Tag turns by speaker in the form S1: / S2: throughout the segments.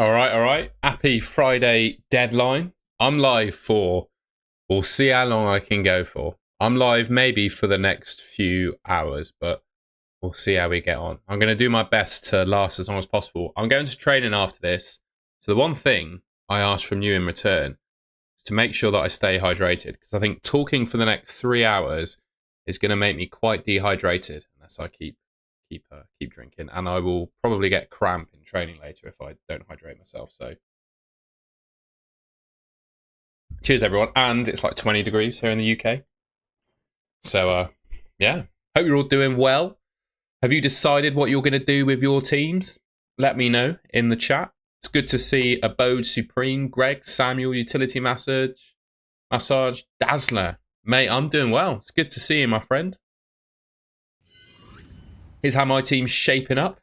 S1: All right, all right. Happy Friday deadline. I'm live for, we'll see how long I can go for. I'm live maybe for the next few hours, but we'll see how we get on. I'm going to do my best to last as long as possible. I'm going to training after this. So the one thing I ask from you in return is to make sure that I stay hydrated, because I think talking for the next 3 hours is going to make me quite dehydrated unless I keep drinking, and I will probably get cramp in training later if I don't hydrate myself. So cheers everyone. And it's like 20 degrees here in the UK, so yeah, hope you're all doing well. Have you decided what you're going to do with your teams? Let me know in the chat. It's good to see Abode Supreme, Greg, Samuel, Utility Massage, Dazzler. Mate, I'm doing well. It's good to see you, my friend. Here's how my team's shaping up.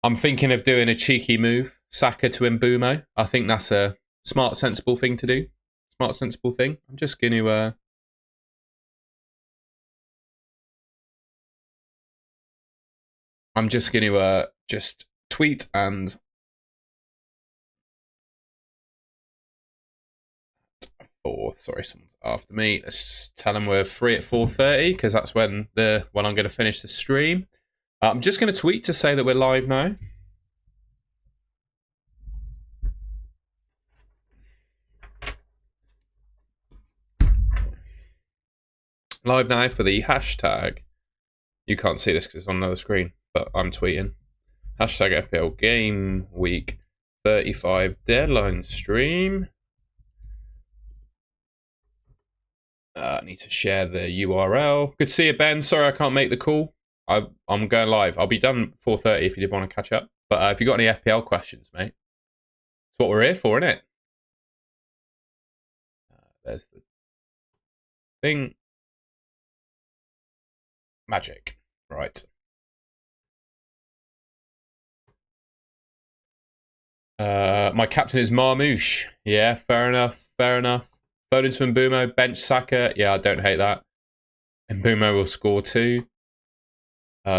S1: I'm thinking of doing a cheeky move. Saka to Mbumo. I think that's a smart, sensible thing to do. Smart, sensible thing. I'm just going to... just tweet and... Sorry, someone's after me. Let's tell them we're free at 4:30 because that's when I'm going to finish the stream. I'm just going to tweet to say that we're live now. Live now for the hashtag. You can't see this because it's on another screen, but I'm tweeting. Hashtag FPL Gameweek 35 deadline stream. I need to share the URL. Good to see you, Ben. Sorry I can't make the call. I'm going live. I'll be done at 4:30 if you did want to catch up. But if you got any FPL questions, mate, it's what we're here for, isn't it? There's the thing. Magic. Right. My captain is Marmouche. Yeah, fair enough. Fair enough. Foden to Mbumo, bench Saka. Yeah, I don't hate that. Mbumo will score 2.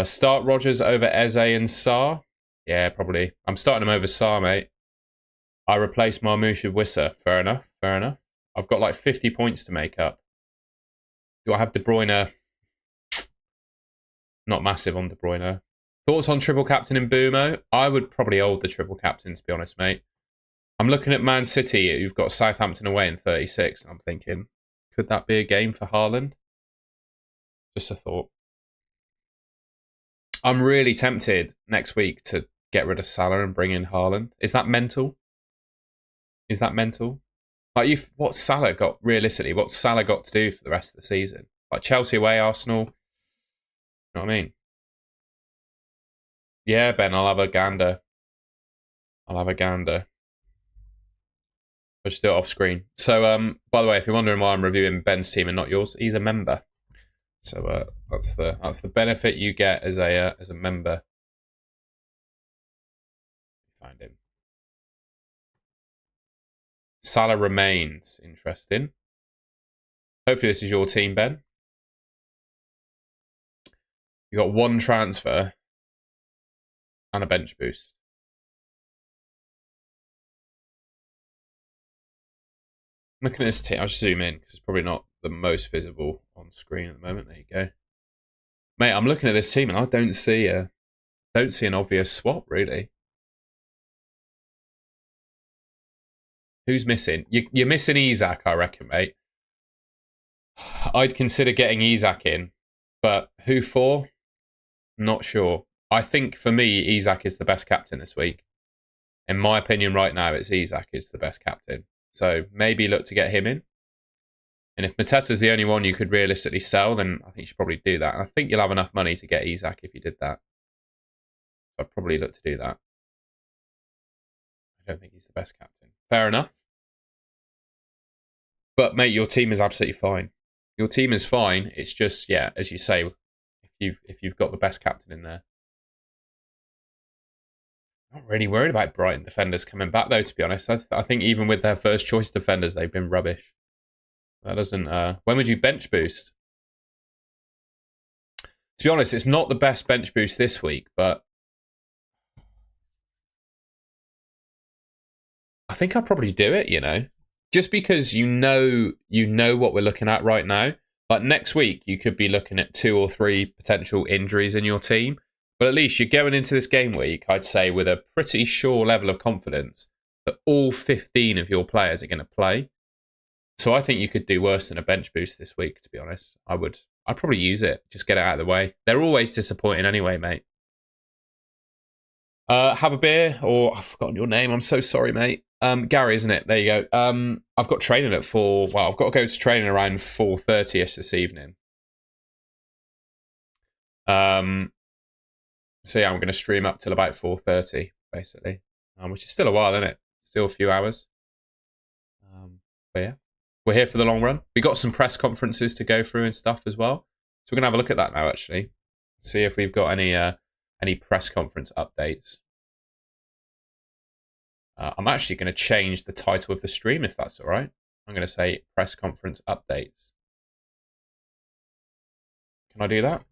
S1: Start Rodgers over Eze and Sarr. Yeah, probably. I'm starting him over Sarr, mate. I replace Marmouche with Wissa. Fair enough. Fair enough. I've got like 50 points to make up. Do I have De Bruyne? Not massive on De Bruyne. Thoughts on triple captain in Mbumo? I would probably hold the triple captain, to be honest, mate. I'm looking at Man City, who've got Southampton away in 36, and I'm thinking, could that be a game for Haaland? Just a thought. I'm really tempted next week to get rid of Salah and bring in Haaland. Is that mental? Is that mental? Like, what's Salah got, realistically, what's Salah got to do for the rest of the season? Like, Chelsea away, Arsenal. You know what I mean? Yeah, Ben, I'll have a gander. I'll just do it off screen. So, by the way, if you're wondering why I'm reviewing Ben's team and not yours, he's a member. So that's the benefit you get as a member. Find him. Salah remains. Interesting. Hopefully this is your team, Ben. You got 1 transfer and a bench boost. Looking at this team, I'll just zoom in because it's probably not the most visible on screen at the moment. There you go, mate. I'm looking at this team and I don't see an obvious swap really. Who's missing? You're missing Isak, I reckon, mate. I'd consider getting Isak in, but who for? Not sure. I think for me, Isak is the best captain this week. In my opinion, right now, it's Isak is the best captain. So maybe look to get him in. And if Mateta's the only one you could realistically sell, then I think you should probably do that. And I think you'll have enough money to get Isak if you did that. I'd probably look to do that. I don't think he's the best captain. Fair enough. But mate, your team is absolutely fine. Your team is fine. It's just, yeah, as you say, if you've got the best captain in there. Not really worried about Brighton defenders coming back, though, to be honest. I think even with their first choice defenders, they've been rubbish. That doesn't... when would you bench boost? To be honest, it's not the best bench boost this week, but I think I'd probably do it, just because you know what we're looking at right now. Like next week, you could be looking at 2 or 3 potential injuries in your team, but at least you're going into this game week, I'd say, with a pretty sure level of confidence that all 15 of your players are going to play. So I think you could do worse than a bench boost this week, to be honest. I'd probably use it, just get it out of the way. They're always disappointing anyway, mate. Have a beer, or I've forgotten your name. I'm so sorry, mate. Gary, isn't it? There you go. I've got training at 4. Well, I've got to go to training around 4:30ish this evening. So yeah, I'm going to stream up till about 4:30, basically, which is still a while, isn't it? Still a few hours. But yeah, we're here for the long run. We got some press conferences to go through and stuff as well. So we're going to have a look at that now, actually. See if we've got any press conference updates. I'm actually going to change the title of the stream, if that's all right. I'm going to say press conference updates. Can I do that?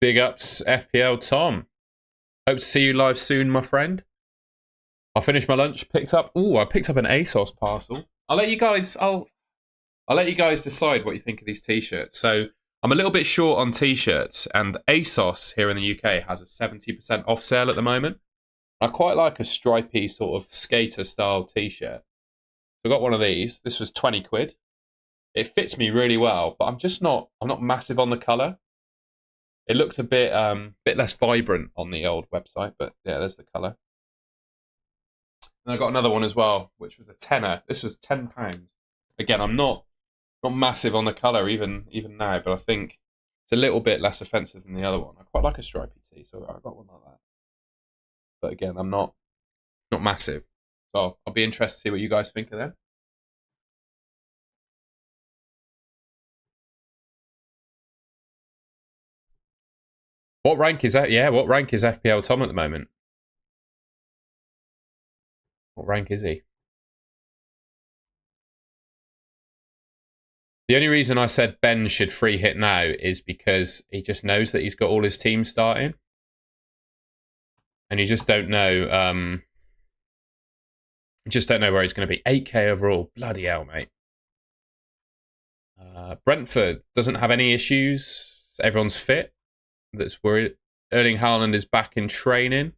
S1: Big ups, FPL Tom. Hope to see you live soon, my friend. I'll finish my lunch. I picked up an ASOS parcel. I'll let you guys decide what you think of these t-shirts. So I'm a little bit short on t-shirts, and ASOS here in the UK has a 70% off sale at the moment. I quite like a stripy sort of skater style t-shirt. So I got one of these. This was 20 quid. It fits me really well, but I'm not massive on the colour. It looked a bit less vibrant on the old website, but yeah, there's the colour. And I got another one as well, which was a tenner. This was £10. Again, I'm not massive on the colour even now, but I think it's a little bit less offensive than the other one. I quite like a stripy tee, so I got one like that. But again, I'm not massive. So I'll be interested to see what you guys think of them. What rank is that? Yeah, what rank is FPL Tom at the moment? What rank is he? The only reason I said Ben should free hit now is because he just knows that he's got all his teams starting. And you just don't know where he's going to be. 8k overall. Bloody hell, mate. Brentford doesn't have any issues. Everyone's fit. That's worried. Erling Haaland is back in training.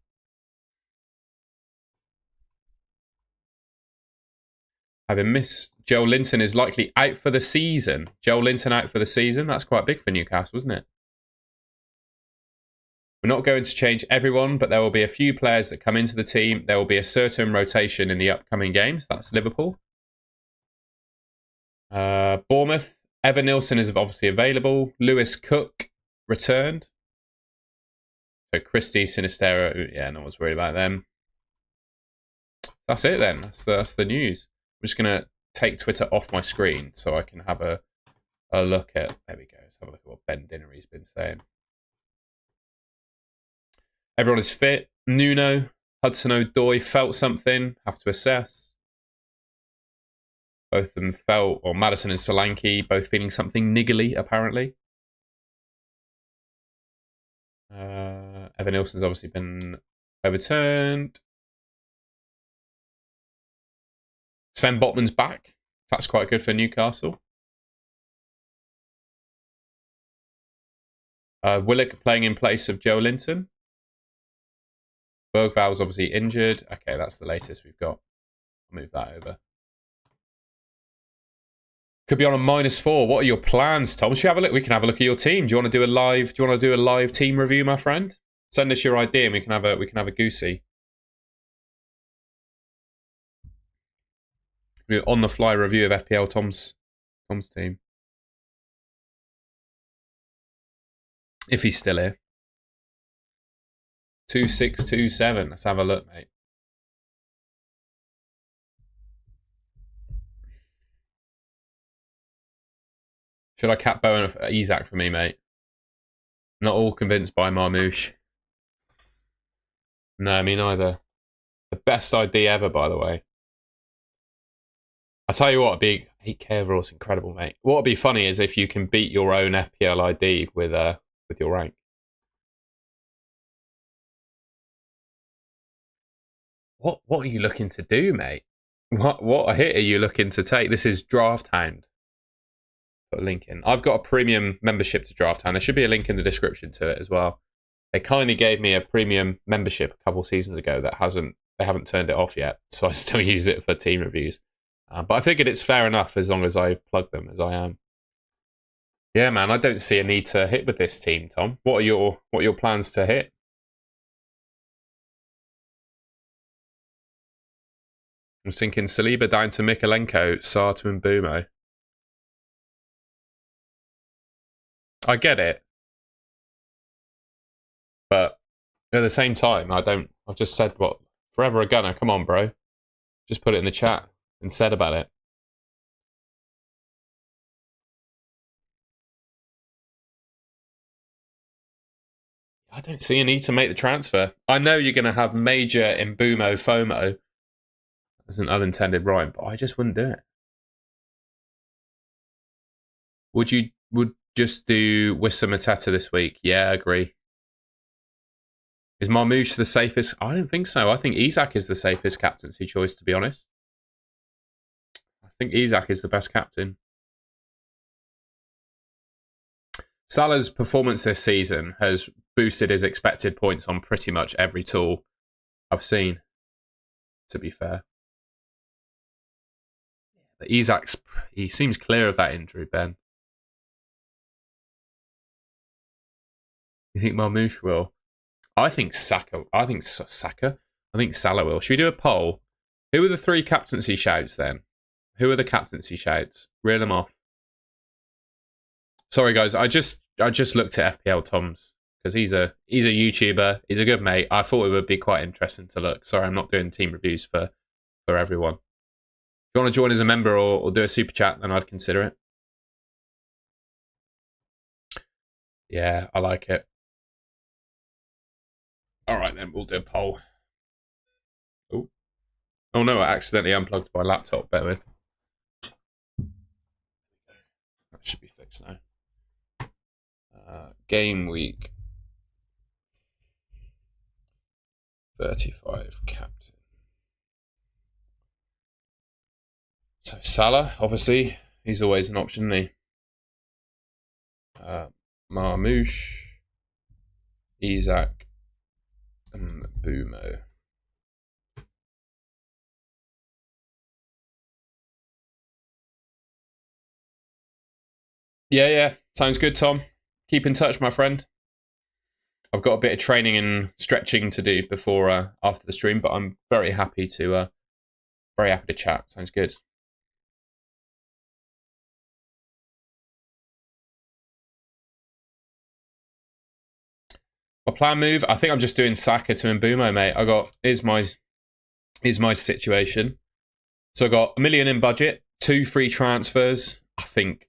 S1: Having missed, Joe Linton is likely out for the season. Joe Linton out for the season. That's quite big for Newcastle, isn't it? We're not going to change everyone, but there will be a few players that come into the team. There will be a certain rotation in the upcoming games. That's Liverpool. Bournemouth. Evan Nilsson is obviously available. Lewis Cook returned. So Christie, Sinistero, yeah, no one's worried about them. That's it then. That's the news. I'm just going to take Twitter off my screen so I can have a look at... There we go. Let's have a look at what Ben Dinnery's been saying. Everyone is fit. Nuno, Hudson-Odoi felt something. Have to assess. Both of them felt, or Maddison and Solanke, both feeling something niggly, apparently. Evan Nilsson's obviously been overturned. Sven Botman's back. That's quite good for Newcastle. Willock playing in place of Joe Linton. Bergval's obviously injured. Okay, that's the latest we've got. I'll move that over. Could be on a -4. What are your plans, Tom? Should we have a look? We can have a look at your team. Do you want to do a live? Do you want to do a live team review, my friend? Send us your idea, and we can have a goosey. On the fly review of FPL Tom's team, if he's still here. 2627. Let's have a look, mate. Should I cap Bowen of Isaac for me, mate? Not all convinced by Marmouche. No, me neither. The best idea ever, by the way. I'll tell you what, big 8k overall is incredible, mate. What would be funny is if you can beat your own FPL ID with your rank. What are you looking to do, mate? What hit are you looking to take? This is Draft Hound. Put a link in. I've got a premium membership to Draft Hound. There should be a link in the description to it as well. They kindly gave me a premium membership a couple seasons ago that they haven't turned it off yet, so I still use it for team reviews. But I figured it's fair enough as long as I plug them as I am. Yeah, man, I don't see a need to hit with this team, Tom. What are your plans to hit? I'm thinking Saliba down to Mikalenko, Sarr to Mbumo. I get it. But at the same time, I've just said, what, forever a gunner. Come on, bro. Just put it in the chat and said about it. I don't see a need to make the transfer. I know you're going to have major Mbumo FOMO. That's an unintended rhyme, but I just wouldn't do it. Would just do Wissam Mateta this week? Yeah, I agree. Is Marmoush the safest? I don't think so. I think Isak is the safest captaincy choice, to be honest. I think Isak is the best captain. Salah's performance this season has boosted his expected points on pretty much every tool I've seen, to be fair. But he seems clear of that injury, Ben. You think Marmoush will? I think Saka. I think Salah will. Should we do a poll? Who are the 3 captaincy shouts then? Who are the captaincy shouts? Reel them off. Sorry guys, I just looked at FPL Tom's because he's a YouTuber. He's a good mate. I thought it would be quite interesting to look. Sorry, I'm not doing team reviews for everyone. If you want to join as a member or do a super chat, then I'd consider it. Yeah, I like it. All right, then we'll do a poll. Oh no, I accidentally unplugged my laptop. Bear with. That should be fixed now. Gameweek 35 captain. So Salah, obviously, he's always an option, isn't he? Marmoush, Isak, and Mbumo. Yeah. Sounds good, Tom. Keep in touch, my friend. I've got a bit of training and stretching to do before after the stream, but I'm very happy to chat. Sounds good. My plan move, I think I'm just doing Saka to Mbumo, mate. Here's my situation. So I got $1 million in budget, 2 free transfers. I think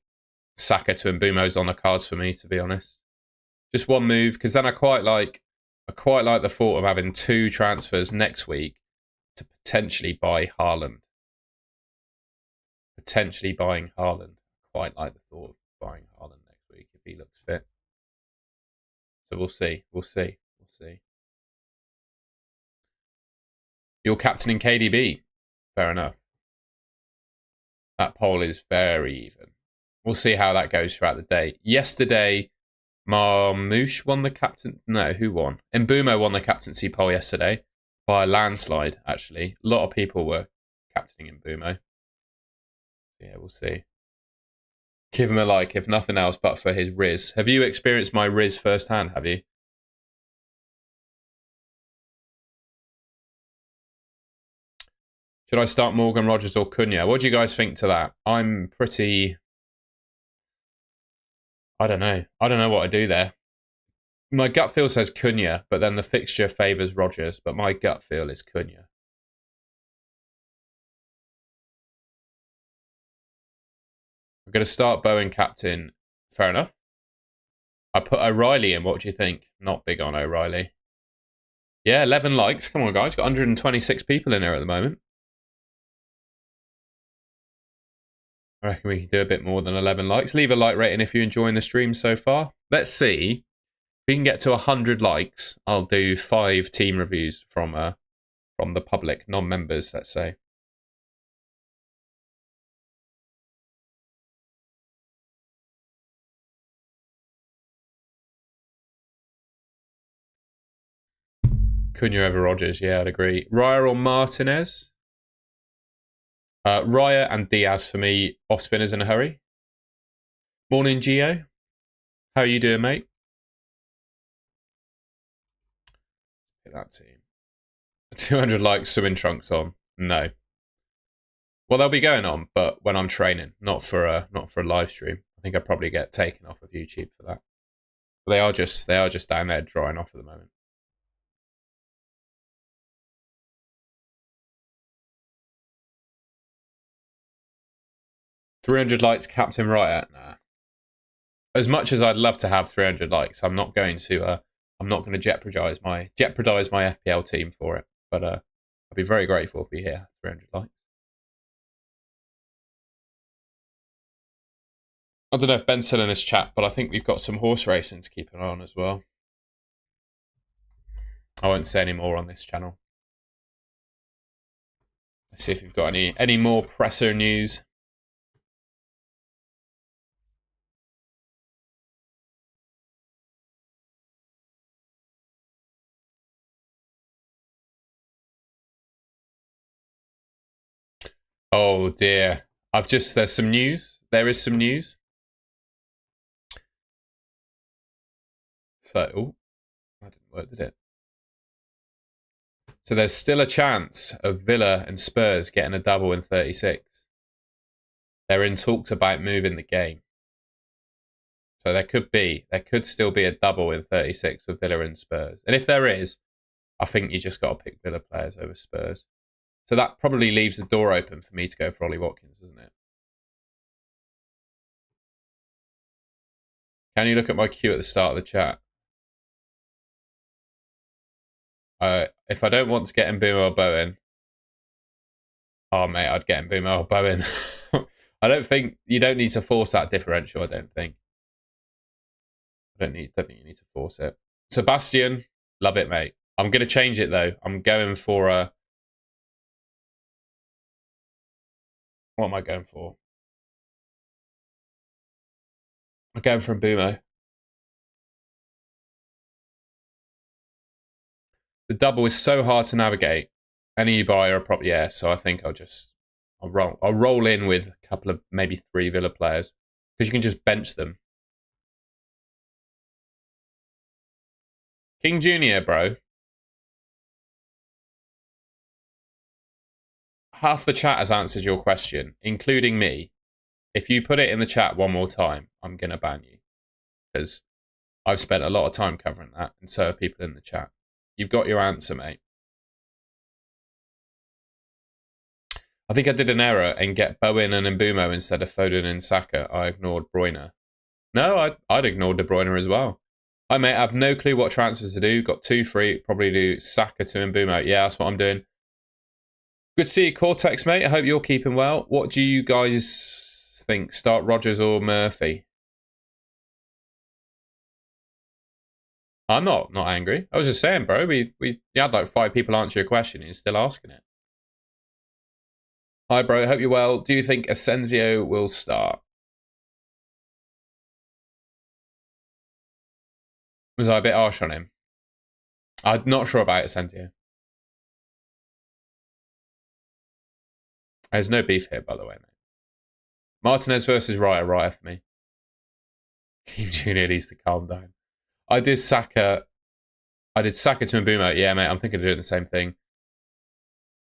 S1: Saka to Mbumo's on the cards for me, to be honest. Just one move, because then I quite like the thought of having 2 transfers next week to potentially buy Haaland. Potentially buying Haaland. Quite like the thought of buying Haaland next week if he looks fit. So we'll see. You're captaining KDB. Fair enough. That poll is very even. We'll see how that goes throughout the day. Yesterday, Marmoush won the captain. No, who won? Mbumo won the captaincy poll yesterday by a landslide, actually. A lot of people were captaining Mbumo. Yeah, we'll see. Give him a like, if nothing else, but for his Riz. Have you experienced my Riz firsthand, have you? Should I start Morgan Rogers or Cunha? What do you guys think to that? I'm pretty... I don't know. I don't know what I do there. My gut feel says Cunha, but then the fixture favours Rogers, but my gut feel is Cunha. I'm going to start Bowen captain. Fair enough. I put O'Reilly in. What do you think? Not big on O'Reilly. Yeah, 11 likes. Come on, guys. Got 126 people in here at the moment. I reckon we can do a bit more than 11 likes. Leave a like rating if you're enjoying the stream so far. Let's see. If we can get to 100 likes, I'll do 5 team reviews from from the public, non-members, let's say. Cunha over Rodgers, yeah, I'd agree. Raya or Martinez? Raya and Diaz for me, off spinners in a hurry. Morning, Gio. How are you doing, mate? Get that team. 200 likes, swimming trunks on. No. Well, they'll be going on, but when I'm training, not for a live stream. I think I'd probably get taken off of YouTube for that. But they are just down there drying off at the moment. $300 likes, Captain Riot. Nah. As much as I'd love to have 300 likes, I'm not going to jeopardize my FPL team for it. But I'd be very grateful if we hit 300 likes. I don't know if Ben's still in this chat, but I think we've got some horse racing to keep an eye on as well. I won't say any more on this channel. Let's see if we've got any more presser news. Oh dear. There's some news. There is some news. So, that didn't work, did it? So there's still a chance of Villa and Spurs getting a double in 36. They're in talks about moving the game. So there could still be a double in 36 with Villa and Spurs. And if there is, I think you just got to pick Villa players over Spurs. So that probably leaves the door open for me to go for Ollie Watkins, doesn't it? Can you look at my queue at the start of the chat? If I don't want to get Mbeumo or Bowen, oh mate, I'd get Mbeumo or Bowen. I don't think you don't need to force that differential. I don't think. Don't think you need to force it. Sebastian, love it, mate. I'm gonna change it though. I'm going for a. What am I going for? I'm going for Mbeumo. The double is so hard to navigate. Any buyer, probably yeah. So I think I'll roll in with a couple of maybe 3 Villa players because you can just bench them. King Junior, bro. Half the chat has answered your question, including me. If you put it in the chat one more time, I'm gonna ban you because I've spent a lot of time covering that, and so have people in the chat. You've got your answer, mate. I think I did an error and get Bowen and Mbeumo instead of Foden and Saka. I ignored Bruyne. No, I'd ignored De Bruyne as well. I may have no clue what transfers to do. Got 2 free. Probably do Saka to Mbeumo. Yeah, that's what I'm doing. Good to see you, Cortex, mate. I hope you're keeping well. What do you guys think? Start Rodgers or Murphy? I'm not angry. I was just saying, bro. We had like 5 people answer your question and you're still asking it. Hi, bro. Hope you're well. Do you think Asensio will start? Was I a bit harsh on him? I'm not sure about Asensio. There's no beef here, by the way, mate. Martinez versus Raya for me. King Junior needs to calm down. I did Saka to Mbeumo. Yeah, mate, I'm thinking of doing the same thing.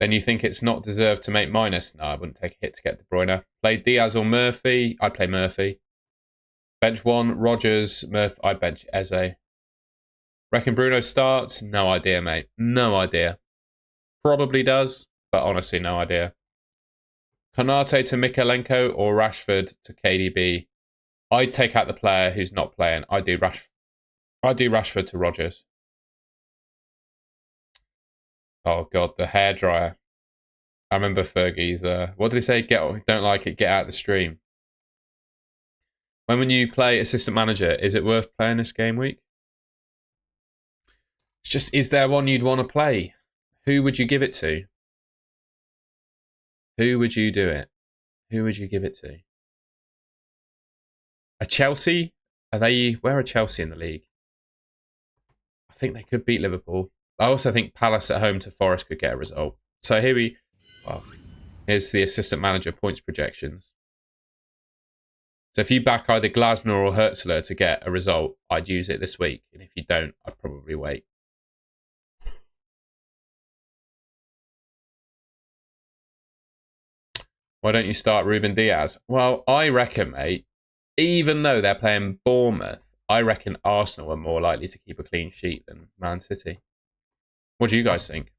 S1: Then you think it's not deserved to make minus? No, I wouldn't take a hit to get De Bruyne. Play Diaz or Murphy? I'd play Murphy. Bench 1, Rodgers, Murphy. I'd bench Eze. Reckon Bruno starts? No idea, mate. No idea. Probably does, but honestly, no idea. Konate to Mikalenko or Rashford to KDB? I'd take out the player who's not playing. I do Rashford to Rodgers. Oh god, the hairdryer. I remember Fergie's. What did he say? Don't like it. Get out of the stream. When you play assistant manager, is it worth playing this game week? It's just, is there one you'd want to play? Who would you give it to? Who would you do it? Who would you give it to? A Chelsea? Are they? Where are Chelsea in the league? I think they could beat Liverpool. I also think Palace at home to Forest could get a result. So here's the assistant manager points projections. So if you back either Glasner or Hertzler to get a result, I'd use it this week. And if you don't, I'd probably wait. Why don't you start Ruben Diaz? Well, I reckon, mate, even though they're playing Bournemouth, I reckon Arsenal are more likely to keep a clean sheet than Man City. What do you guys think?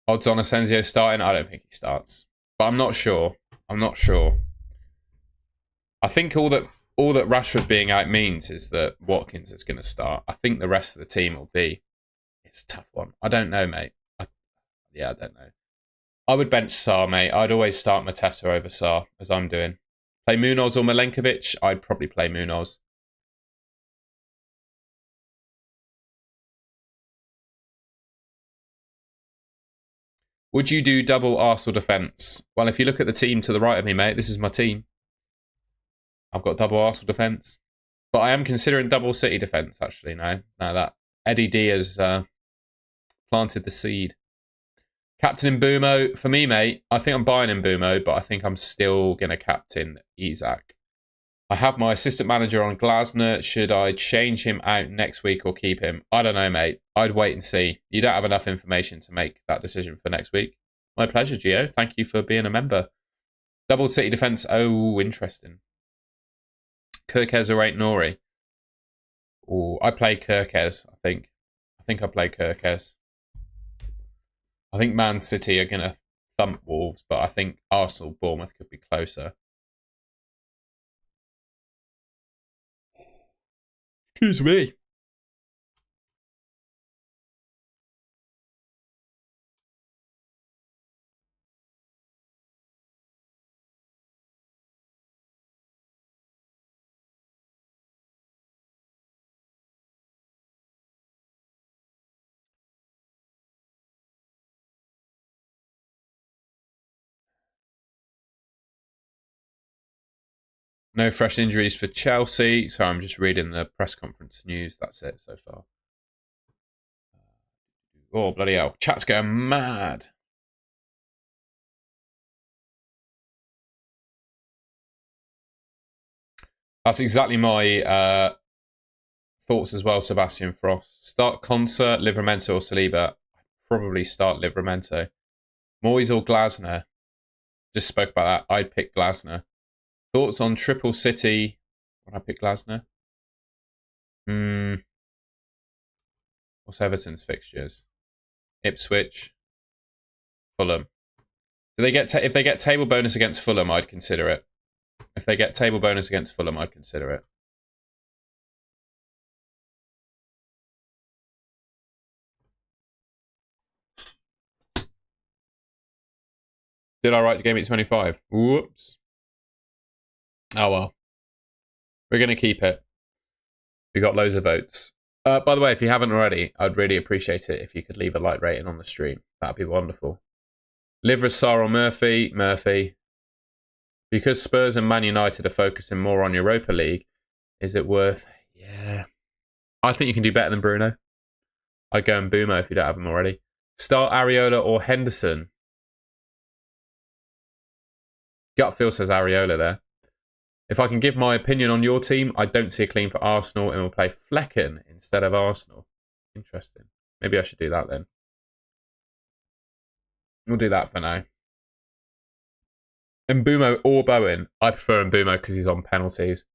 S1: Odds on Asensio starting? I don't think he starts. But I'm not sure. I'm not sure. I think all that Rashford being out means is that Watkins is going to start. I think the rest of the team will be. It's a tough one. I don't know, mate. I don't know. I would bench Sarr, mate. I'd always start Mateta over Sarr, as I'm doing. Play Munoz or Milenkovic? I'd probably play Munoz. Would you do double Arsenal defence? Well, if you look at the team to the right of me, mate, this is my team. I've got double Arsenal defence. But I am considering double City defence, actually, now. Now that Eddie D has planted the seed. Captain Mbumo, for me, mate, I think I'm buying Mbumo, but I think I'm still going to captain Isak. I have my assistant manager on Glasner. Should I change him out next week or keep him? I don't know, mate. I'd wait and see. You don't have enough information to make that decision for next week. My pleasure, Gio. Thank you for being a member. Double City defence. Oh, interesting. Kirkez or 8 Nori. Oh, I play Kirkez, I think. I think I play Kirkez. I think Man City are going to thump Wolves, but I think Arsenal, Bournemouth could be closer. Excuse me. No fresh injuries for Chelsea. So I'm just reading the press conference news. That's it so far. Oh, bloody hell. Chat's going mad. That's exactly my thoughts as well, Sebastian Frost. Start Concert, Livramento or Saliba? I'd probably start Livramento. Moyes or Glasner? Just spoke about that. I'd pick Glasner. Thoughts on Triple City? Would I pick Glasner? What's Everton's fixtures? Ipswich, Fulham. Do they get if they get table bonus against Fulham? I'd consider it. If they get table bonus against Fulham, I'd consider it. Did I write the Gameweek 25? Whoops. Oh well. We're going to keep it. We got loads of votes. By the way, if you haven't already, I'd really appreciate it if you could leave a like rating on the stream. That'd be wonderful. Livra, Sarr or Murphy? Murphy. Because Spurs and Man United are focusing more on Europa League, is it worth... Yeah. I think you can do better than Bruno. I'd go and Boomo if you don't have him already. Start Areola or Henderson? Gut feel says Areola there. If I can give my opinion on your team, I don't see a clean for Arsenal and we'll play Flecken instead of Arsenal. Interesting. Maybe I should do that then. We'll do that for now. Mbumo or Bowen? I prefer Mbumo because he's on penalties.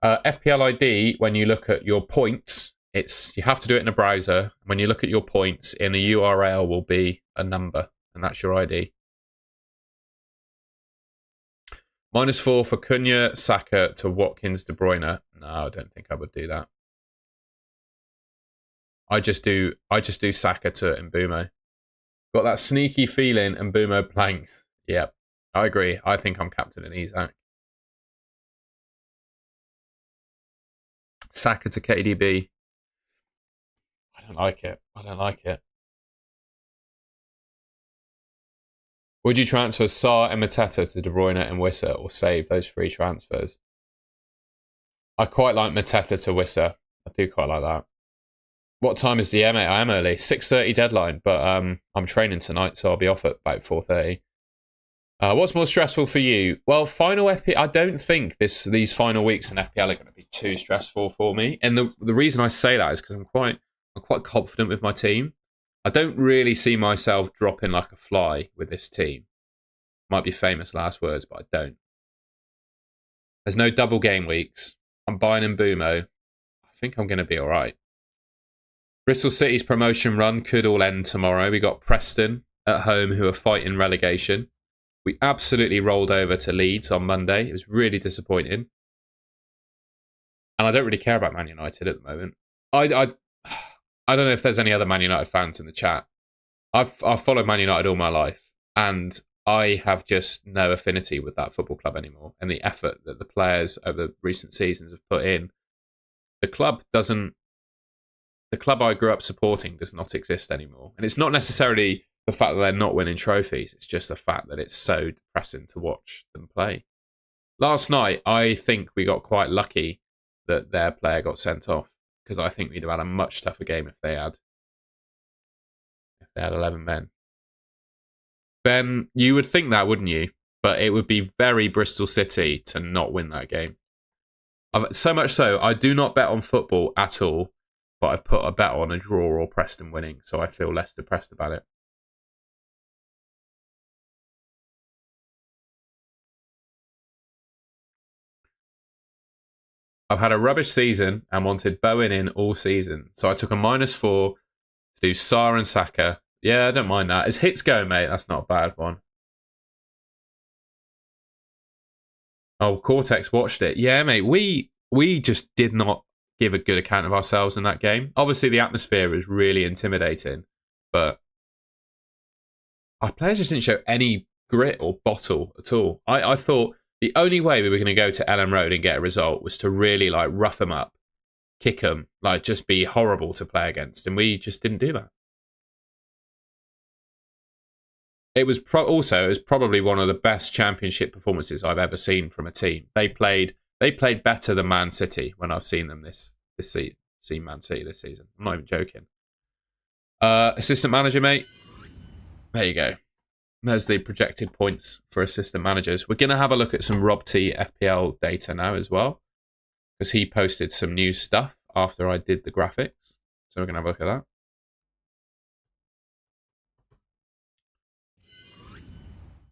S1: FPL ID, when you look at your points, you have to do it in a browser. When you look at your points, in a URL will be a number, and that's your ID. -4 for Cunha, Saka to Watkins, De Bruyne. No, I don't think I would do that. I just do Saka to Mbumo. Got that sneaky feeling Mbumo planks. Yep, I agree. I think I'm captain in Isak. Saka to KDB. I don't like it. I don't like it. Would you transfer Sarr and Mateta to De Bruyne and Wissa or save those free transfers? I quite like Mateta to Wissa. I do quite like that. What time is the MA? I am early. 6:30 deadline, but I'm training tonight, so I'll be off at about 4:30. What's more stressful for you? Well, final FPL. I don't think these final weeks in FPL are going to be too stressful for me. And the reason I say that is because I'm quite confident with my team. I don't really see myself dropping like a fly with this team. Might be famous last words, but I don't. There's no double game weeks. I'm buying in Boomo. I think I'm going to be all right. Bristol City's promotion run could all end tomorrow. We got Preston at home who are fighting relegation. We absolutely rolled over to Leeds on Monday. It was really disappointing. And I don't really care about Man United at the moment. I don't know if there's any other Man United fans in the chat. I've followed Man United all my life, and I have just no affinity with that football club anymore. And the effort that the players over recent seasons have put in, the club I grew up supporting does not exist anymore. And it's not necessarily the fact that they're not winning trophies. It's just the fact that it's so depressing to watch them play. Last night, I think we got quite lucky that their player got sent off, because I think we'd have had a much tougher game if they had 11 men. Ben, you would think that, wouldn't you? But it would be very Bristol City to not win that game. So much so, I do not bet on football at all, but I've put a bet on a draw or Preston winning, so I feel less depressed about it. I've had a rubbish season and wanted Bowen in all season, so I took a -4 to do Sarr and Saka. Yeah, I don't mind that. As hits go, mate, that's not a bad one. Oh, Cortex watched it. Yeah, mate, we just did not give a good account of ourselves in that game. Obviously, the atmosphere was really intimidating, but our players just didn't show any grit or bottle at all. I thought the only way we were going to go to Ellen Road and get a result was to really like rough them up, kick them, like just be horrible to play against, and we just didn't do that. It was probably one of the best championship performances I've ever seen from a team. They played better than Man City when I've seen them this season. Seen Man City this season. I'm not even joking. Assistant manager, mate. There you go. There's the projected points for assistant managers. We're going to have a look at some Rob T FPL data now as well, because he posted some new stuff after I did the graphics. So we're going to have a look at that.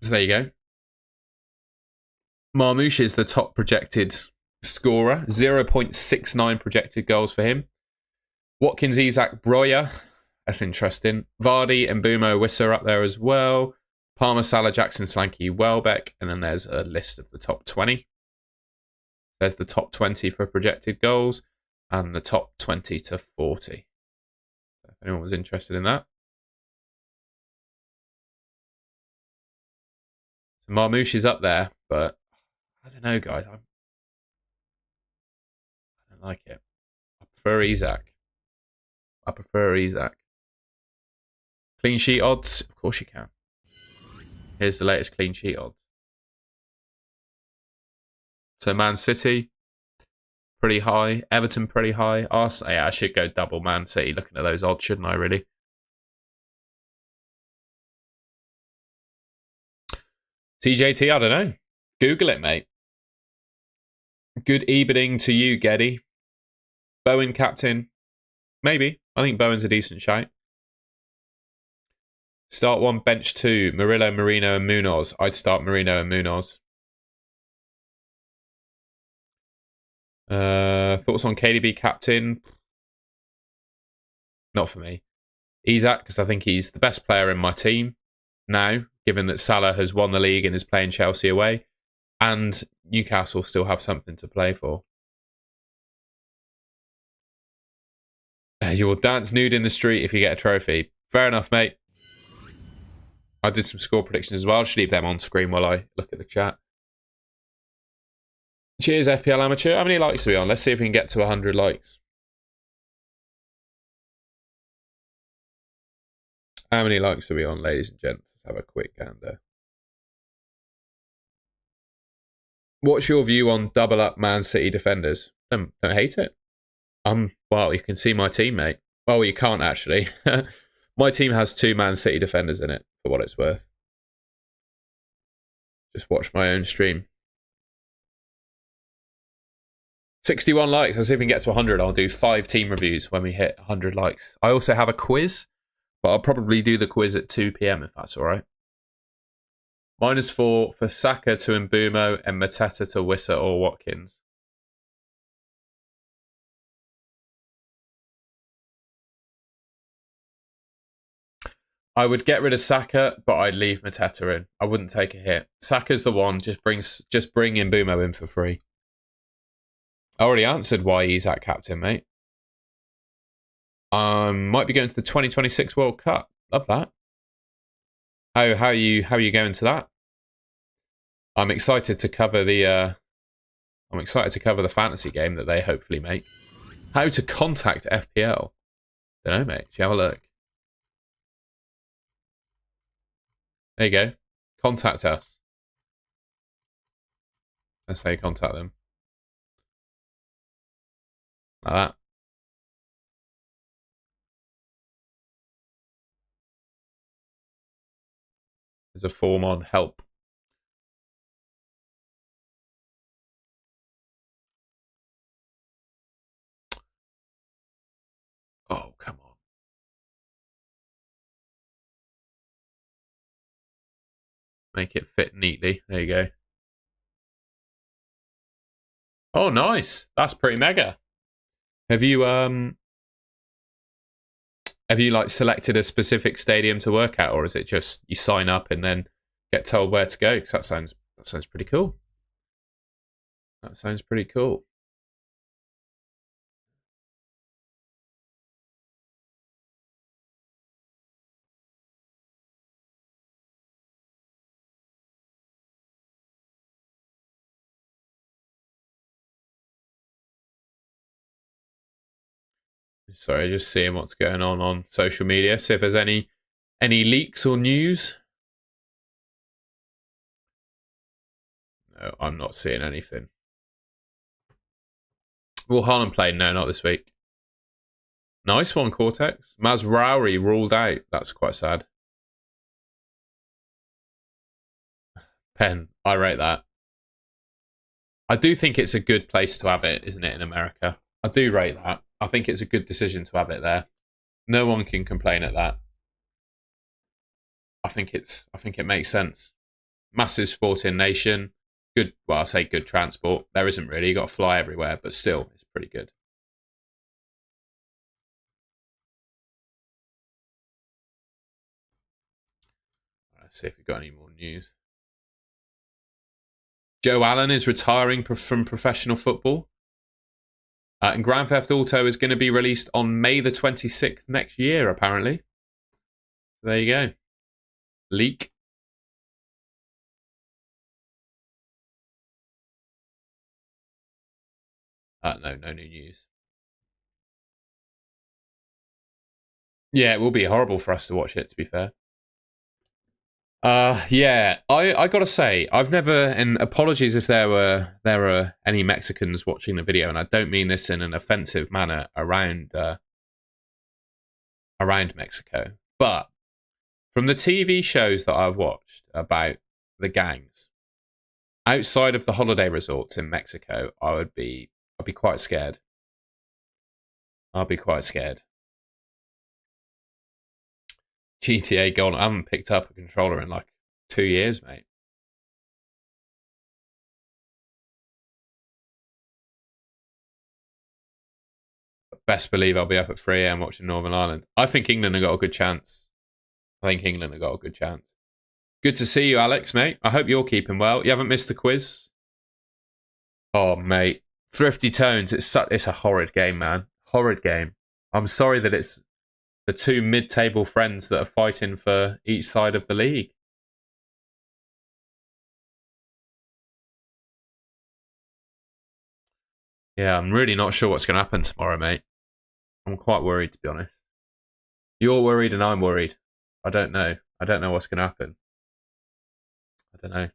S1: So there you go. Marmouche is the top projected scorer. 0.69 projected goals for him. Watkins, Isak, Breuer. That's interesting. Vardy and Mbumo Wissa up there as well. Palmer, Salah, Jackson, Slanky, Welbeck. And then there's a list of the top 20. There's the top 20 for projected goals and the top 20 to 40. If anyone was interested in that. So Marmouche is up there, but I don't know, guys. I don't like it. I prefer Isak. Clean sheet odds? Of course you can. Here's the latest clean sheet odds. So Man City, pretty high. Everton, pretty high. Arsenal, yeah, I should go double Man City looking at those odds, shouldn't I, really? TJT, I don't know. Google it, mate. Good evening to you, Geddy. Bowen captain. Maybe. I think Bowen's a decent shout. Start 1, bench 2. Murillo, Marino, and Munoz. I'd start Marino and Munoz. Thoughts on KDB captain? Not for me. Isak, because I think he's the best player in my team now, given that Salah has won the league and is playing Chelsea away. And Newcastle still have something to play for. You will dance nude in the street if you get a trophy. Fair enough, mate. I did some score predictions as well. I'll just leave them on screen while I look at the chat. Cheers, FPL Amateur. How many likes are we on? Let's see if we can get to 100 likes. How many likes are we on, ladies and gents? Let's have a quick gander. What's your view on double up Man City defenders? Don't hate it. Well, you can see my team, mate. Oh, you can't actually. My team has 2 Man City defenders in it, for what it's worth. Just watch my own stream. 61 likes. Let's see if we can get to 100. I'll do 5 team reviews when we hit 100 likes. I also have a quiz, but I'll probably do the quiz at 2 p.m. if that's all right. -4 for Saka to Mbumo and Mateta to Wissa or Watkins. I would get rid of Saka, but I'd leave Mateta in. I wouldn't take a hit. Saka's the one. Just bring Mbumo in for free. I already answered why he's at captain, mate. Might be going to the 2026 World Cup. Love that. How are you going to that? I'm excited to cover the fantasy game that they hopefully make. How to contact FPL? Don't know, mate. Should you have a look? There you go. Contact us. That's how you contact them. Like that. There's a form on help. Oh, come on. Make it fit neatly. There you go. Oh, nice. That's pretty mega. Have you like selected a specific stadium to work at, or is it just you sign up and then get told where to go? Because that sounds pretty cool. That sounds pretty cool. Sorry, just seeing what's going on social media. See if there's any leaks or news. No, I'm not seeing anything. Will Haaland play? No, not this week. Nice one, Cortex. Mazraoui ruled out. That's quite sad. Pen, I rate that. I do think it's a good place to have it, isn't it, in America? I do rate that. I think it's a good decision to have it there. No one can complain at that. I think it makes sense. Massive sporting nation. Good, well, I say good transport. There isn't really. You got to fly everywhere, but still, it's pretty good. Let's see if we've got any more news. Joe Allen is retiring from professional football. And Grand Theft Auto is going to be released on May the 26th next year, apparently. There you go. Leak. No new news. Yeah, it will be horrible for us to watch it, to be fair. Yeah, I gotta say, I've never, and apologies if there were any Mexicans watching the video, and I don't mean this in an offensive manner around Mexico, but from the TV shows that I've watched about the gangs outside of the holiday resorts in Mexico, I'd be quite scared. I'll be quite scared. GTA gone. I haven't picked up a controller in like 2 years, mate. But best believe I'll be up at 3 a.m. watching Northern Ireland. I think England have got a good chance. Good to see you, Alex, mate. I hope you're keeping well. You haven't missed the quiz? Oh, mate. Thrifty Tones. It's a horrid game, man. Horrid game. I'm sorry that it's the 2 mid-table friends that are fighting for each side of the league. Yeah, I'm really not sure what's going to happen tomorrow, mate. I'm quite worried, to be honest. You're worried and I'm worried. I don't know. I don't know what's going to happen. I don't know.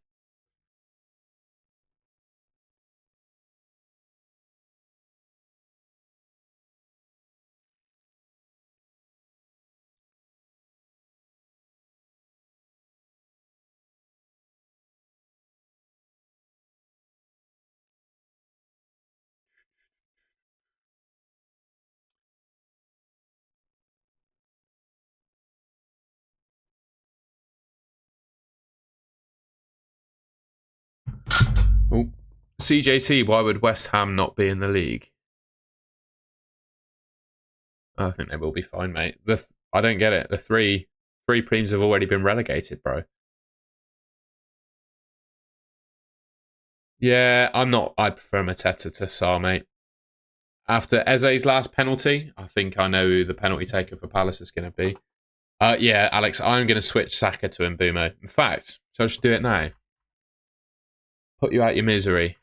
S1: Ooh. CJT, why would West Ham not be in the league? I think they will be fine, mate. I don't get it. The three teams have already been relegated, bro. Yeah, I'm not. I prefer Mateta to Sarr, mate. After Eze's last penalty, I think I know who the penalty taker for Palace is going to be. Yeah, Alex, I'm going to switch Saka to Mbumo. In fact, shall I just do it now? Put you out your misery.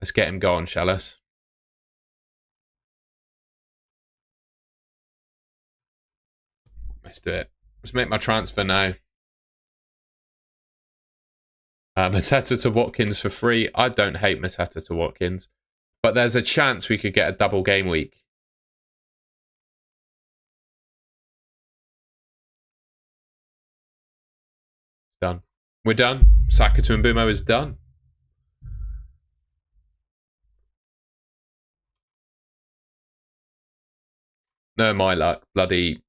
S1: Let's get him gone, shall us? Let's do it. Let's make my transfer now. Mateta to Watkins for free. I don't hate Mateta to Watkins. But there's a chance we could get a double game week. Done. We're done. Saka to Mbumo is done. No, my luck. Bloody.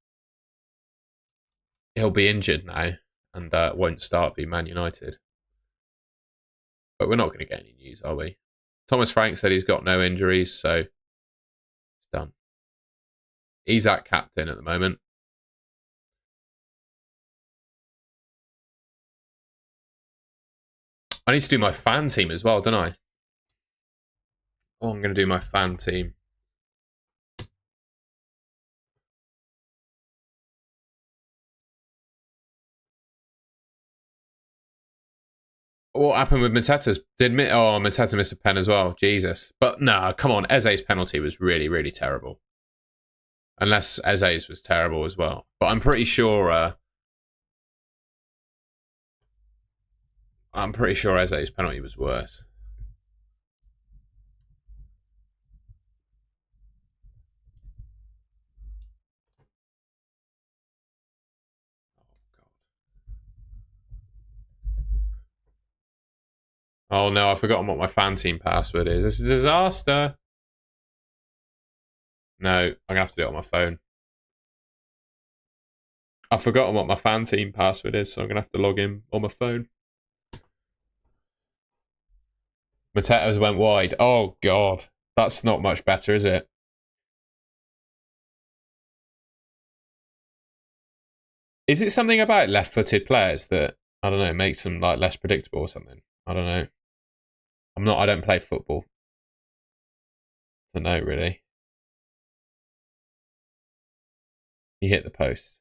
S1: He'll be injured now and won't start v Man United. But we're not going to get any news, are we? Thomas Frank said he's got no injuries, so it's done. Isak captain at the moment. I need to do my fan team as well, don't I? Oh, I'm going to do my fan team. What happened with Mateta's? Mateta missed a pen as well. Jesus. But no, come on. Eze's penalty was really, really terrible. Unless Eze's was terrible as well. But I'm pretty sure... Eze's penalty was worse. Oh no, I've forgotten what my fan team password is. This is a disaster. No, I'm going to have to do it on my phone. I've forgotten what my fan team password is, so I'm going to have to log in on my phone. Mateta's went wide. Oh, God. That's not much better, is it? Is it something about left-footed players that, I don't know, makes them like less predictable or something? I don't know. I don't play football. I don't know, really. He hit the post.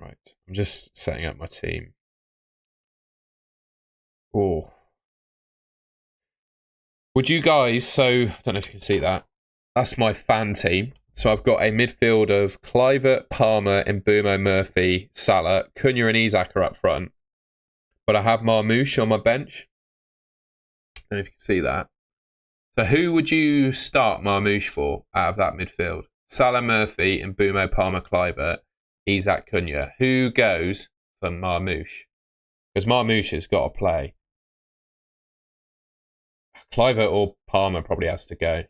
S1: Right. I'm just setting up my team. Oh. Would you guys, I don't know if you can see that. That's my fan team. So I've got a midfield of Kluivert, Palmer, Mbumo, Murphy, Salah, Cunha and Isak are up front. But I have Marmoush on my bench. I don't know if you can see that. So who would you start Marmoush for out of that midfield? Salah, Murphy, Mbumo, Palmer, Kluivert, Isak, Cunha. Who goes for Marmoush? Because Marmoush has got to play. Kluivert or Palmer probably has to go.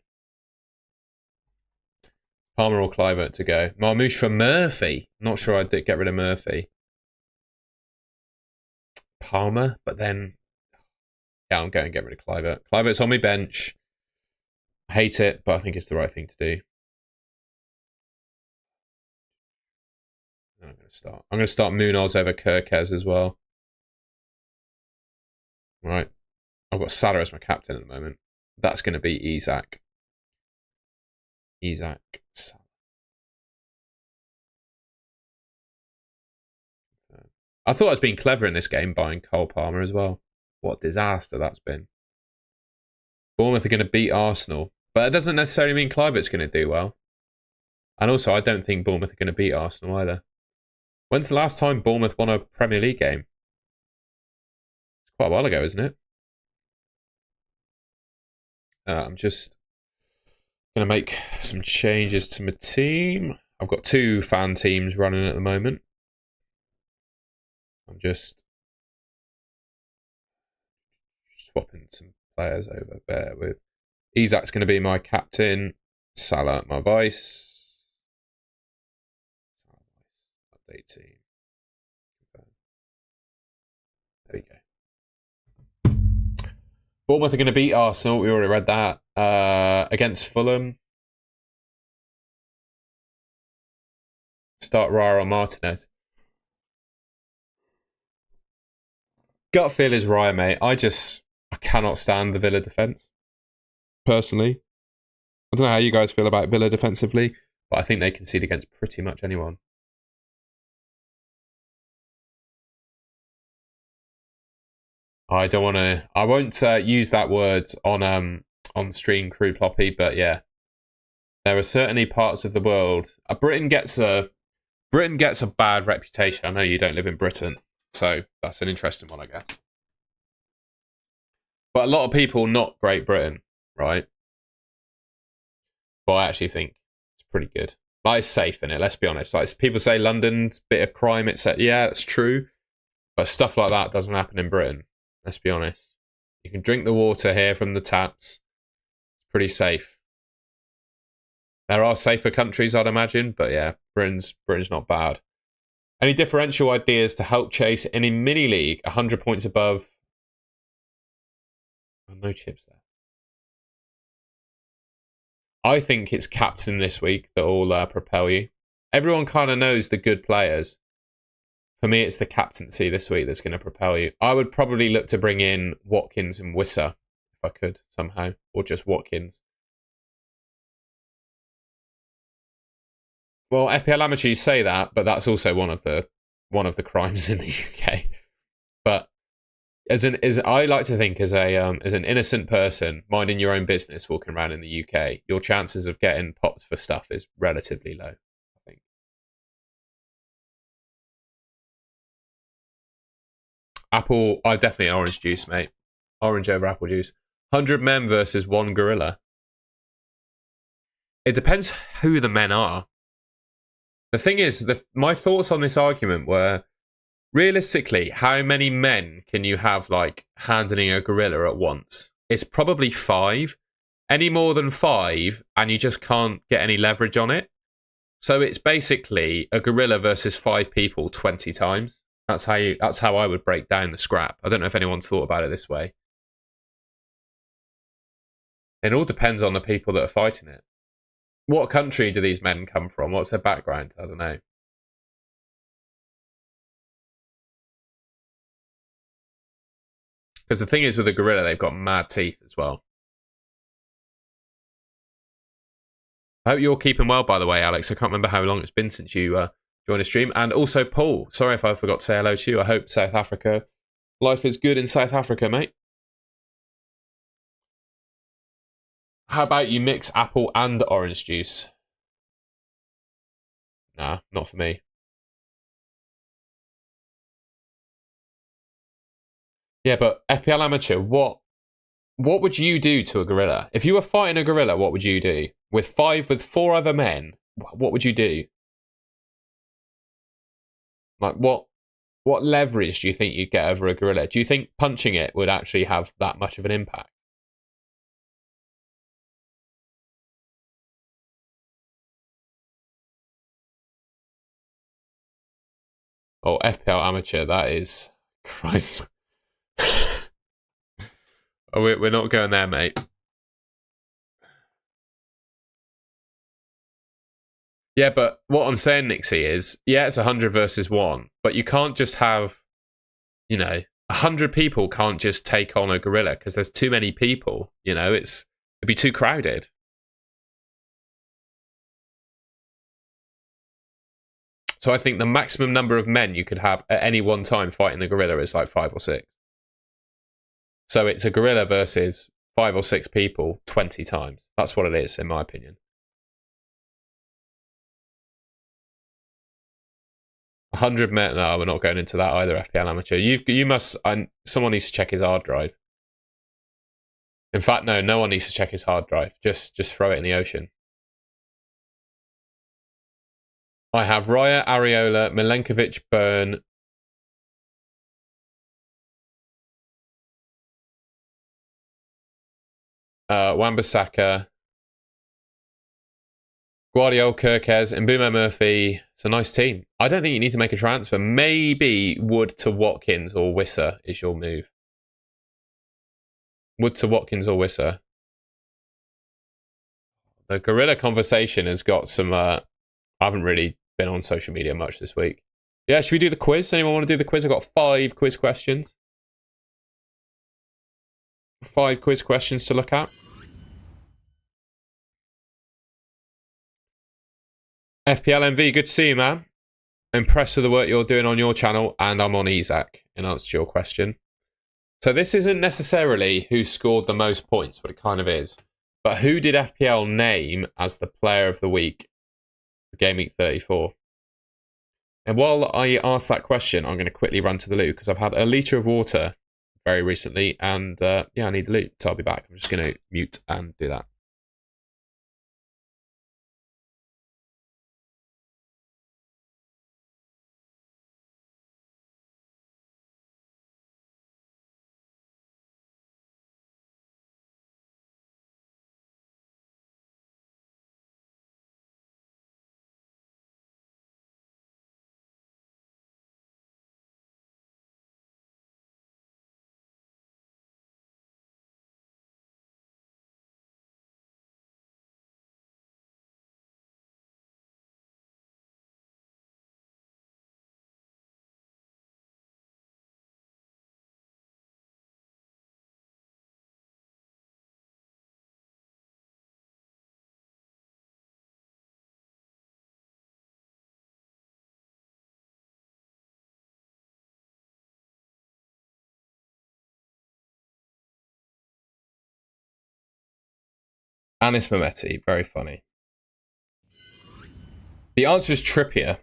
S1: Palmer or Kluivert to go. Marmoush for Murphy. Not sure I'd get rid of Murphy. Palmer, but then... Yeah, I'm going to get rid of Kluivert. Kluivert's on my bench. I hate it, but I think it's the right thing to do. I'm going to start Munoz over Kirkez as well. Right. I've got Salah as my captain at the moment. That's going to be Isak. Salah. I thought I was being clever in this game buying Cole Palmer as well. What disaster that's been. Bournemouth are going to beat Arsenal. But it doesn't necessarily mean Clivert's going to do well. And also, I don't think Bournemouth are going to beat Arsenal either. When's the last time Bournemouth won a Premier League game? It's quite a while ago, isn't it? I'm just going to make some changes to my team. I've got 2 fan teams running at the moment. I'm just swapping some players over. Bear with. Isak's going to be my captain. Salah my vice. Update team. There we go. Bournemouth are going to beat Arsenal. We already read that. Against Fulham. Start Raya or Martinez. Gut feel is Raya, mate. I cannot stand the Villa defence. Personally. I don't know how you guys feel about Villa defensively, but I think they concede against pretty much anyone. I won't use that word on stream, Crew Ploppy, but yeah. There are certainly parts of the world. Britain gets a bad reputation. I know you don't live in Britain, so that's an interesting one, I guess. But a lot of people, not Great Britain, right? But I actually think it's pretty good. Like, it's safe in it, let's be honest. Like, people say London's a bit of crime, etc. Yeah, that's true. But stuff like that doesn't happen in Britain. Let's be honest. You can drink the water here from the taps. It's pretty safe. There are safer countries, I'd imagine, but yeah, Britain's not bad. Any differential ideas to help chase any mini league 100 points above? Oh, no chips there. I think it's captain this week that will propel you. Everyone kind of knows the good players. For me, it's the captaincy this week that's going to propel you. I would probably look to bring in Watkins and Wissa if I could somehow, or just Watkins. Well, FPL amateurs say that, but that's also one of the crimes in the UK. But I like to think as an innocent person minding your own business walking around in the UK, your chances of getting popped for stuff is relatively low, I think. Apple, I definitely orange juice, mate. Orange over apple juice. 100 men versus 1 gorilla. It depends who the men are. The thing is, my thoughts on this argument were, realistically, how many men can you have, like, handling a gorilla at once? It's probably 5. Any more than 5, and you just can't get any leverage on it. So it's basically a gorilla versus 5 people 20 times. That's how I would break down the scrap. I don't know if anyone's thought about it this way. It all depends on the people that are fighting it. What country do these men come from? What's their background? I don't know. Because the thing is with a gorilla, they've got mad teeth as well. I hope you're keeping well, by the way, Alex. I can't remember how long it's been since you joined a stream. And also, Paul, sorry if I forgot to say hello to you. I hope South Africa, life is good in South Africa, mate. How about you mix apple and orange juice? Nah, not for me. Yeah, but FPL Amateur, what would you do to a gorilla? If you were fighting a gorilla, what would you do? With 4 other men, what would you do? Like, what leverage do you think you'd get over a gorilla? Do you think punching it would actually have that much of an impact? Oh, FPL Amateur, that is... Christ. Oh, we're not going there, mate. Yeah, but what I'm saying, Nixie, is, yeah, it's 100 versus 1, but you can't just have, 100 people can't just take on a gorilla because there's too many people, it'd be too crowded. So I think the maximum number of men you could have at any one time fighting the gorilla is like 5 or 6. So it's a gorilla versus 5 or 6 people 20 times. That's what it is, in my opinion. 100 minutes. No, we're not going into that either, FPL Amateur. You must... someone needs to check his hard drive. In fact, no one needs to check his hard drive. Just throw it in the ocean. I have Raya, Areola, Milenkovic, Byrne, Wan-Bissaka, Guardiola, Kirkez, and Mbeumo Murphy. It's a nice team. I don't think you need to make a transfer. Maybe Wood to Watkins or Wissa is your move. Wood to Watkins or Wissa. The Gorilla Conversation has got some... I haven't really been on social media much this week. Yeah, should we do the quiz? Anyone want to do the quiz? I've got 5 quiz questions. 5 quiz questions to look at. FPL MV, good to see you, man. Impressed with the work you're doing on your channel, and I'm on Isaac in answer to your question. So this isn't necessarily who scored the most points, but it kind of is. But who did FPL name as the player of the week for Gameweek 34? And while I ask that question, I'm going to quickly run to the loo because I've had a litre of water very recently, and yeah, I need the loo, so I'll be back. I'm just going to mute and do that. Anis Mehmeti, very funny. The answer is Trippier.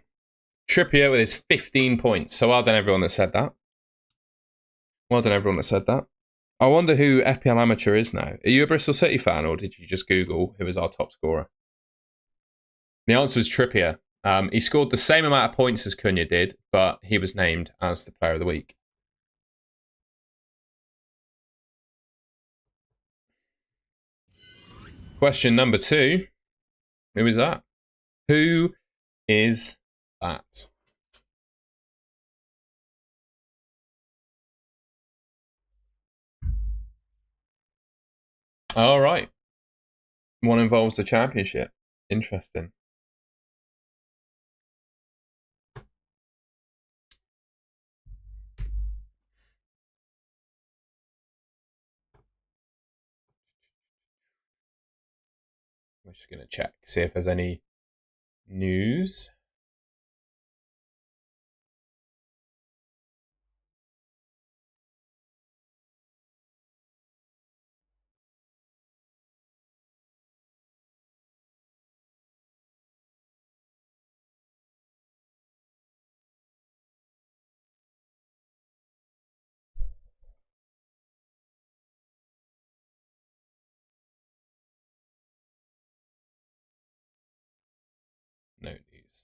S1: Trippier with his 15 points. So well done everyone that said that. Well done everyone that said that. I wonder who FPL Amateur is now. Are you a Bristol City fan, or did you just Google who is our top scorer? The answer is Trippier. He scored the same amount of points as Cunha did, but he was named as the player of the week. Question number 2. Who is that? Who is that? All right. One involves the championship. Interesting. I'm just going to check, see if there's any news. No news.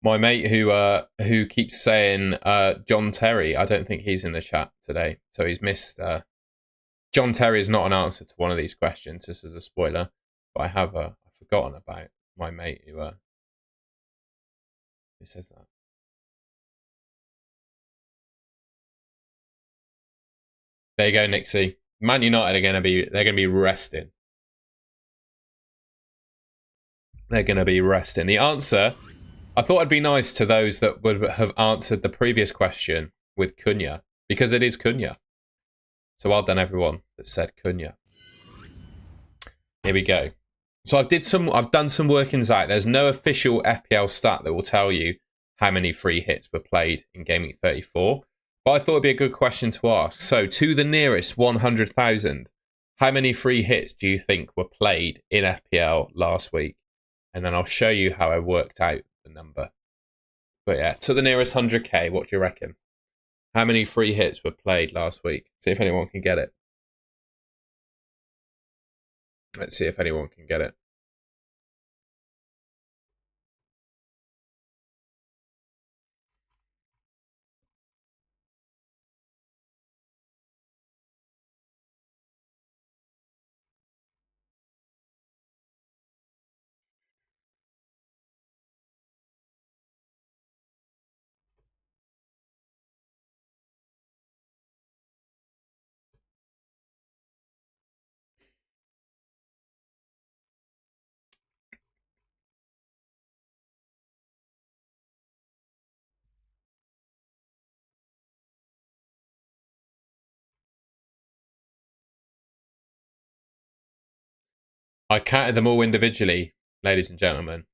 S1: My mate who keeps saying John Terry, I don't think he's in the chat today, so he's missed. John Terry is not an answer to one of these questions. This is a spoiler, but I have forgotten about my mate who says that. There you go, Nixie. Man United are going to be resting. They're going to be resting. The answer, I thought it'd be nice to those that would have answered the previous question with Cunha, because it is Cunha. So well done everyone that said Cunha. Here we go. So I've done some workings out. There's no official FPL stat that will tell you how many free hits were played in Gameweek 34. But I thought it'd be a good question to ask. So, to the nearest 100,000, how many free hits do you think were played in FPL last week? And then I'll show you how I worked out the number. But yeah, to the nearest 100k, what do you reckon? How many free hits were played last week? See if anyone can get it. Let's see if anyone can get it. I counted them all individually, ladies and gentlemen.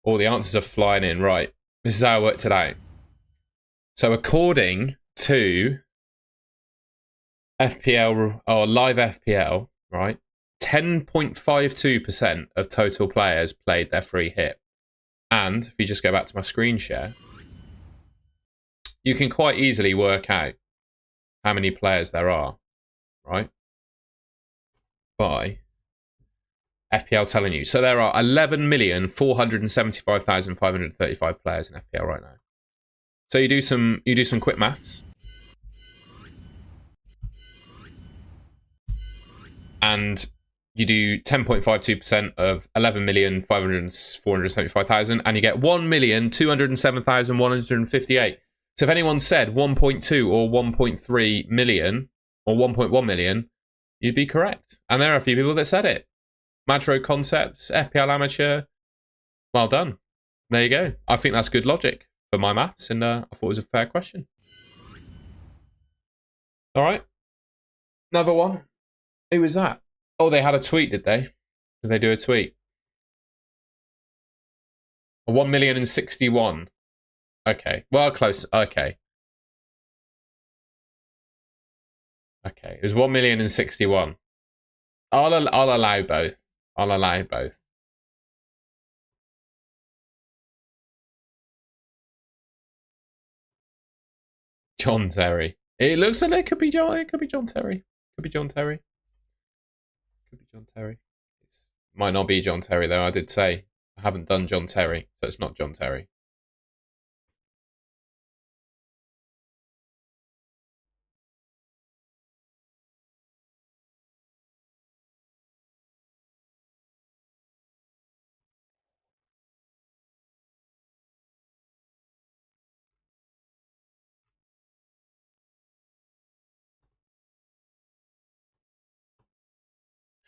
S1: All the answers are flying in. Right. This is how I worked it out. So according to FPL or live FPL, right, 10.52% of total players played their free hit. And if you just go back to my screen share, you can quite easily work out how many players there are, right? By FPL telling you. So there are 11,475,535 players in FPL right now. So you do some quick maths. And you do 10.52% of 11,475,000 and you get 1,207,158. So if anyone said 1.2 or 1.3 million or 1.1 million, you'd be correct. And there are a few people that said it. Madro Concepts, FPL Amateur. Well done. There you go. I think that's good logic for my maths, and I thought it was a fair question. All right. Another one. Who was that? Oh, they had a tweet, did they? Did they do a tweet? 1,061,000. Okay. Well, close. Okay. Okay. It was 1,061,000. I'll allow both. I'll allow both. John Terry. It looks like it could be John. It could be John Terry. Could be John Terry. Could be John Terry. It might not be John Terry though. I did say I haven't done John Terry, so it's not John Terry.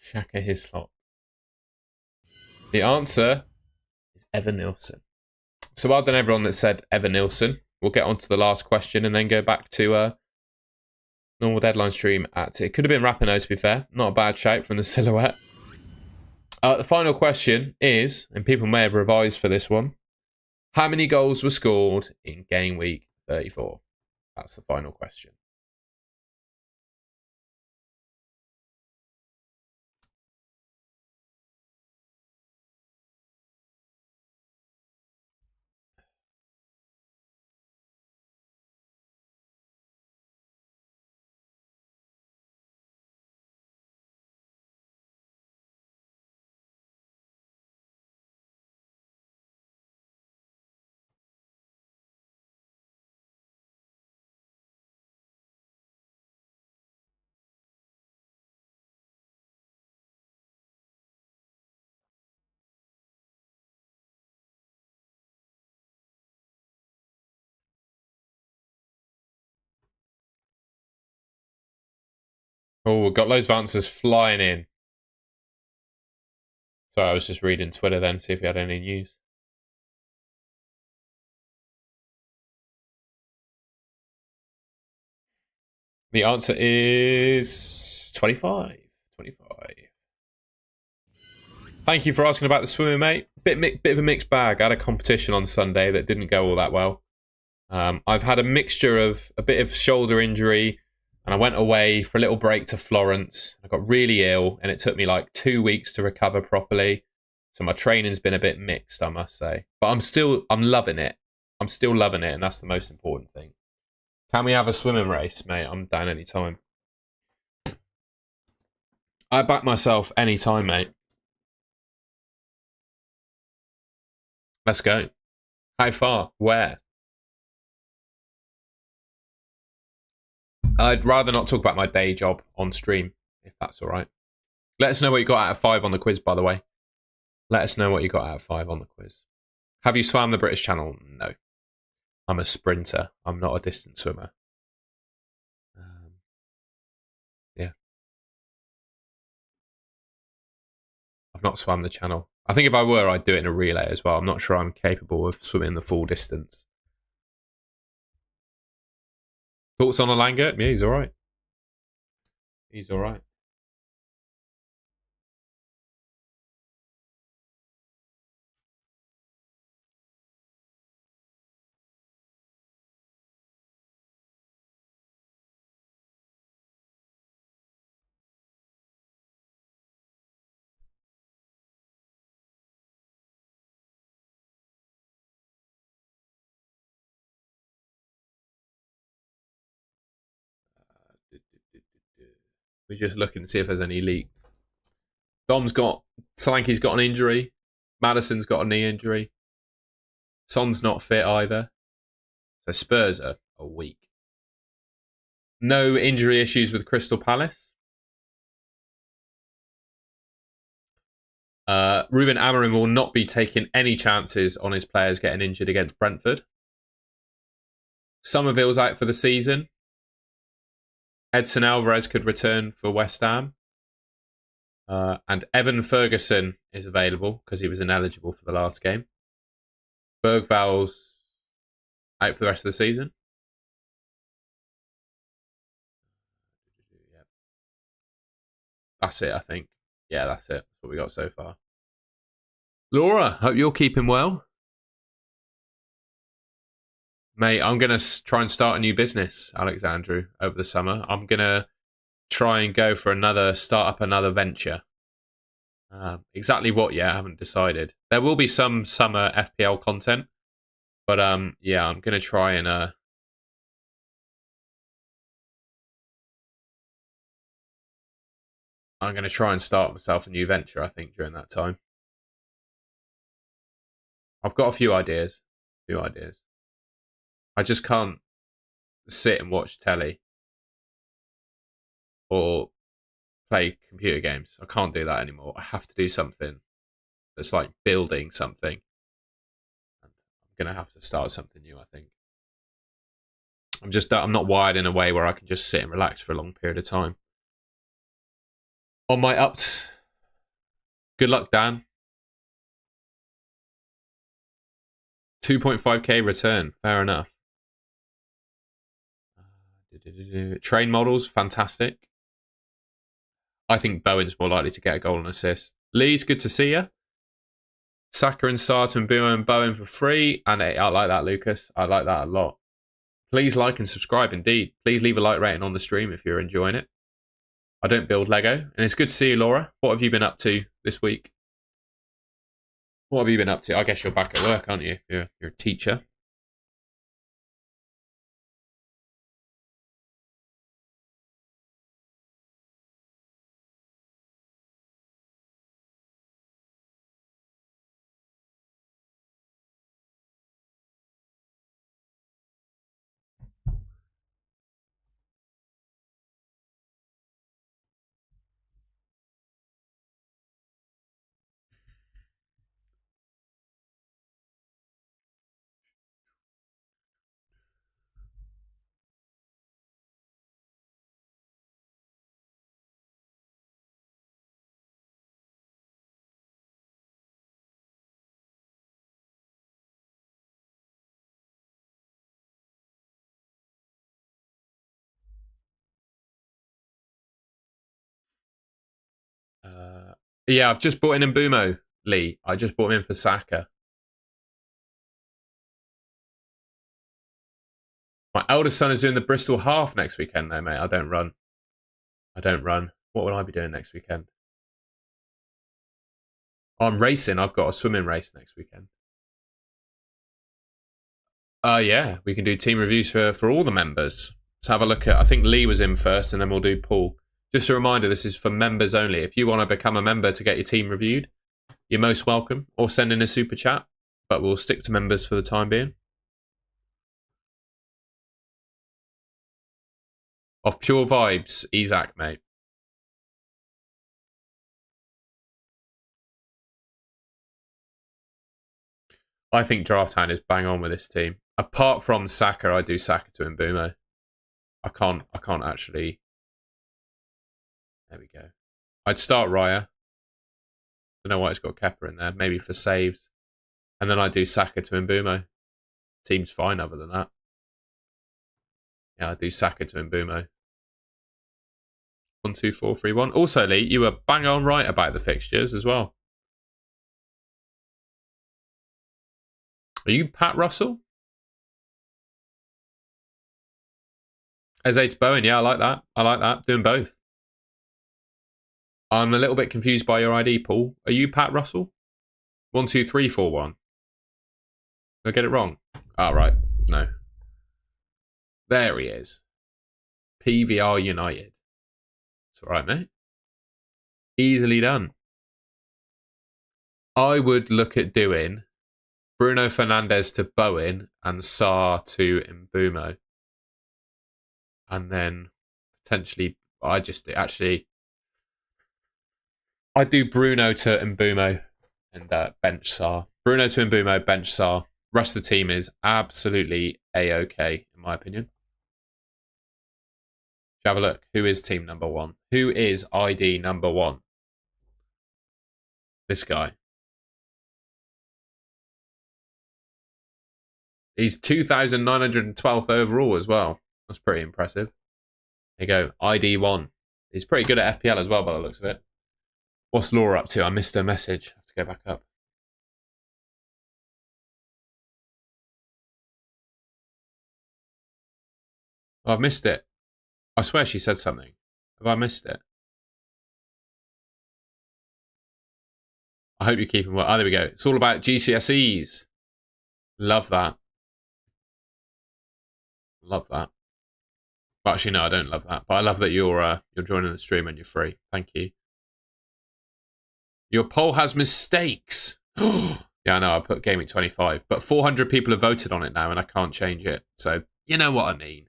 S1: Shaka Hislop. The answer is Evan Nilsson. So well done everyone that said Evan Nilsson. We'll get on to the last question and then go back to normal deadline stream at it. Could have been Rapinoe, to be fair. Not a bad shout from the silhouette. The final question is, and people may have revised for this one, how many goals were scored in game week 34? That's the final question. Oh, we've got loads of answers flying in. Sorry, I was just reading Twitter then, see if we had any news. The answer is 25. 25. Thank you for asking about the swimming, mate. Bit of a mixed bag. I had a competition on Sunday that didn't go all that well. I've had a mixture of a bit of shoulder injury, and I went away for a little break to Florence. I got really ill, and it took me like 2 weeks to recover properly. So my training's been a bit mixed, I must say. But I'm loving it. I'm still loving it, and that's the most important thing. Can we have a swimming race, mate? I'm down any time. I back myself any time, mate. Let's go. How far? Where? I'd rather not talk about my day job on stream, if that's all right. Let us know what you got out of 5 on the quiz, by the way. Let us know what you got out of 5 on the quiz. Have you swam the British Channel? No. I'm a sprinter. I'm not a distance swimmer. Yeah. I've not swam the channel. I think if I were, I'd do it in a relay as well. I'm not sure I'm capable of swimming the full distance. Thoughts on Alanga? Yeah, he's all right. He's all right. We're just looking to see if there's any leak. Solanke's got an injury. Madison's got a knee injury. Son's not fit either. So Spurs are weak. No injury issues with Crystal Palace. Ruben Amorim will not be taking any chances on his players getting injured against Brentford. Somerville's out for the season. Edson Alvarez could return for West Ham. And Evan Ferguson is available because he was ineligible for the last game. Bergval's out for the rest of the season. That's it, I think. Yeah, that's it. That's what we got so far. Laura, hope you're keeping well. Mate, I'm going to try and start a new business, Alexandru, over the summer. I'm going to try and go for start up another venture. Exactly what, I haven't decided. There will be some summer FPL content, but yeah, I'm going to try and I'm going to try and start myself a new venture, I think, during that time. I've got a few ideas. I just can't sit and watch telly or play computer games. I can't do that anymore. I have to do something that's like building something. I'm going to have to start something new, I think. I'm not wired in a way where I can just sit and relax for a long period of time. On my good luck, Dan. 2.5k return. Fair enough. Train models, fantastic. I think Bowen's more likely to get a goal and assist. Lee's good to see you. Saka and Sartre and Bowen for free. And I like that, Lucas. I like that a lot. Please like and subscribe, indeed. Please leave a like rating on the stream if you're enjoying it. I don't build Lego. And it's good to see you, Laura. What have you been up to this week? What have you been up to? I guess you're back at work, aren't you? You're a teacher. Yeah, I've just bought in Mbumo, Lee. I just bought him in for Saka. My eldest son is doing the Bristol Half next weekend, though, mate. I don't run. What will I be doing next weekend? I'm racing. I've got a swimming race next weekend. Yeah, we can do team reviews for all the members. Let's have a look at. I think Lee was in first, and then we'll do Paul. Just a reminder, this is for members only. If you want to become a member to get your team reviewed, you're most welcome. Or send in a super chat, but we'll stick to members for the time being. Off pure vibes, Isaac, mate. I think Draft Hand is bang on with this team. Apart from Saka, I do Saka to Mbumo. I can't actually. There we go. I'd start Raya. Don't know why it's got Kepa in there. Maybe for saves. And then I do Saka to Mbumo. Team's fine other than that. Yeah, I do Saka to Mbumo. 1, 2, 4, 3, 1. Also, Lee, you were bang on right about the fixtures as well. Are you Pat Russell? Eze to Bowen, yeah, I like that. Doing both. I'm a little bit confused by your ID, Paul. Are you Pat Russell? 1, 2, 3, 4, 1. Did I get it wrong? Oh, right. No. There he is. PVR United. It's alright, mate. Easily done. I would look at doing Bruno Fernandes to Bowen and Sarr to Mbumo. And then potentially, I'd do Bruno to Mbumo and bench Sarr. Bruno to Mbumo, bench Sarr. Rest of the team is absolutely A-OK, in my opinion. Have a look. Who is team number 1? Who is ID number 1? This guy. He's 2,912th overall as well. That's pretty impressive. There you go. ID 1. He's pretty good at FPL as well, by the looks of it. What's Laura up to? I missed her message. I have to go back up. Oh, I've missed it. I swear she said something. Have I missed it? I hope you're keeping well. Oh, there we go. It's all about GCSEs. Love that. Love that. But actually, no, I don't love that. But I love that you're joining the stream and you're free. Thank you. Your poll has mistakes. Yeah, I know. I put Gameweek 25. But 400 people have voted on it now and I can't change it. So, you know what I mean.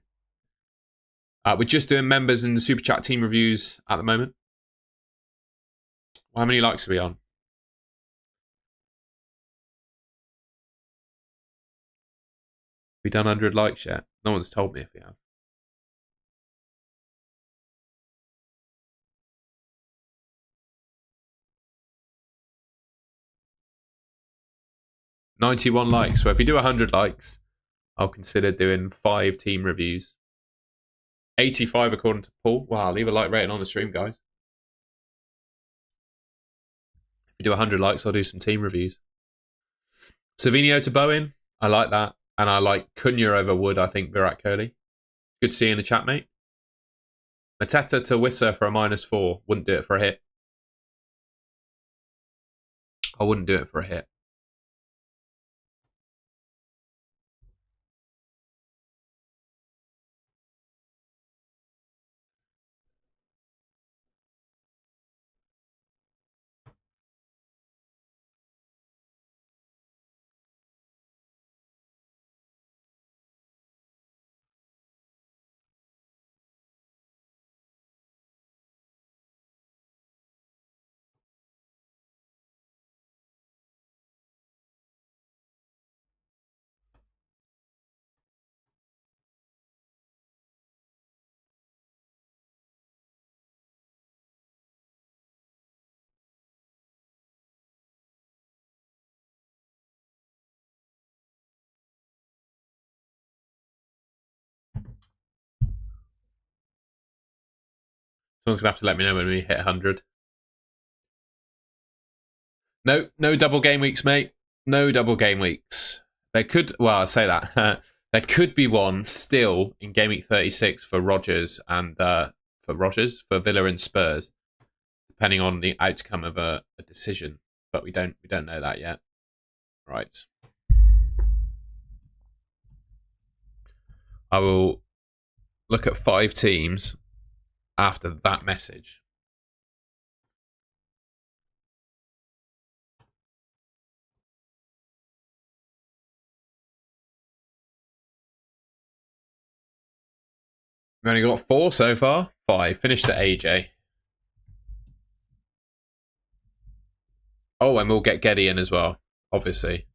S1: We're just doing members and the Super Chat team reviews at the moment. How many likes are we on? We done 100 likes yet? No one's told me if we have. $91 likes. So if you do 100 likes, I'll consider doing 5 team reviews. 85 according to Paul. Wow, leave a like rating on the stream, guys. If you do 100 likes, I'll do some team reviews. Savinio to Bowen. I like that. And I like Cunha over Wood, I think, Virat Kohli. Good to see you in the chat, mate. Mateta to Wissa for a -4. Wouldn't do it for a hit. I wouldn't do it for a hit. Someone's going to have to let me know when we hit 100. No double game weeks, mate. No double game weeks. They could, well, I say that. There could be one still in Gameweek 36 for Rodgers and for Villa and Spurs, depending on the outcome of a decision. But we don't know that yet. Right. I will look at 5 teams after that message. We've only got 4 so far. 5. Finished at AJ. Oh, and we'll get Getty in as well, obviously.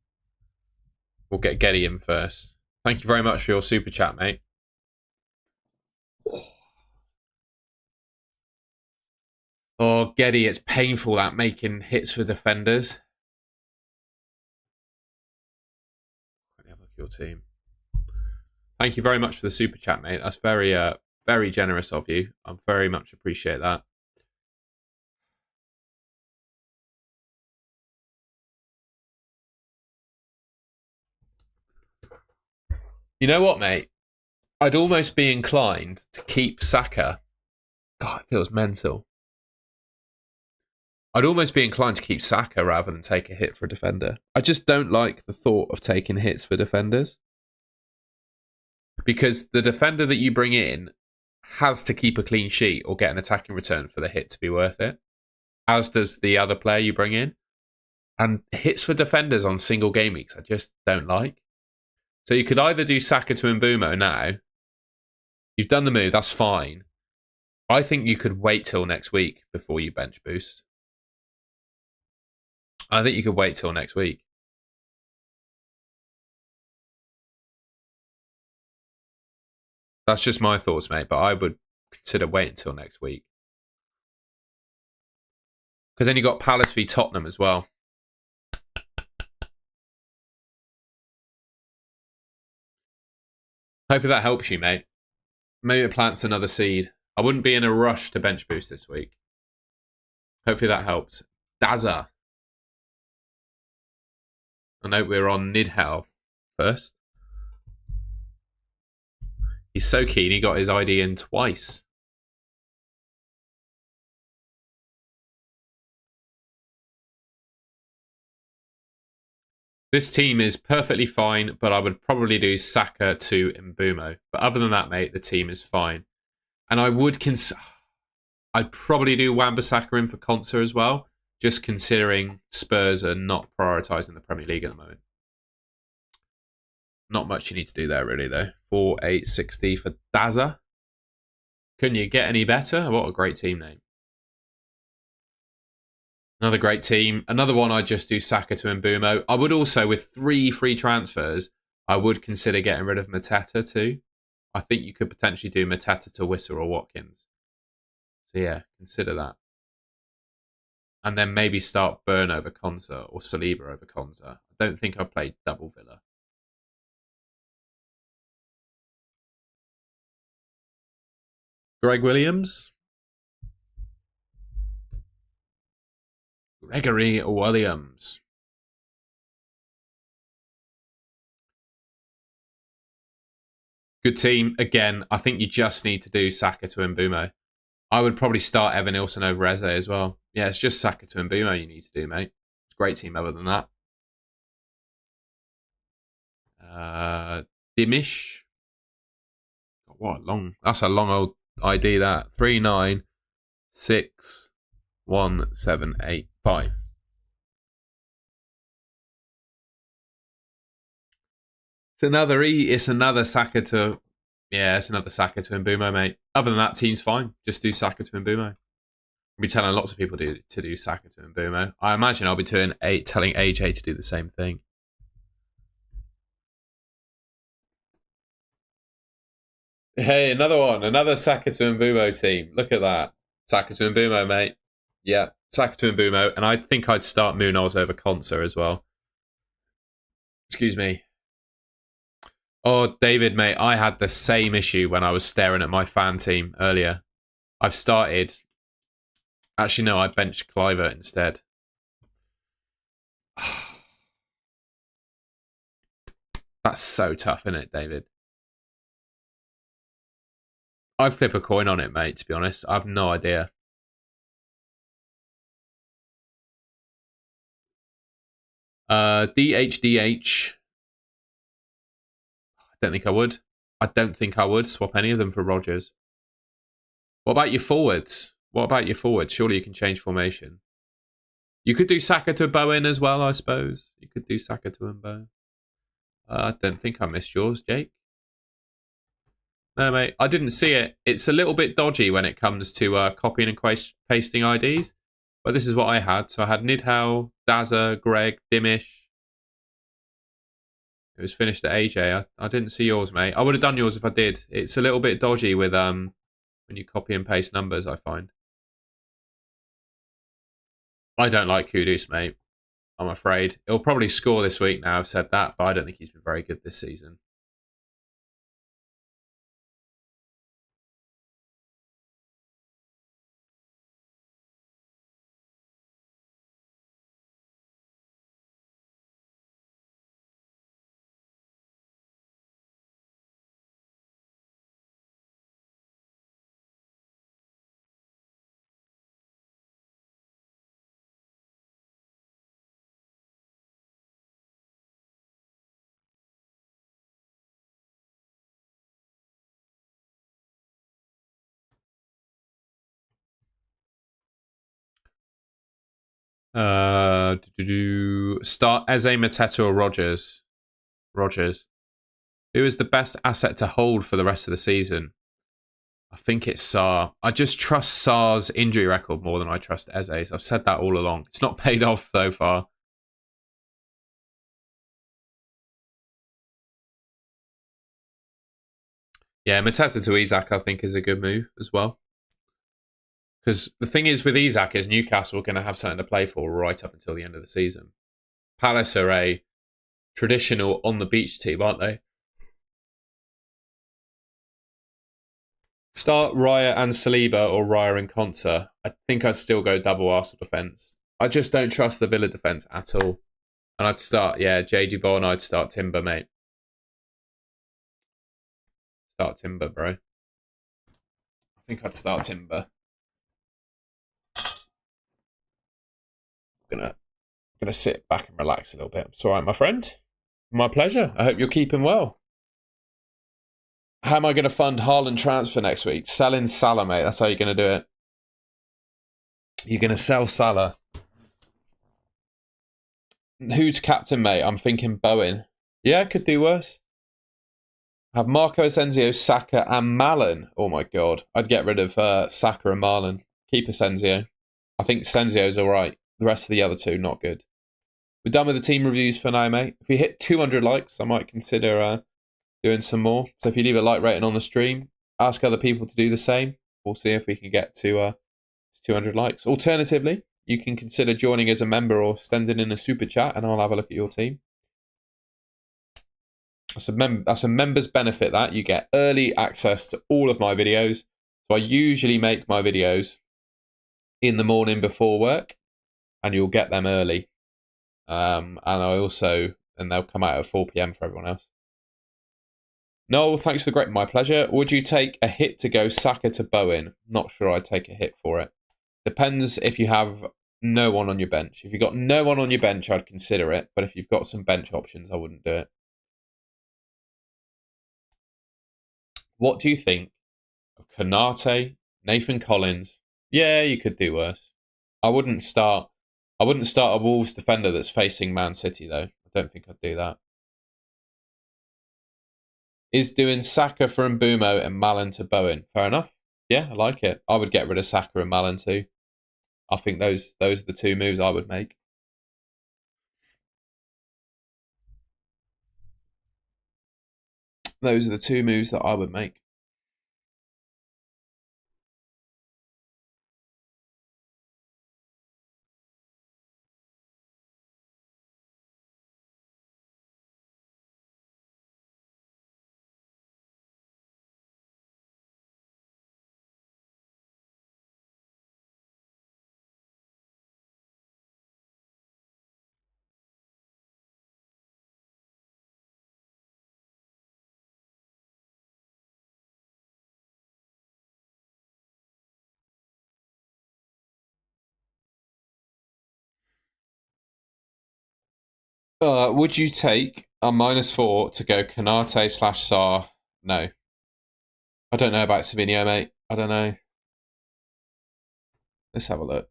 S1: We'll get Getty in first. Thank you very much for your super chat, mate. Oh, Getty, it's painful that making hits for defenders. Let me have a look at your team. Thank you very much for the super chat, mate. That's very, very generous of you. I very much appreciate that. You know what, mate? I'd almost be inclined to keep Saka. God, it feels mental. I'd almost be inclined to keep Saka rather than take a hit for a defender. I just don't like the thought of taking hits for defenders. Because the defender that you bring in has to keep a clean sheet or get an attacking return for the hit to be worth it. As does the other player you bring in. And hits for defenders on single game weeks, I just don't like. So you could either do Saka to Mbumo now. You've done the move, that's fine. I think you could wait till next week before you bench boost. I think you could wait till next week. That's just my thoughts, mate, but I would consider waiting until next week. Because then you got Palace v Tottenham as well. Hopefully that helps you, mate. Maybe it plants another seed. I wouldn't be in a rush to bench boost this week. Hopefully that helps. Daza. I know we're on Nidhel first. He's so keen, he got his ID in twice. This team is perfectly fine, but I would probably do Saka to Mbumo. But other than that, mate, the team is fine. And I would I'd probably do Wan-Bissaka in for Konsa as well, just considering Spurs are not prioritising the Premier League at the moment. Not much you need to do there, really, though. 4,860 for Daza. Couldn't you get any better? What a great team name. Another great team. Another one I'd just do Saka to Mbumo. I would also, with 3 free transfers, I would consider getting rid of Mateta too. I think you could potentially do Mateta to Wissa or Watkins. So yeah, consider that. And then maybe start Burn over Konsa or Saliba over Konsa. I don't think I played double Villa. Greg Williams. Gregory Williams. Good team. Again, I think you just need to do Saka to Mbumo. I would probably start Evan Nilsson over Eze as well. Yeah, it's just Saka to Mbumo you need to do, mate. It's a great team other than that. Dimish. What long? That's a long old ID. That 396178 It's another Saka to. Yeah, it's another Saka to Mbumo, mate. Other than that, team's fine. Just do Saka to Mbumo. I'll be telling lots of people to do Saka to Mbumo. I imagine I'll be telling AJ to do the same thing. Hey, another one. Another Saka to Mbumo team. Look at that. Saka to Mbumo, mate. Yeah, Saka to Mbumo. And I think I'd start Munoz over Konsa as well. Excuse me. Oh, David, mate, I had the same issue when I was staring at my fan team earlier. I've started... Actually, no, I benched Cliver instead. That's so tough, isn't it, David? I'd flip a coin on it, mate, to be honest. I have no idea. DHDH. I don't think I would. I don't think I would swap any of them for Rodgers. What about your forwards? Surely you can change formation. You could do Saka to Bowen as well, I suppose. You could do Saka to Bowen. I don't think I missed yours, Jake. No, mate, I didn't see it. It's a little bit dodgy when it comes to copying and pasting IDs. But this is what I had. So I had Nidhal, Dazza, Greg, Dimish. It was finished at AJ. I didn't see yours, mate. I would have done yours if I did. It's a little bit dodgy with when you copy and paste numbers, I find. I don't like Kudus, mate. I'm afraid. He'll probably score this week now, I've said that, but I don't think he's been very good this season. Start Eze, Mateta or Rodgers? Rodgers. Who is the best asset to hold for the rest of the season? I think it's Sarr. I just trust Sarr's injury record more than I trust Eze's. I've said that all along. It's not paid off so far. Yeah, Mateta to Isak, I think, is a good move as well. Because the thing is with Isak is Newcastle are going to have something to play for right up until the end of the season. Palace are a traditional on-the-beach team, aren't they? Start Raya and Saliba or Raya and Konsa. I think I'd still go double Arsenal defence. I just don't trust the Villa defence at all. And I'd start, J. Dubon, I'd start Timber, mate. Start Timber, bro. I think I'd start Timber. Gonna sit back and relax a little bit. It's all right, my friend. My pleasure. I hope you're keeping well. How am I going to fund Haaland transfer next week? Selling Salah, mate. That's how you're going to do it. You're going to sell Salah. Who's captain, mate? I'm thinking Bowen. Yeah, could do worse. I have Marco Asensio, Saka, and Malin. Oh my god. I'd get rid of Saka and Malin. Keep Asensio. I think Asensio's alright. The rest of the other two, not good. We're done with the team reviews for now, mate. If we hit 200 likes, I might consider doing some more. So if you leave a like rating on the stream, ask other people to do the same. We'll see if we can get to 200 likes. Alternatively, you can consider joining as a member or sending in a super chat and I'll have a look at your team. That's a member's benefit that. You get early access to all of my videos. So I usually make my videos in the morning before work and you'll get them early. And they'll come out at 4 p.m. for everyone else. Noel, thanks for the great. My pleasure. Would you take a hit to go Saka to Bowen? Not sure I'd take a hit for it. Depends if you have no one on your bench. If you've got no one on your bench, I'd consider it. But if you've got some bench options, I wouldn't do it. What do you think of Konate, Nathan Collins? Yeah, you could do worse. I wouldn't start a Wolves defender that's facing Man City, though. I don't think I'd do that. Is doing Saka for Mbumo and Malin to Bowen. Fair enough. Yeah, I like it. I would get rid of Saka and Malin too. I think those are the two moves I would make. Those are the two moves that I would make. Would you take a -4 to go Kanate / Sarr? No. I don't know about Savinho, mate. I don't know. Let's have a look.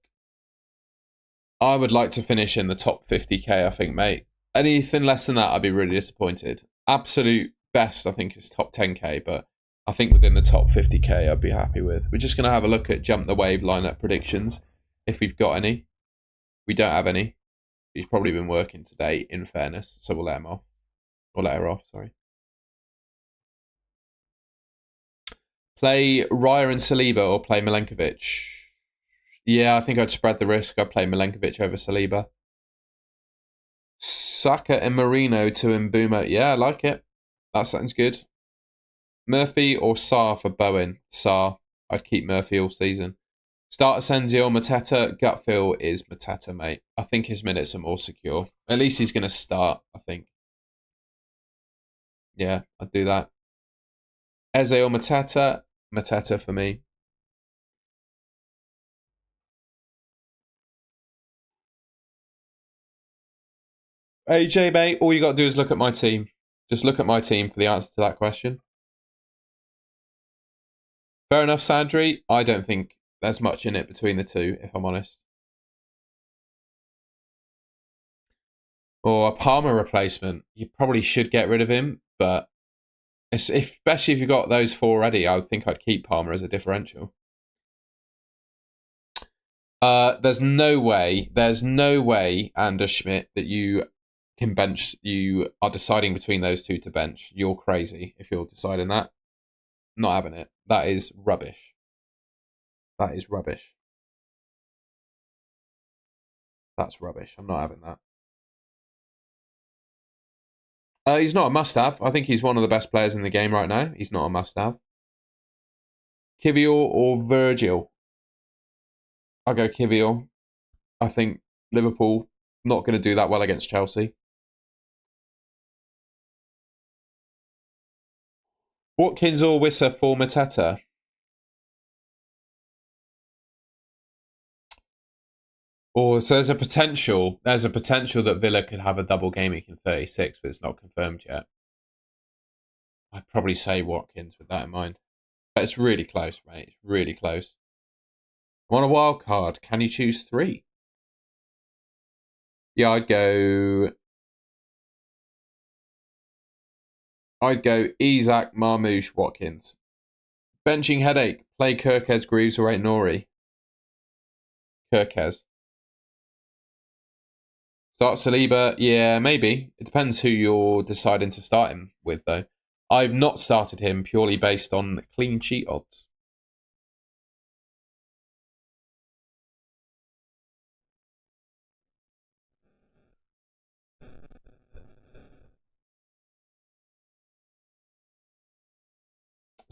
S1: I would like to finish in the top 50k, I think, mate. Anything less than that, I'd be really disappointed. Absolute best, I think, is top 10k, but I think within the top 50k, I'd be happy with. We're just going to have a look at Jump the Wave lineup predictions, if we've got any. We don't have any. He's probably been working today, in fairness, so we'll let him off. Or let her off, sorry. Play Raya and Saliba or play Milenkovic? Yeah, I think I'd spread the risk. I'd play Milenkovic over Saliba. Saka and Marino to Mbeumo. Yeah, I like it. That sounds good. Murphy or Sarr for Bowen? Sarr. I'd keep Murphy all season. Start Asensio or Mateta. Gut feel is Mateta, mate. I think his minutes are more secure. At least he's going to start, I think. Yeah, I'd do that. Eze or Mateta? Mateta for me. AJ, mate, all you got to do is look at my team. Just look at my team for the answer to that question. Fair enough, Sandri. I don't think there's much in it between the two, if I'm honest. Or a Palmer replacement. You probably should get rid of him, but especially if you've got those four already, I would think I'd keep Palmer as a differential. There's no way, Anders Schmidt, that you can bench. You are deciding between those two to bench. You're crazy if you're deciding that. Not having it. That is rubbish. That is rubbish. That's rubbish. I'm not having that. He's not a must-have. I think he's one of the best players in the game right now. He's not a must-have. Kivior or Virgil? I'll go Kivior. I think Liverpool not going to do that well against Chelsea. Watkins or Wissa for Mateta? Or so there's a potential that Villa could have a double game week in 36, but it's not confirmed yet. I'd probably say Watkins with that in mind. But it's really close, mate. It's really close. I'm on a wild card. Can you choose 3? Yeah, I'd go Isak, Marmoush, Watkins. Benching headache. Play Kirkez, Greaves, or Nori. Kirkez. Start Saliba. Yeah, maybe. It depends who you're deciding to start him with, though. I've not started him purely based on clean sheet odds.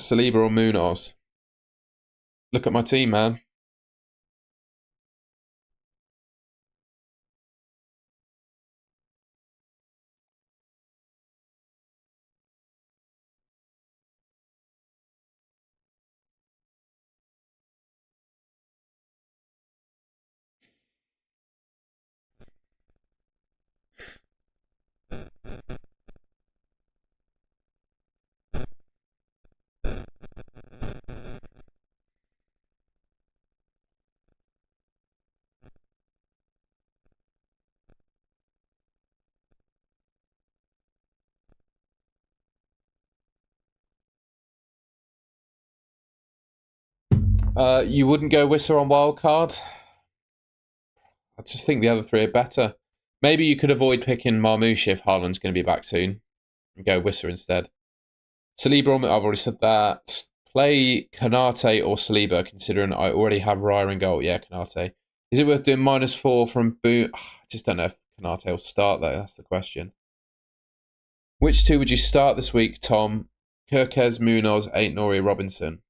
S1: Saliba or Munoz? Look at my team, man. You wouldn't go Wissa on wildcard? I just think the other 3 are better. Maybe you could avoid picking Marmoush if Haaland's going to be back soon. And go Wissa instead. Saliba, I've already said that. Play Kanate or Saliba, considering I already have Raya in goal. Yeah, Kanate. Is it worth doing -4 from Boo? I just don't know if Kanate will start, though. That's the question. Which 2 would you start this week, Tom? Kirkez, Munoz, Nori, Robinson.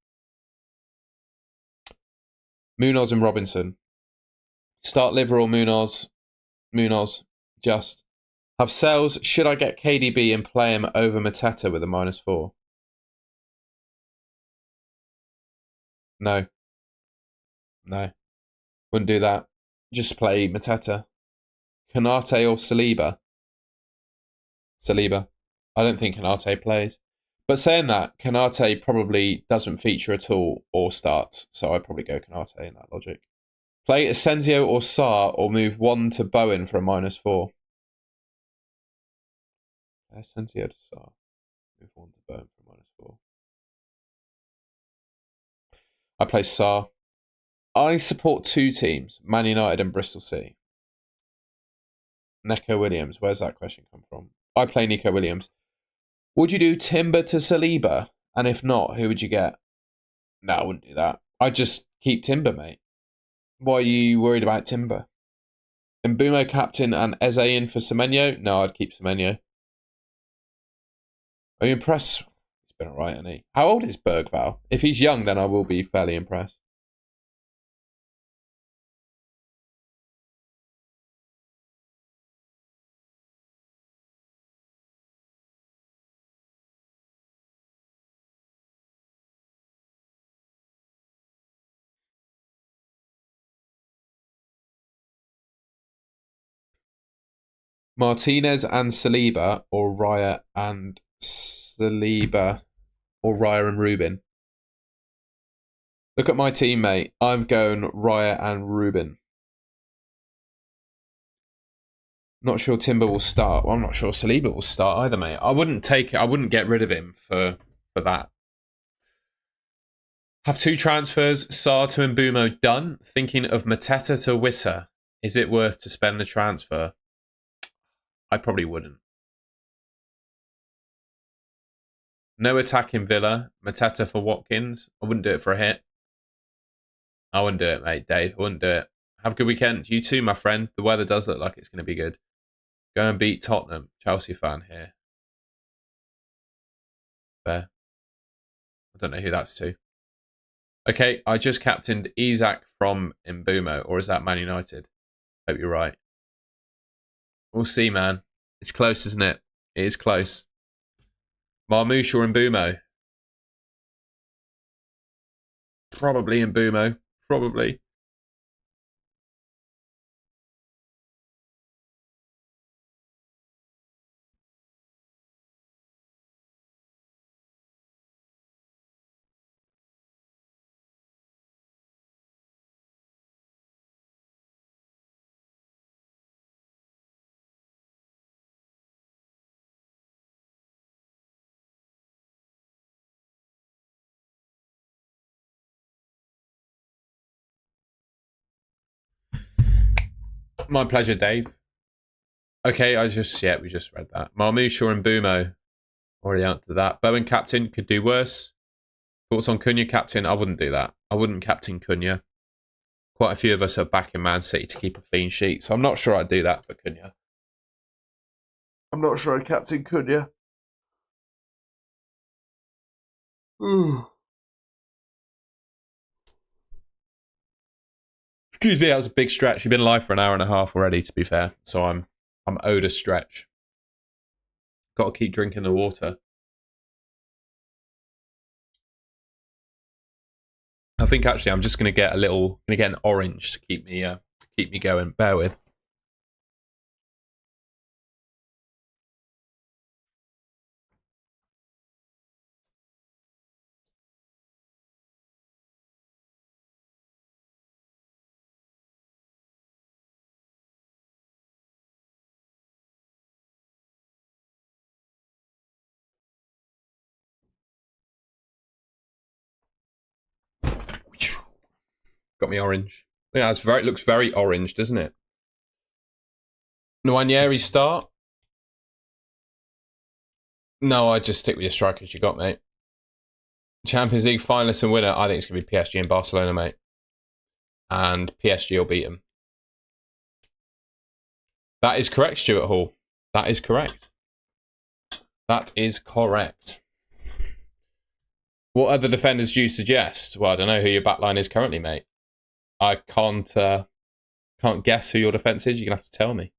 S1: Munoz and Robinson. Start Liver or Munoz. Munoz. Just. Have sales. Should I get KDB and play him over Mateta with a -4? No. No. Wouldn't do that. Just play Mateta. Kanate or Saliba? Saliba. I don't think Kanate plays. But saying that, Kanate probably doesn't feature at all or starts, so I'd probably go Kanate in that logic. Play Asensio or Sarr or move 1 to Bowen for a -4. Asensio to Sarr. Move 1 to Bowen for a -4. I play Sarr. I support 2 teams, Man United and Bristol City. Neco Williams, where's that question come from? I play Nico Williams. Would you do Timber to Saliba? And if not, who would you get? No, I wouldn't do that. I'd just keep Timber, mate. Why are you worried about Timber? Mbumo captain and Eze in for Semenyo? No, I'd keep Semenyo. Are you impressed? He's been alright, hasn't he? How old is Bergval? If he's young, then I will be fairly impressed. Martinez and Saliba, or Raya and Saliba, or Raya and Rubin. Look at my teammate. I'm going Raya and Rubin. Not sure Timber will start. Well, I'm not sure Saliba will start either, mate. I wouldn't take it. I wouldn't get rid of him for that. Have 2 transfers, Sarr to Mbumo done. Thinking of Mateta to Wissa. Is it worth to spend the transfer? I probably wouldn't. No attack in Villa. Mateta for Watkins. I wouldn't do it for a hit. I wouldn't do it, mate, Dave. I wouldn't do it. Have a good weekend. You too, my friend. The weather does look like it's going to be good. Go and beat Tottenham. Chelsea fan here. Fair. I don't know who that's to. Okay, I just captained Isak from Mbumo. Or is that Man United? Hope you're right. We'll see, man. It's close, isn't it? It is close. Marmoush or Mbumo? Probably Mbumo. Probably. My pleasure, Dave. Okay, we just read that. Marmoush or Mbumo? Already answered that. Bowen captain could do worse. Thoughts on Cunha captain? I wouldn't do that. I wouldn't captain Cunha. Quite a few of us are backing Man City to keep a clean sheet, so I'm not sure I'd do that for Cunha. I'm not sure I'd captain Cunha. Excuse me, that was a big stretch. You've been live for an hour and a half already, to be fair. So I'm owed a stretch. Got to keep drinking the water. I think actually I'm just going to get an orange to keep me going. Bear with. Got me orange. Yeah, it looks very orange, doesn't it? Nwaneri start? No, I just stick with your strikers you got, mate. Champions League finalist and winner, I think it's going to be PSG and Barcelona, mate. And PSG will beat them. That is correct, Stuart Hall. That is correct. That is correct. What other defenders do you suggest? Well, I don't know who your backline is currently, mate. I can't guess who your defence is. You're going to have to tell me.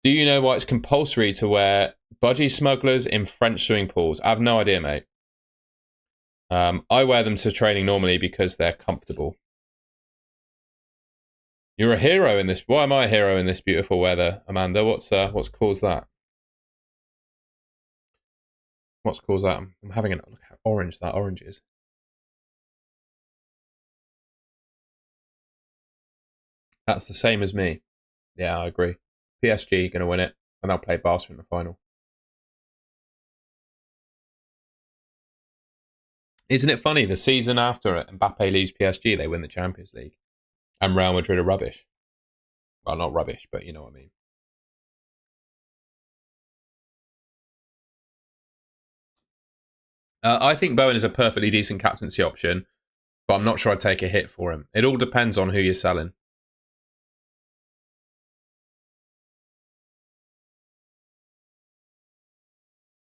S1: Do you know why it's compulsory to wear budgie smugglers in French swimming pools? I have no idea, mate. I wear them to training normally because they're comfortable. You're a hero in this. Why am I a hero in this beautiful weather, Amanda? What's caused that? What's caused that? I'm having a look how orange that orange is. That's the same as me. Yeah, I agree. PSG going to win it, and they'll play Barca in the final. Isn't it funny? The season after Mbappe leaves PSG, they win the Champions League, and Real Madrid are rubbish. Well, not rubbish, but you know what I mean. I think Bowen is a perfectly decent captaincy option, but I'm not sure I'd take a hit for him. It all depends on who you're selling.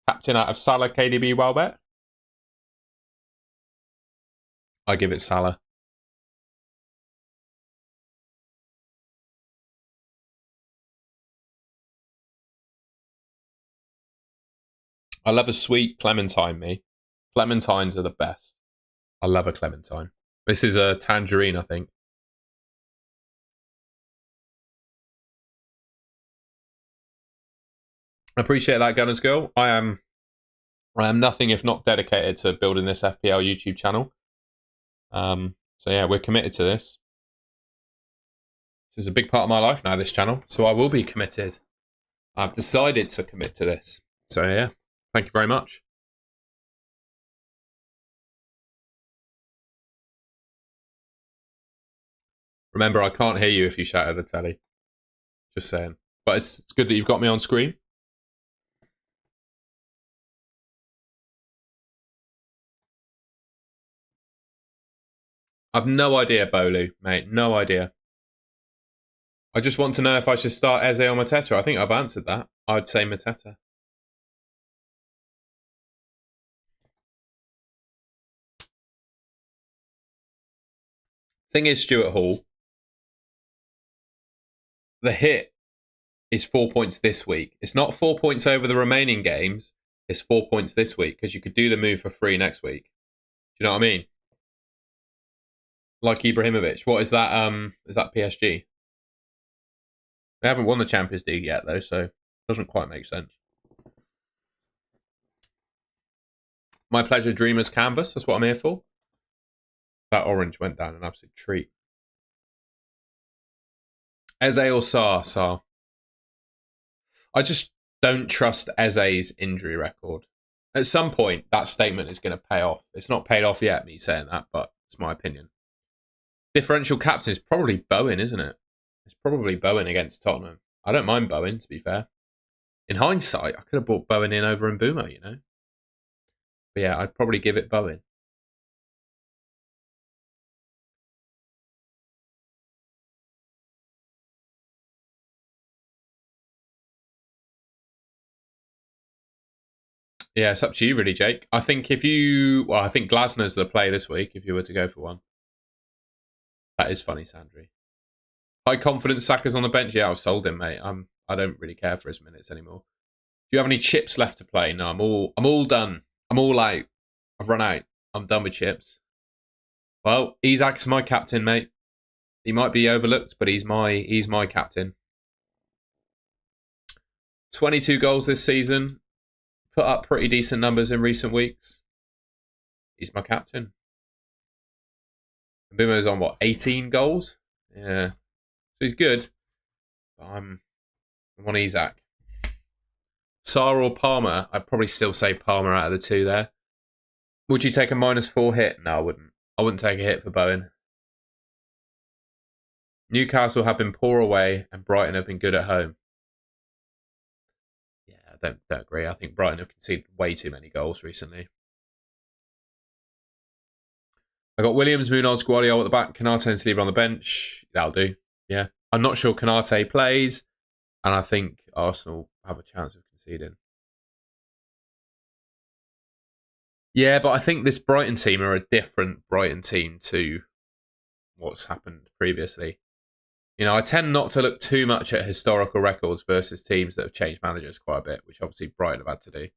S1: Captain out of Salah, KDB, Welbeck? I give it Salah. I love a sweet clementine, me. Clementines are the best. I love a clementine. This is a tangerine, I think. Appreciate that, Gunners Girl. I am nothing if not dedicated to building this FPL YouTube channel. So yeah, we're committed to this. This is a big part of my life now, this channel. So I will be committed. I've decided to commit to this. So yeah, thank you very much. Remember, I can't hear you if you shout at the telly. Just saying. But it's good that you've got me on screen. I've no idea, Bolu, mate. No idea. I just want to know if I should start Eze or Mateta. I think I've answered that. I'd say Mateta. Thing is, Stuart Hall, the hit is 4 points this week. It's not 4 points over the remaining games. It's 4 points this week because you could do the move for free next week. Do you know what I mean? Like Ibrahimovic. What is that? Is that PSG? They haven't won the Champions League yet, though, so it doesn't quite make sense. My pleasure, Dreamers Canvas. That's what I'm here for. That orange went down an absolute treat. Eze or Sarr? Sarr. I just don't trust Eze's injury record. At some point, that statement is going to pay off. It's not paid off yet, me saying that, but it's my opinion. Differential captain is probably Bowen, isn't it? It's probably Bowen against Tottenham. I don't mind Bowen, to be fair. In hindsight, I could have brought Bowen in over Mbeumo, you know? But yeah, I'd probably give it Bowen. Yeah, it's up to you, really, Jake. I think I think Glasner's the play this week if you were to go for one. That is funny, Sandry. High confidence Saka's on the bench. Yeah, I've sold him, mate. I don't really care for his minutes anymore. Do you have any chips left to play? No, I'm all done. I'm all out. I've run out. I'm done with chips. Well, Isak's my captain, mate. He might be overlooked, but he's my captain. 22 goals this season. Put up pretty decent numbers in recent weeks. He's my captain. Mbeumo's on what, 18 goals? Yeah. So he's good. But I'm on Isak. Sarr or Palmer? I'd probably still say Palmer out of the two there. Would you take a -4 hit? No, I wouldn't. I wouldn't take a hit for Bowen. Newcastle have been poor away and Brighton have been good at home. Yeah, I don't agree. I think Brighton have conceded way too many goals recently. I got Williams, Munoz, Guardiola at the back. Kanate and Saliba on the bench. That'll do. Yeah. I'm not sure Kanate plays, and I think Arsenal have a chance of conceding. Yeah, but I think this Brighton team are a different Brighton team to what's happened previously. You know, I tend not to look too much at historical records versus teams that have changed managers quite a bit, which obviously Brighton have had to do.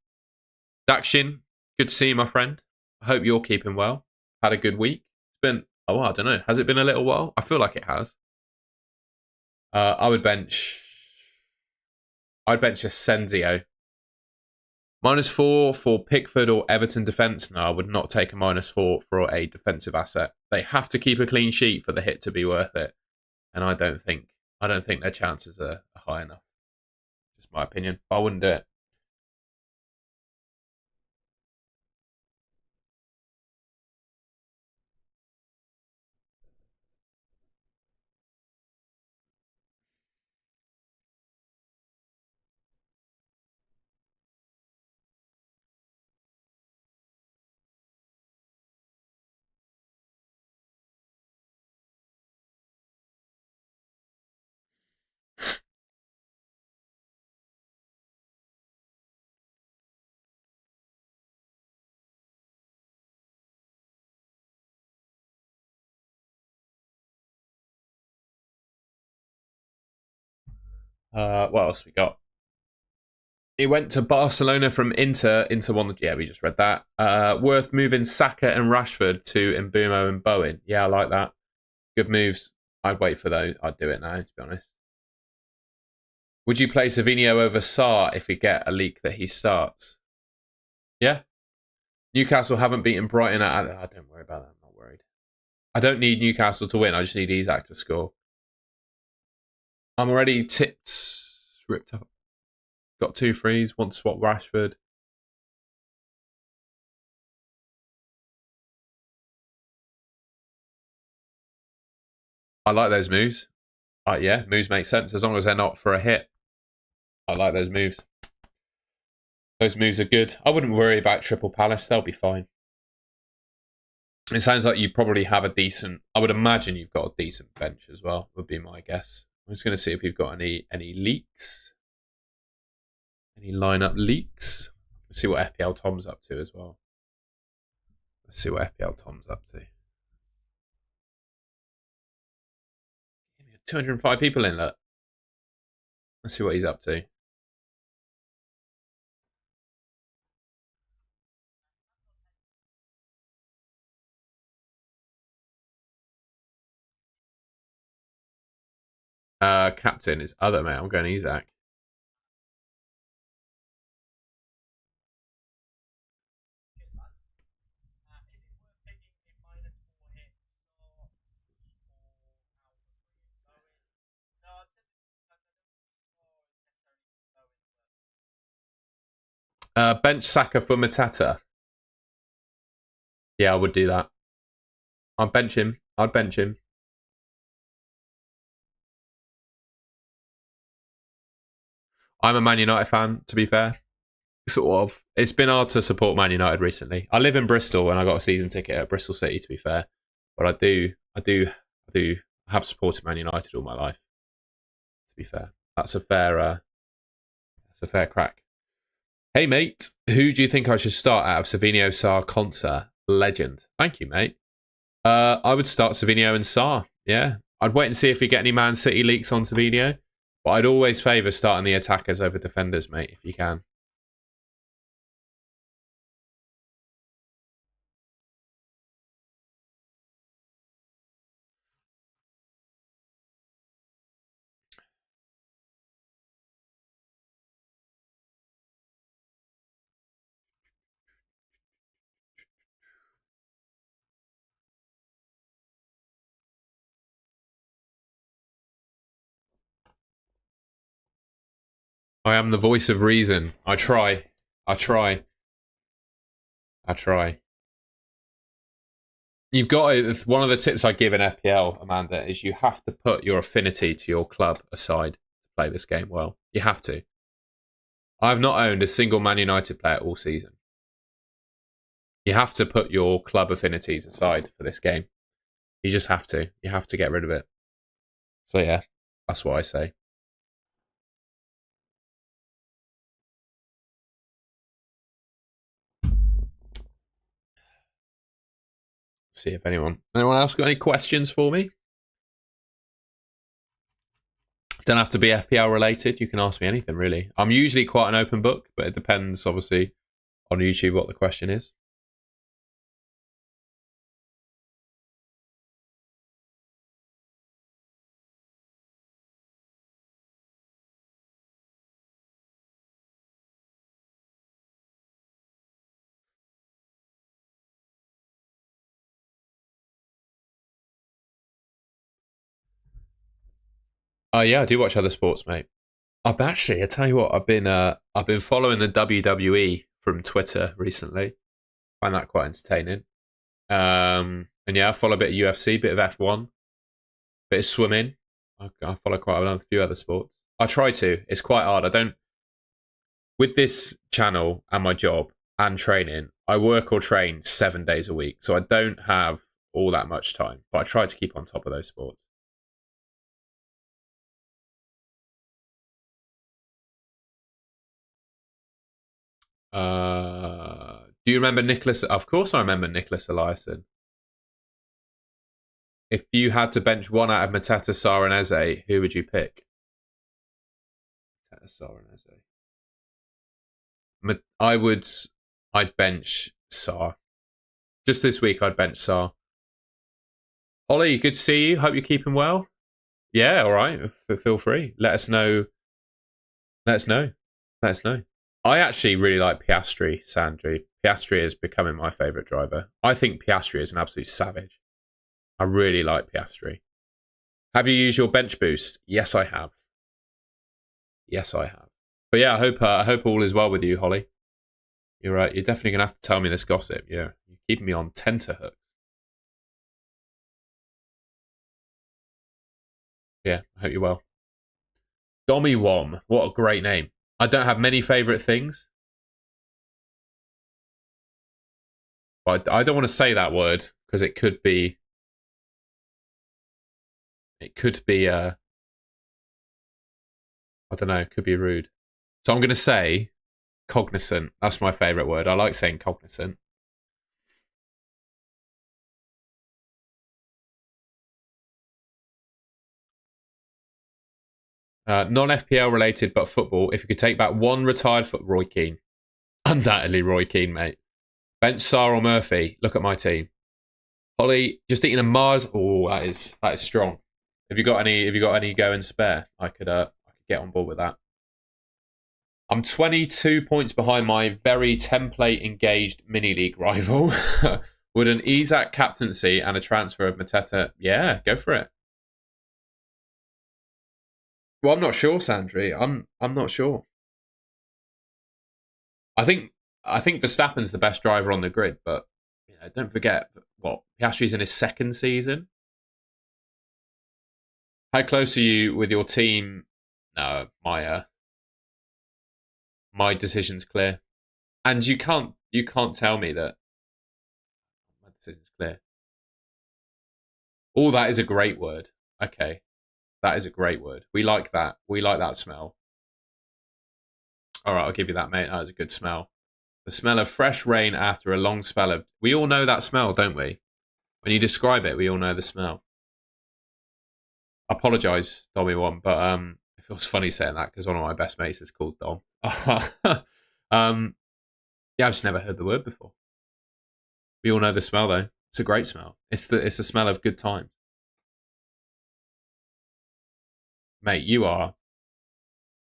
S1: Dakshin, good to see you, my friend. I hope you're keeping well. Had a good week. It's been, I don't know. Has it been a little while? I feel like it has. I'd bench Asensio. -4 for Pickford or Everton defence. No, I would not take a -4 for a defensive asset. They have to keep a clean sheet for the hit to be worth it, and I don't think their chances are high enough. Just my opinion. I wouldn't do it. What else we got? He went to Barcelona from Inter. Inter won the... Yeah, we just read that. Worth moving Saka and Rashford to Mbumo and Bowen. Yeah, I like that. Good moves. I'd wait for those. I'd do it now, to be honest. Would you play Savinho over Sarr if we get a leak that he starts? Yeah. Newcastle haven't beaten Brighton at... Oh, don't worry about that. I'm not worried. I don't need Newcastle to win. I just need Isak to score. I'm already tipped. Ripped up. Got 2 frees. Want to swap Rashford. I like those moves. Yeah, moves make sense as long as they're not for a hit. I like those moves. Those moves are good. I wouldn't worry about Triple Palace. They'll be fine. It sounds like you probably have a decent... I would imagine you've got a decent bench as well, would be my guess. I'm just going to see if we've got any leaks. Any lineup leaks. Let's see what FPL Tom's up to as well. Let's see what FPL Tom's up to. 205 people in that. Let's see what he's up to. Captain is other mate. I'm going Isak. Bench Saka for Matata. Yeah, I would do that. I'd bench him. I'd bench him. I'm a Man United fan, to be fair. Sort of. It's been hard to support Man United recently. I live in Bristol and I got a season ticket at Bristol City, to be fair. But I do have supported Man United all my life. To be fair, that's a fair crack. Hey mate, who do you think I should start out of Savinho, Sarr, Konsa? Legend. Thank you, mate. I would start Savinho and Sarr. Yeah, I'd wait and see if we get any Man City leaks on Savinho. But I'd always favour starting the attackers over defenders, mate, if you can. I am the voice of reason. I try. I try. I try. You've got to, one of the tips I give in FPL, Amanda, is you have to put your affinity to your club aside to play this game well. You have to. I've not owned a single Man United player all season. You have to put your club affinities aside for this game. You just have to. You have to get rid of it. So yeah, that's what I say. See if anyone else got any questions for me. Don't have to be FPL related. You can ask me anything, really. I'm usually quite an open book, but it depends, obviously, on YouTube what the question is. Oh yeah, I do watch other sports, mate. I've actually, I tell you what, I've been following the WWE from Twitter recently. Find that quite entertaining. And yeah, I follow a bit of UFC, bit of F1, bit of swimming. I follow quite a few other sports. I try to. It's quite hard. I don't. With this channel and my job and training, I work or train 7 days a week, so I don't have all that much time. But I try to keep on top of those sports. Do you remember Nicholas? Of course, I remember Nicholas Eliasson. If you had to bench one out of Mateta, Sarr, and Eze, who would you pick? Mateta, Sarr, and Eze. I'd bench Sarr. Just this week, I'd bench Sarr. Ollie, good to see you. Hope you're keeping well. Yeah, all right. Feel free. Let us know. Let us know. Let us know. I actually really like Piastri, Sandri. Piastri is becoming my favourite driver. I think Piastri is an absolute savage. I really like Piastri. Have you used your bench boost? Yes, I have. Yes, I have. But yeah, I hope all is well with you, Holly. You're right. You're definitely gonna have to tell me this gossip. Yeah, you're keeping me on tenterhooks. Yeah, I hope you're well. Dommy Wom, what a great name. I don't have many favourite things, but I don't want to say that word because it could be. It could be. I don't know. It could be rude. So I'm going to say cognizant. That's my favourite word. I like saying cognizant. Non-FPL related, but football. If you could take back one retired foot, Roy Keane. Undoubtedly, Roy Keane, mate. Bench Sarr or Murphy. Look at my team. Holly just eating a Mars. Oh, that is strong. Have you got any go and spare? I could get on board with that. I'm 22 points behind my very template engaged mini league rival. Would an Isak captaincy and a transfer of Mateta? Yeah, go for it. Well, I'm not sure, Sandri. I'm not sure. I think Verstappen's the best driver on the grid, but don't forget what Piastri's in his second season. How close are you with your team? No, my decision's clear, and you can't tell me that my decision's clear. Oh, that is a great word. Okay, that is a great word. We like that. We like that smell. All right, I'll give you that, mate. That was a good smell. The smell of fresh rain after a long spell of. We all know that smell, don't we? When you describe it, we all know the smell. I apologise, Dommy One, but it feels funny saying that because one of my best mates is called Dom. Yeah, I've just never heard the word before. We all know the smell though. It's a great smell. It's the smell of good times. Mate, you are.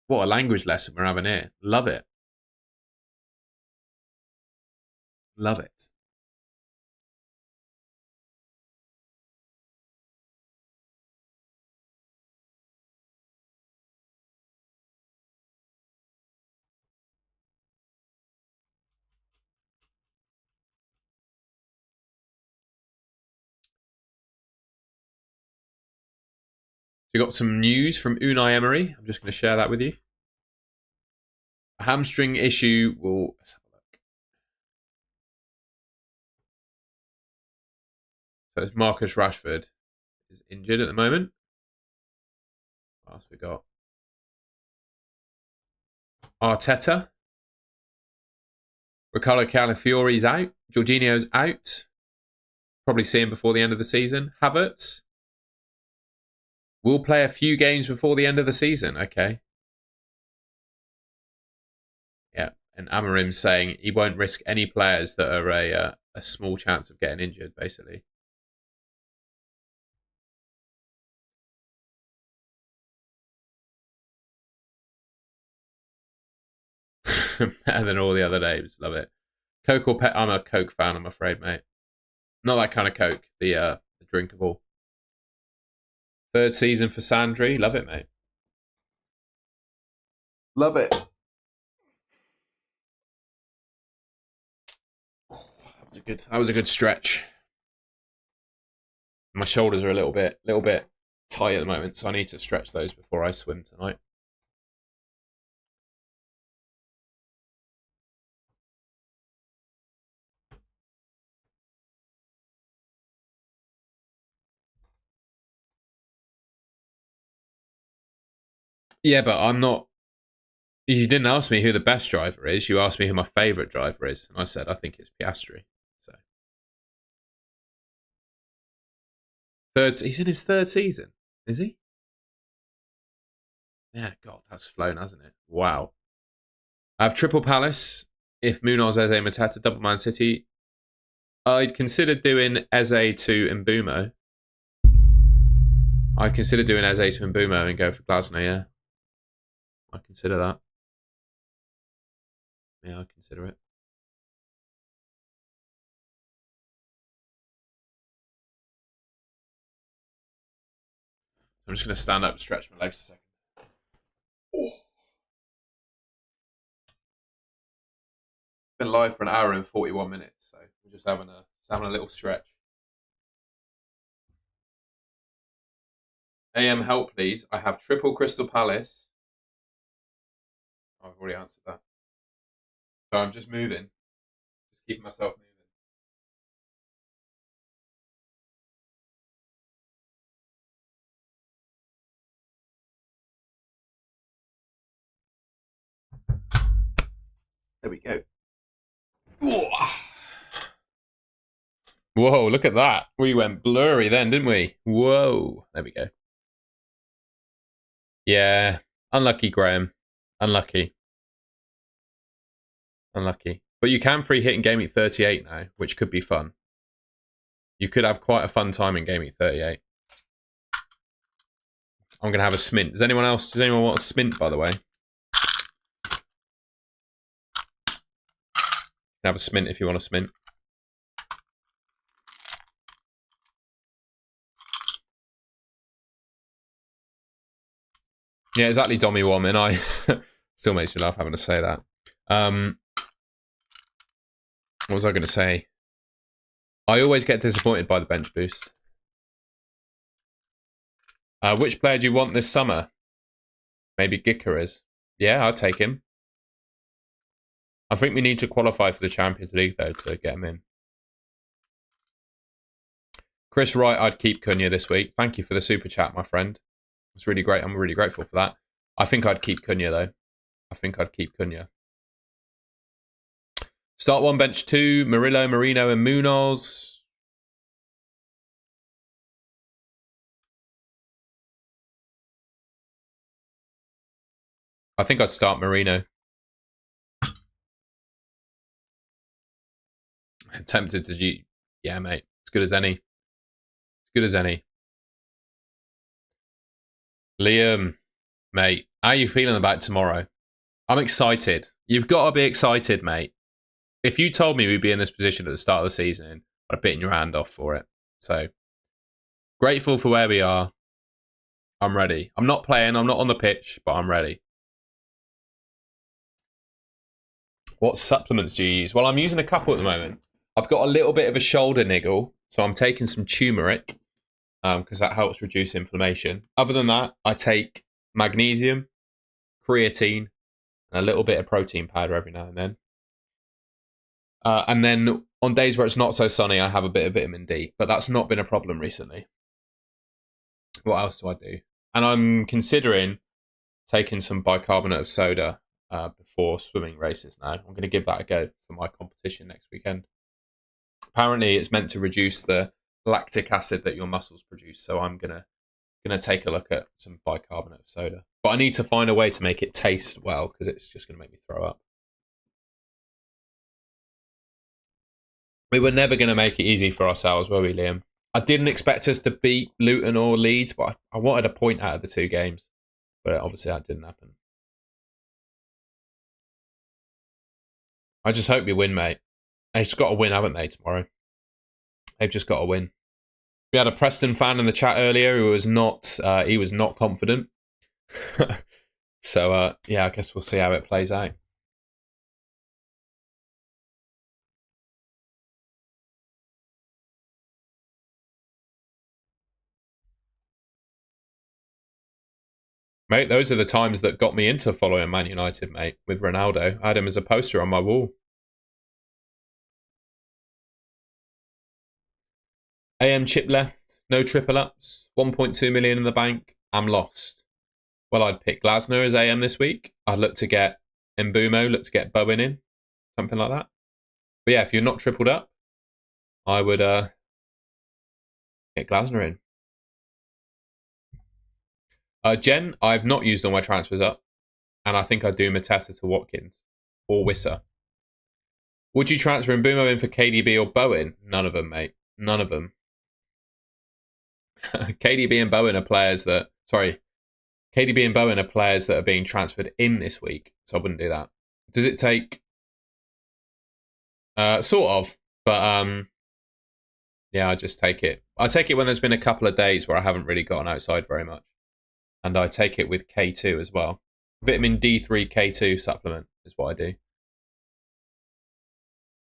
S1: What a language lesson we're having here. Love it. Love it. So you got some news from Unai Emery. I'm just going to share that with you. A hamstring issue will. Let's have a look. So it's Marcus Rashford is injured at the moment. What else we got? Arteta. Ricardo Calafiori's out. Jorginho's out. Probably see him before the end of the season. Havertz will play a few games before the end of the season. Okay. Yeah. And Amarim's saying he won't risk any players that are a small chance of getting injured, basically. Better than all the other names. Love it. Coke or pet? I'm a Coke fan, I'm afraid, mate. Not that kind of Coke. The drinkable. Third season for Sandri. Love it, mate. Love it. That was a good stretch. My shoulders are a little bit tight at the moment, so I need to stretch those before I swim tonight. Yeah, but I'm not. You didn't ask me who the best driver is. You asked me who my favourite driver is, and I said I think it's Piastri. So he's in his third season, is he? Yeah, God, that's flown, hasn't it? Wow. I have triple Palace. If Munoz, Eze, Mateta, double Man City, I'd consider doing Eze to Mbumo. I'd consider doing Eze to Mbumo and go for Glasner, yeah. I consider that. Yeah, I consider it. I'm just going to stand up and stretch my legs a second. Oh. Been live for an hour and 41 minutes, so we're just having a little stretch. AM help, please. I have triple Crystal Palace. Oh, I've already answered that. So I'm just moving. Just keeping myself moving. There we go. Whoa, look at that. We went blurry then, didn't we? Whoa. There we go. Yeah. Unlucky, Graham. Unlucky. But you can free hit in Gameweek 38 now, which could be fun. You could have quite a fun time in Gameweek 38. I'm going to have a smint. Does anyone want a smint, by the way? Have a smint if you want a smint. Yeah, exactly, Dommy Woman. I still makes me laugh having to say that. What was I going to say? I always get disappointed by the bench boost. Which player do you want this summer? Maybe Gyökeres. Yeah, I'll take him. I think we need to qualify for the Champions League, though, to get him in. Chris Wright, I'd keep Cunha this week. Thank you for the super chat, my friend. It's really great. I'm really grateful for that. I think I'd keep Cunha, though. I think I'd keep Cunha. Start one, bench two. Murillo, Marino, and Munoz. I think I'd start Marino. Tempted to... Yeah, mate. As good as any. As good as any. Liam, mate. How are you feeling about tomorrow? I'm excited. You've got to be excited, mate. If you told me we'd be in this position at the start of the season, I'd have bitten your hand off for it. So, grateful for where we are. I'm ready. I'm not playing. I'm not on the pitch, but I'm ready. What supplements do you use? Well, I'm using a couple at the moment. I've got a little bit of a shoulder niggle, so I'm taking some turmeric because that helps reduce inflammation. Other than that, I take magnesium, creatine, and a little bit of protein powder every now and then. And then on days where it's not so sunny, I have a bit of vitamin D, but that's not been a problem recently. What else do I do? And I'm considering taking some bicarbonate of soda before swimming races now. I'm going to give that a go for my competition next weekend. Apparently, it's meant to reduce the lactic acid that your muscles produce, so I'm gonna take a look at some bicarbonate of soda. But I need to find a way to make it taste well, because it's just going to make me throw up. We were never going to make it easy for ourselves, were we, Liam? I didn't expect us to beat Luton or Leeds, but I wanted a point out of the two games. But obviously that didn't happen. I just hope we win, mate. They've just got to win, haven't they, tomorrow? They've just got to win. We had a Preston fan in the chat earlier who was not confident. So, yeah, I guess we'll see how it plays out. Mate, those are the times that got me into following Man United, mate, with Ronaldo. I had him as a poster on my wall. AM chip left, no triple ups, 1.2 million in the bank. I'm lost. Well, I'd pick Glasner as AM this week. I'd look to get Mbumo, look to get Bowen in, something like that. But yeah, if you're not tripled up, I would get Glasner in. Jen, I've not used all my transfers up, and I think I'd do Mateta to Watkins or Wissa. Would you transfer Mbumo in for KDB or Bowen? None of them, mate. None of them. KDB and Bowen are players that... Sorry. KDB and Bowen are players that are being transferred in this week, so I wouldn't do that. Does it take... sort of, but yeah, I just take it. I take it when there's been a couple of days where I haven't really gotten outside very much. And I take it with K2 as well. Vitamin D3 K2 supplement is what I do.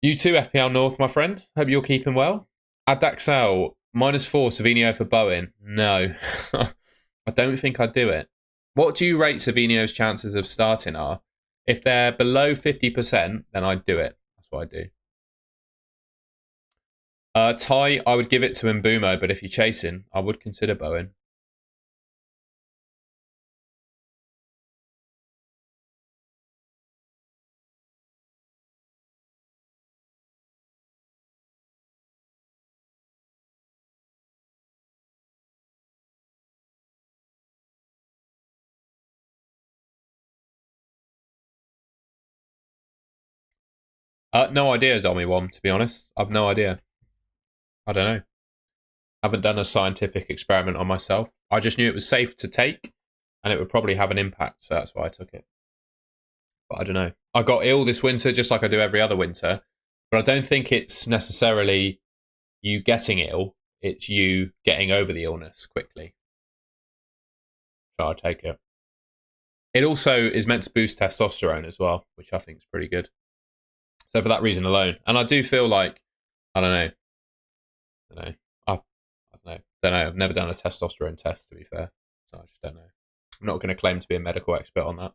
S1: You too, FPL North, my friend. Hope you're keeping well. Adaxel, -4 Savinho for Bowen. No, I don't think I'd do it. What do you rate Savinho's chances of starting are? If they're below 50%, then I'd do it. That's what I do. Ty, I would give it to Mbumo, but if you're chasing, I would consider Bowen. No idea, Domi1, to be honest. I've no idea. I don't know. I haven't done a scientific experiment on myself. I just knew it was safe to take, and it would probably have an impact, so that's why I took it. But I don't know. I got ill this winter, just like I do every other winter, but I don't think it's necessarily you getting ill. It's you getting over the illness quickly. So I'll take it. It also is meant to boost testosterone as well, which I think is pretty good. So for that reason alone. And I do feel like, I don't know. Don't know. I've never done a testosterone test, to be fair. So I just don't know. I'm not going to claim to be a medical expert on that.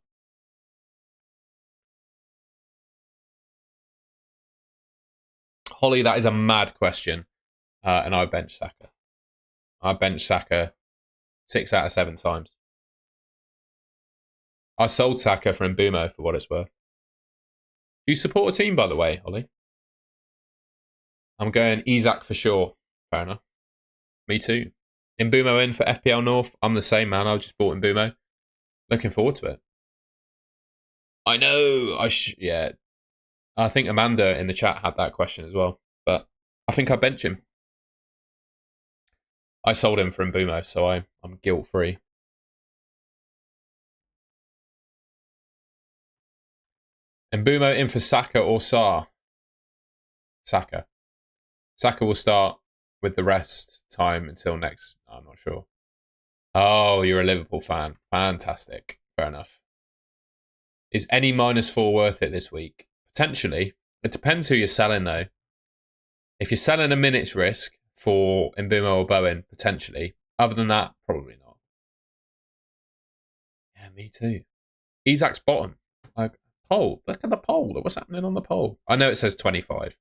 S1: Holly, that is a mad question. And I bench Saka. I bench Saka 6 out of 7 times. I sold Saka for Mbumo for what it's worth. Do you support a team, by the way, Holly? I'm going Isak for sure. Fair enough. Me too. Mbumo in for FPL North. I'm the same, man. I just bought Mbumo. Looking forward to it. I know. Yeah. I think Amanda in the chat had that question as well. But I think I bench him. I sold him for Mbumo, so I'm guilt-free. Mbumo in for Saka or Sarr? Saka. Saka will start with the rest time until next. I'm not sure. Oh, you're a Liverpool fan. Fantastic. Fair enough. Is any -4 worth it this week? Potentially. It depends who you're selling, though. If you're selling a minute's risk for Mbumo or Bowen, potentially. Other than that, probably not. Yeah, me too. Isak's bottom. Like, poll. Look at the poll. What's happening on the poll? I know it says 25.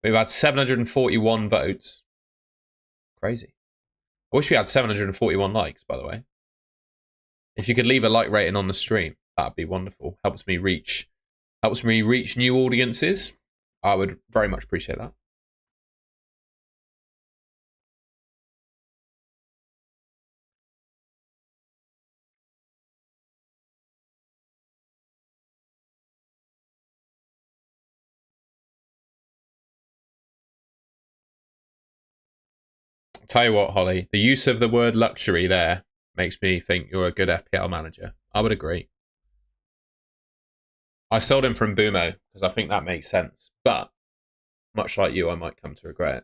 S1: We've had 741 votes. Crazy. I wish we had 741 likes, by the way. If you could leave a like rating on the stream, that'd be wonderful. Helps me reach new audiences. I would very much appreciate that. I'll tell you what, Holly, the use of the word luxury there makes me think you're a good FPL manager. I would agree. I sold him from Mbumo because I think that makes sense. But, much like you, I might come to regret it.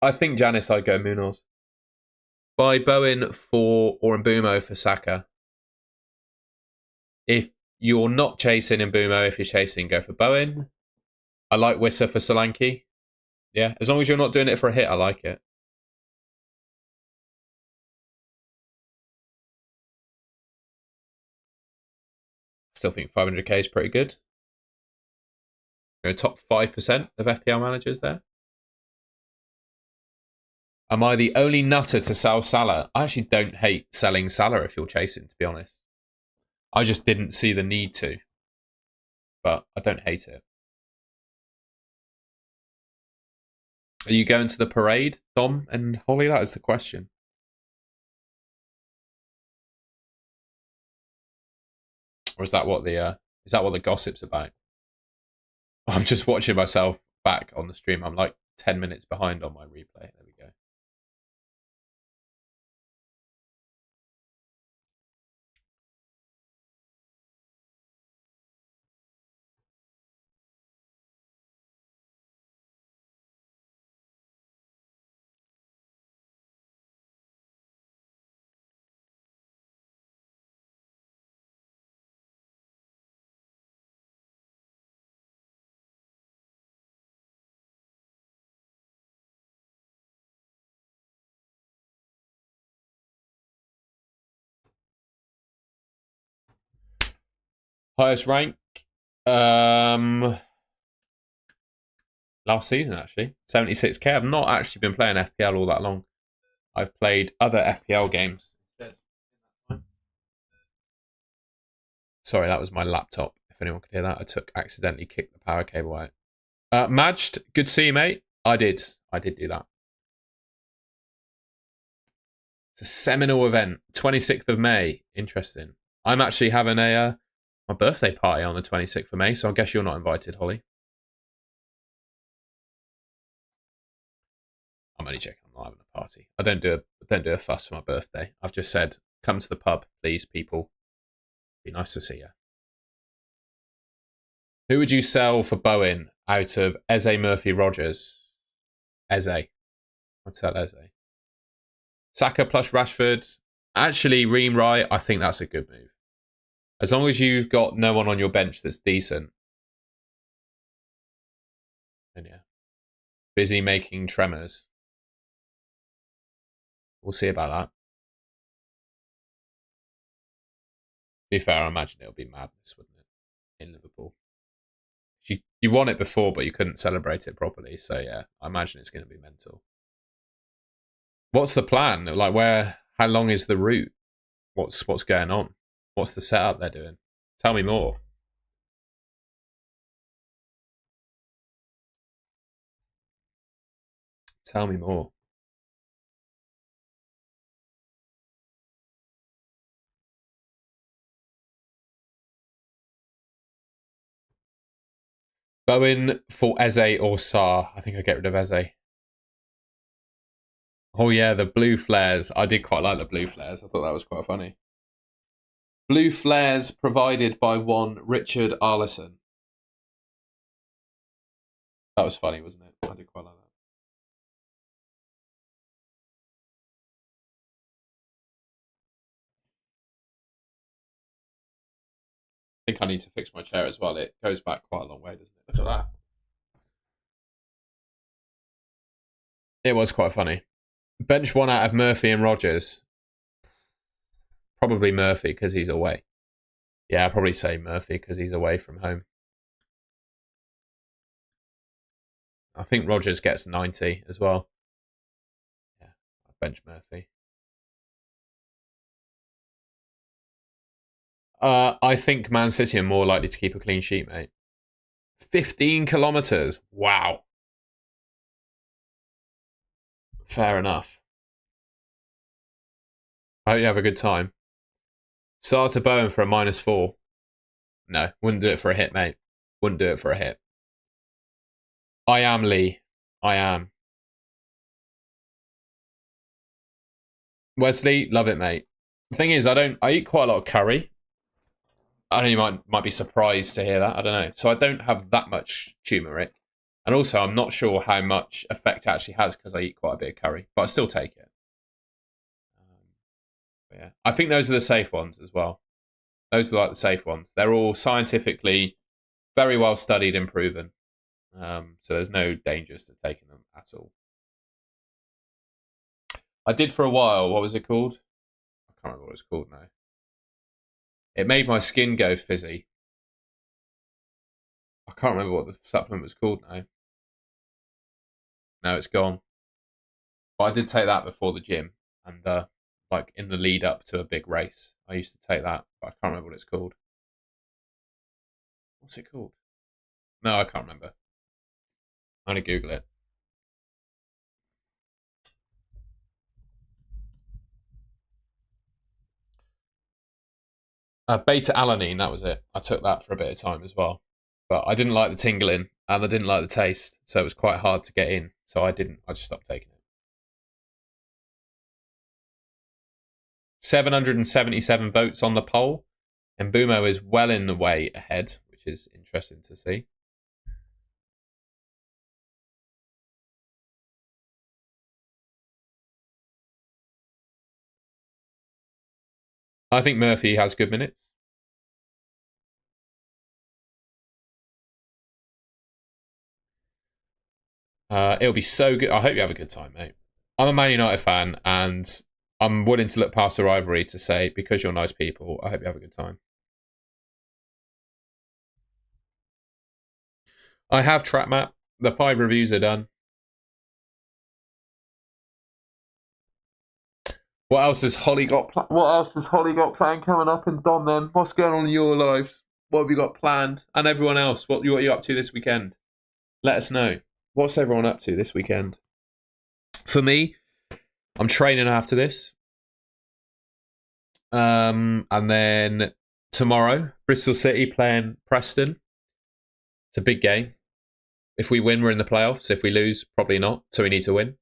S1: I think Janice, I'd go Munoz. Buy Bowen for or Mbumo for Saka. If you're not chasing in Boomo, if you're chasing, go for Bowen. I like Wissa for Solanke. Yeah, as long as you're not doing it for a hit, I like it. Still think 500k is pretty good. Top 5% of FPL managers there. Am I the only nutter to sell Salah? I actually don't hate selling Salah if you're chasing, to be honest. I just didn't see the need to. But I don't hate it. Are you going to the parade, Dom and Holly? That is the question. Or is that what the gossip's about? I'm just watching myself back on the stream. I'm like 10 minutes behind on my replay. There we go. Highest rank? Last season, actually. 76k. I've not actually been playing FPL all that long. I've played other FPL games instead. Sorry, that was my laptop. If anyone could hear that, I accidentally kicked the power cable out. Madged, good to see you, mate. I did do that. It's a seminal event, 26th of May. Interesting. I'm actually having my birthday party on the 26th of May, so I guess you're not invited, Holly. I'm only joking. I'm not having a party. I don't do a fuss for my birthday. I've just said, come to the pub, please, people. Be nice to see you. Who would you sell for Bowen out of Eze, Murphy, Rogers? Eze. I'd sell Eze. Saka plus Rashford. Actually, Ream Wright, I think that's a good move. As long as you've got no one on your bench that's decent. And yeah. Busy making tremors. We'll see about that. To be fair, I imagine it'll be madness, wouldn't it? In Liverpool. You won it before, but you couldn't celebrate it properly. So yeah, I imagine it's going to be mental. What's the plan? Like, how long is the route? What's going on? What's the setup they're doing? Tell me more. Tell me more. Bowen for Eze or Sarr. I think I get rid of Eze. Oh yeah, the blue flares. I did quite like the blue flares. I thought that was quite funny. Blue flares provided by one Richard Arlison. That was funny, wasn't it? I did quite like that. I think I need to fix my chair as well. It goes back quite a long way, doesn't it? Look at that. It was quite funny. Bench one out of Murphy and Rogers. Probably Murphy because he's away. Yeah, I'd probably say Murphy because he's away from home. I think Rogers gets 90 as well. Yeah, I'll bench Murphy. I think Man City are more likely to keep a clean sheet, mate. 15 kilometres. Wow. Fair enough. I hope you have a good time. Sarr to Bowen for a -4. No, wouldn't do it for a hit, mate. Wouldn't do it for a hit. I am Lee. I am. Wesley, love it, mate. The thing is, I eat quite a lot of curry. I know you might be surprised to hear that. I don't know. So I don't have that much turmeric. And also, I'm not sure how much effect it actually has because I eat quite a bit of curry. But I still take it. Yeah, I think those are the safe ones as well. Those are like the safe ones. They're all scientifically very well studied and proven. So there's no dangers to taking them at all. I did for a while. What was it called? I can't remember what it's called now. It made my skin go fizzy. I can't remember what the supplement was called now. No, it's gone. But I did take that before the gym, and like in the lead up to a big race, I used to take that, but I can't remember what it's called. What's it called? No, I can't remember. I'm gonna Google it. Beta alanine, that was it. I took that for a bit of time as well, but I didn't like the tingling and I didn't like the taste, so it was quite hard to get in. So I didn't. I just stopped taking it. 777 votes on the poll, and Bumo is well in the way ahead, which is interesting to see. I think Murphy has good minutes. It'll be so good. I hope you have a good time, mate. I'm a Man United fan, and I'm willing to look past the rivalry to say, because you're nice people, I hope you have a good time. I have Trap Map. The 5 reviews are done. What else has Holly got? What else has Holly got planned coming up? And Don, then what's going on in your lives? What have you got planned? And everyone else, what are you up to this weekend? Let us know. What's everyone up to this weekend? For me, I'm training after this. And then tomorrow, Bristol City playing Preston. It's a big game. If we win, we're in the playoffs. If we lose, probably not. So we need to win.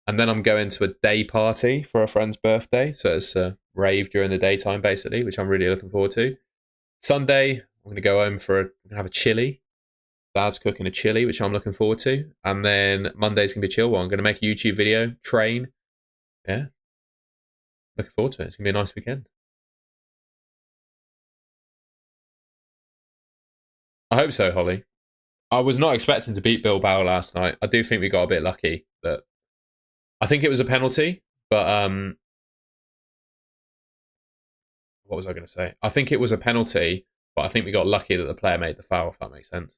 S1: And then I'm going to a day party for a friend's birthday. So it's a rave during the daytime, basically, which I'm really looking forward to. Sunday, I'm going to go home have a chili. Dad's cooking a chili, which I'm looking forward to. And then Monday's going to be a chill one. I'm going to make a YouTube video, train. Yeah. Looking forward to it. It's going to be a nice weekend. I hope so, Holly. I was not expecting to beat Bilbao last night. I do think we got a bit lucky that I think it was a penalty, but what was I going to say? I think it was a penalty, but I think we got lucky that the player made the foul, if that makes sense.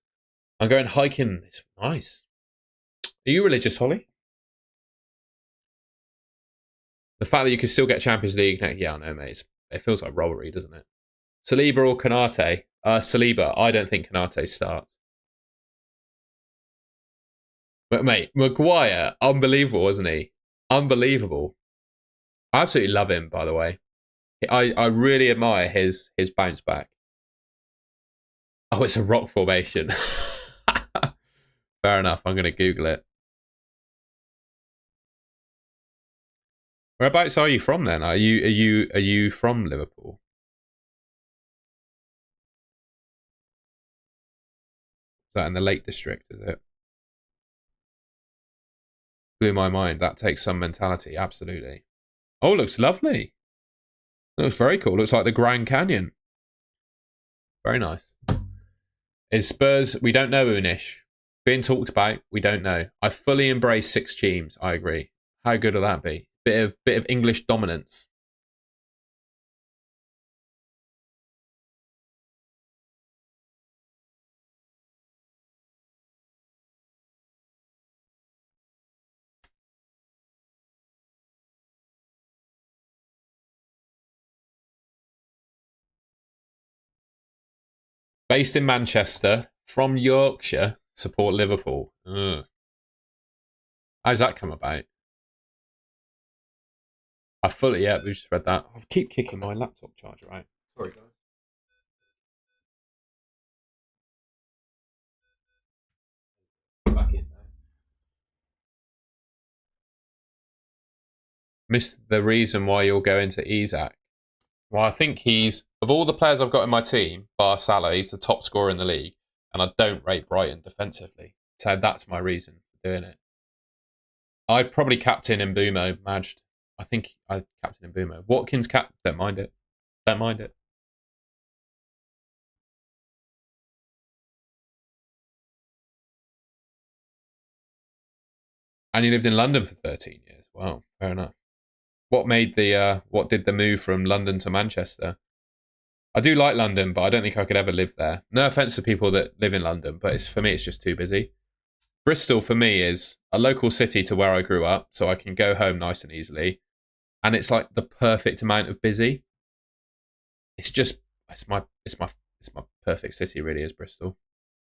S1: I'm going hiking. It's nice. Are you religious, Holly? The fact that you can still get Champions League next year, I know, mate. It feels like robbery, doesn't it? Saliba or Kanate? Saliba. I don't think Kanate starts. But mate, Maguire, unbelievable, wasn't he? Unbelievable. I absolutely love him, by the way. I really admire his bounce back. Oh, it's a rock formation. Fair enough. I'm going to Google it. Whereabouts are you from then? Are you from Liverpool? Is that in the Lake District? Is it? Blew my mind. That takes some mentality. Absolutely. Oh, looks lovely. It looks very cool. Looks like the Grand Canyon. Very nice. Is Spurs? We don't know, Unish. Being talked about, we don't know. I fully embrace 6 teams. I agree. How good will that be? Bit of English dominance. Based in Manchester, from Yorkshire, support Liverpool. Ugh. How's that come about? We just read that. I keep kicking my laptop charger out. Sorry, guys. Back in now. Missed the reason why you're going to Isaac. Well, I think of all the players I've got in my team, bar Salah, he's the top scorer in the league, and I don't rate Brighton defensively. So that's my reason for doing it. I'd probably captain Mbumo, Majd. I think I'd captain Mbumo. Watkins don't mind it. Don't mind it. And you lived in London for 13 years. Wow, fair enough. What did the move from London to Manchester? I do like London, but I don't think I could ever live there. No offense to people that live in London, but for me, it's just too busy. Bristol, for me, is a local city to where I grew up, so I can go home nice and easily. And it's like the perfect amount of busy. It's my perfect city, really, is Bristol.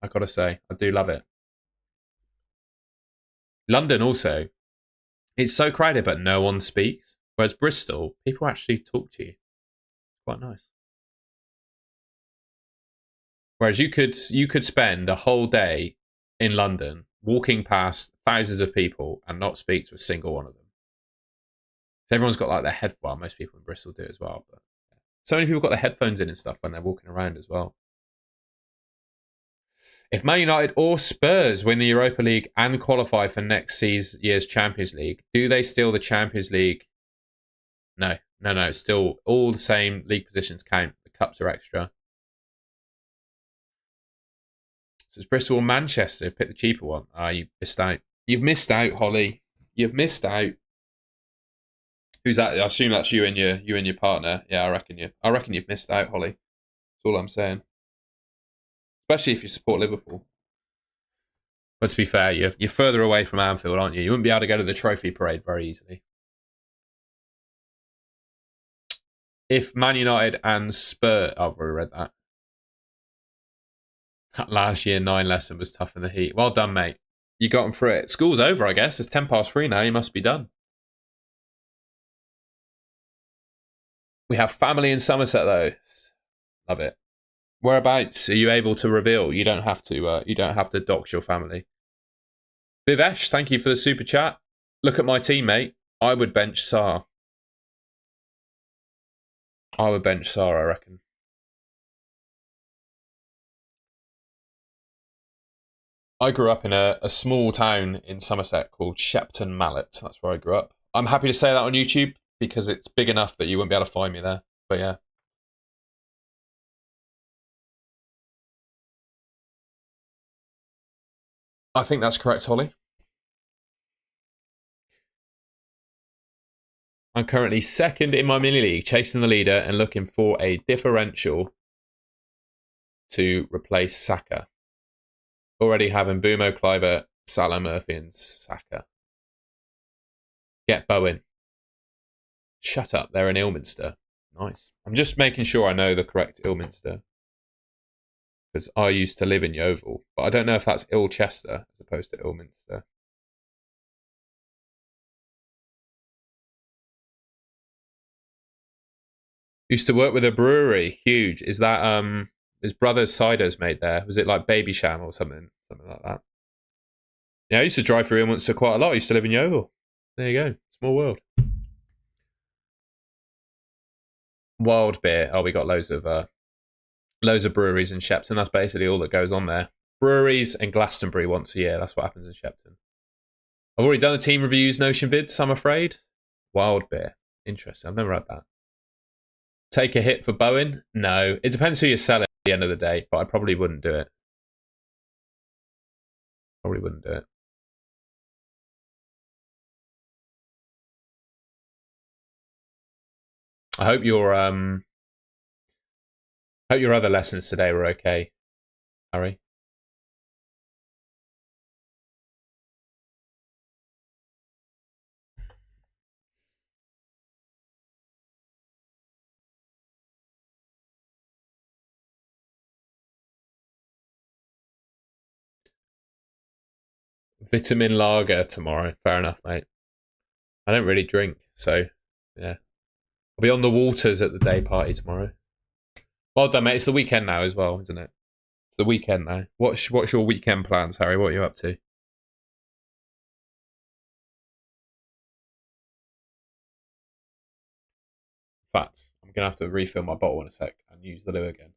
S1: I gotta say, I do love it. London also, it's so crowded, but no one speaks. Whereas Bristol, people actually talk to you. Quite nice. Whereas you could spend a whole day in London walking past thousands of people and not speak to a single one of them. So everyone's got like their head. Well, most people in Bristol do as well, but so many people got their headphones in and stuff when they're walking around as well. If Man United or Spurs win the Europa League and qualify for next year's Champions League, do they steal the Champions League? No. It's still all the same league positions count. The cups are extra. So it's Bristol or Manchester. Pick the cheaper one. You missed out. You've missed out, Holly. You've missed out. Who's that? I assume that's you and your partner. Yeah, I reckon you've missed out, Holly. That's all I'm saying. Especially if you support Liverpool. But to be fair, you're further away from Anfield, aren't you? You wouldn't be able to go to the trophy parade very easily. If Man United and Spurs... I've already read that. That last year 9 lesson was tough in the heat. Well done, mate. You got them through it. School's over, I guess. It's 3:10 now. You must be done. We have family in Somerset, though. Love it. Whereabouts are you able to reveal? You don't have to. You don't have to dox your family. Vivesh, thank you for the super chat. Look at my teammate. I would bench Sarr. I reckon. I grew up in a small town in Somerset called Shepton Mallet. That's where I grew up. I'm happy to say that on YouTube because it's big enough that you wouldn't be able to find me there. But yeah. I think that's correct, Holly. I'm currently second in my mini league, chasing the leader and looking for a differential to replace Saka. Already having Bumo, Kluivert, Salah, Murphy and Saka. Get Bowen. Shut up, they're in Ilminster. Nice. I'm just making sure I know the correct Ilminster. Because I used to live in Yeovil. But I don't know if that's Ilchester as opposed to Ilminster. Used to work with a brewery. Huge. Is that his brother's cider's made there? Was it like Baby Sham or something? Something like that. Yeah, I used to drive through Ilminster quite a lot. I used to live in Yeovil. There you go. Small world. Wild beer. Oh, we got loads of breweries in Shepton. That's basically all that goes on there. Breweries and Glastonbury once a year. That's what happens in Shepton. I've already done the team reviews, Notion vids, I'm afraid. Wild beer. Interesting. I've never had that. Take a hit for Bowen? No. It depends who you're selling at the end of the day, but I probably wouldn't do it. Probably wouldn't do it. I hope your other lessons today were okay, Harry. Vitamin lager tomorrow. Fair enough, mate. I don't really drink, so yeah. I'll be on the waters at the day party tomorrow. Well done, mate. It's the weekend now as well, isn't it? It's the weekend now. What's your weekend plans, Harry? What are you up to? In fact, I'm going to have to refill my bottle in a sec and use the loo again.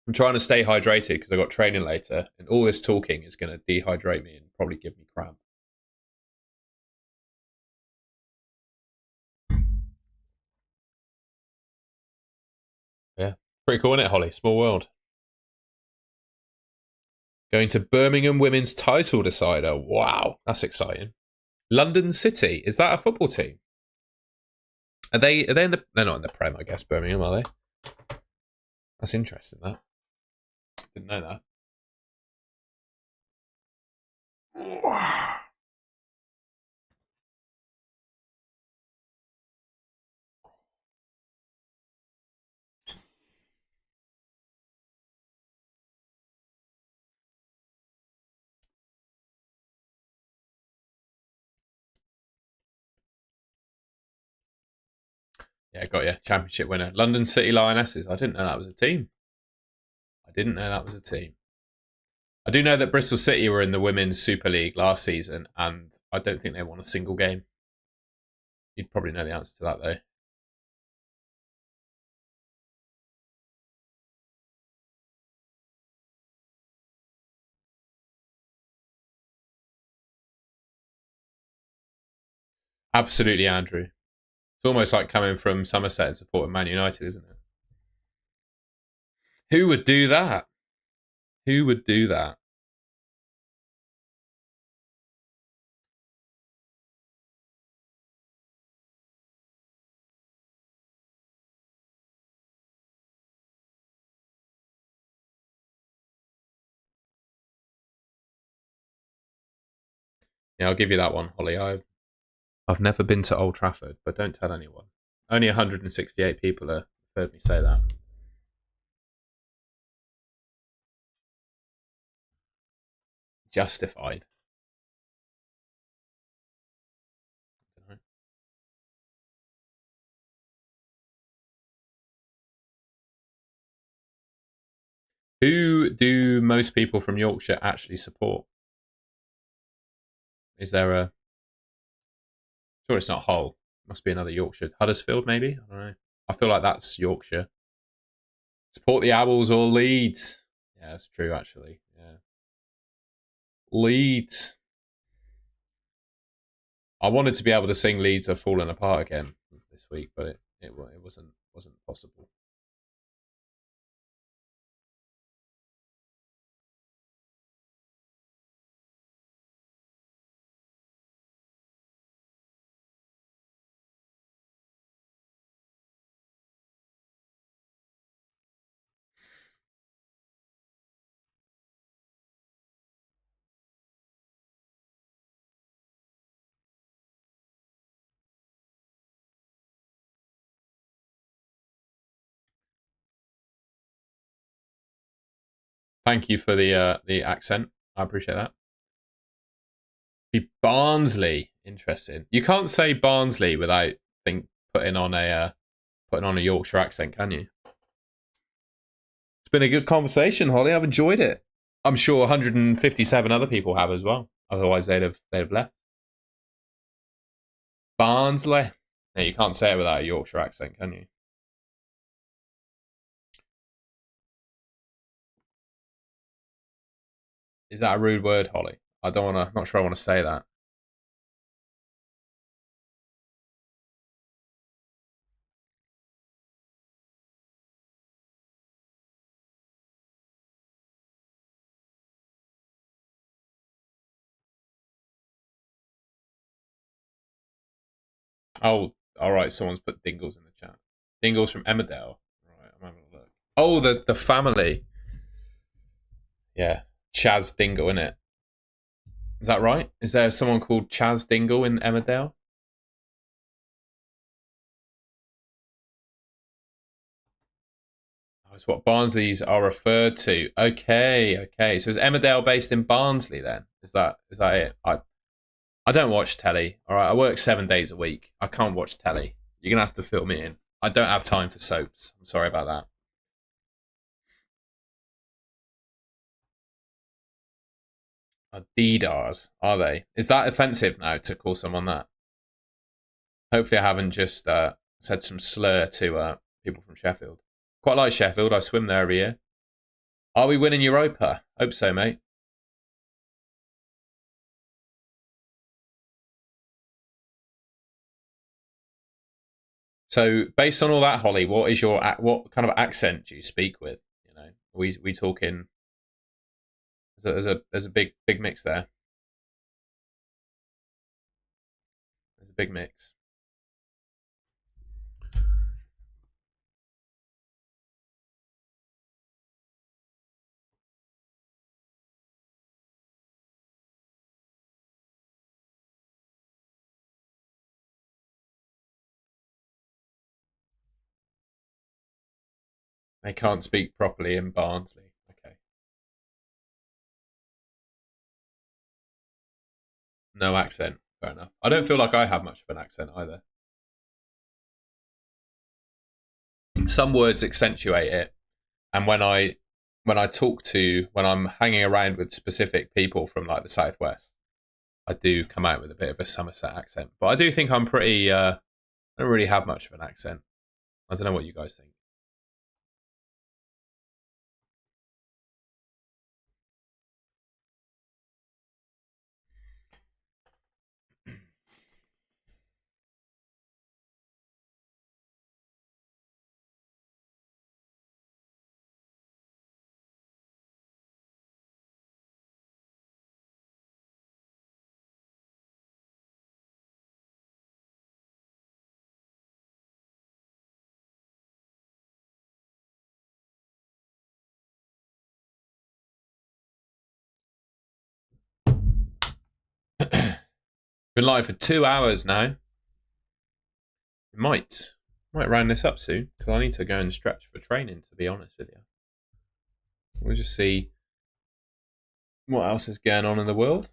S1: I'm trying to stay hydrated because I've got training later, and all this talking is going to dehydrate me and probably give me cramp. Yeah. Pretty cool, isn't it, Holly? Small world. Going to Birmingham Women's Title Decider. Wow, that's exciting. London City. Is that a football team? Are they in the... They're not in the Prem, I guess, Birmingham, are they? That's interesting, that. Didn't know that. Yeah, got you. Championship winner. London City Lionesses. I didn't know that was a team. I do know that Bristol City were in the Women's Super League last season, and I don't think they won a single game. You'd probably know the answer to that, though. Absolutely, Andrew. It's almost like coming from Somerset and supporting Man United, isn't it? Who would do that? Who would do that? Yeah, I'll give you that one, Holly. I've never been to Old Trafford, but don't tell anyone. Only 168 people have heard me say that. Justified. Who do most people from Yorkshire actually support? Is there a... Sure, it's not Hull. Must be another Yorkshire. Huddersfield, maybe? I don't know. I feel like that's Yorkshire. Support the Owls or Leeds. Yeah, that's true, actually. Yeah. Leeds. I wanted to be able to sing Leeds Are Falling Apart again this week, but it wasn't possible. Thank you for the accent. I appreciate that. Be Barnsley. Interesting. You can't say Barnsley without putting on a Yorkshire accent, can you? It's been a good conversation, Holly. I've enjoyed it. I'm sure 157 other people have as well. Otherwise, they'd have left. Barnsley. No, you can't say it without a Yorkshire accent, can you? Is that a rude word, Holly? I don't want to. Not sure I want to say that. Oh, all right. Someone's put Dingles in the chat. Dingles from Emmerdale. Right, I'm having a look. Oh, the family. Yeah, Chaz Dingle in it. Is that right? Is there someone called Chaz Dingle in Emmerdale? That's what Barnsleys are referred to. Okay. So is Emmerdale based in Barnsley then? Is that it? I don't watch telly. All right, I work 7 days a week. I can't watch telly. You're gonna have to fill me in. I don't have time for soaps. I'm sorry about that. Adidars, are they? Is that offensive now to call someone that? Hopefully, I haven't just said some slur to people from Sheffield. Quite like Sheffield. I swim there every year. Are we winning Europa? Hope so, mate. So, based on all that, Holly, what kind of accent do you speak with? You know, we talking? There's a big mix there. There's a big mix. They can't speak properly in Barnsley. Okay. No accent. Fair enough. I don't feel like I have much of an accent either. Some words accentuate it, and when I'm hanging around with specific people from like the southwest, I do come out with a bit of a Somerset accent. But I do think I'm pretty. I don't really have much of an accent. I don't know what you guys think. Been live for 2 hours now. We might round this up soon because I need to go and stretch for training. To be honest with you, we'll just see what else is going on in the world.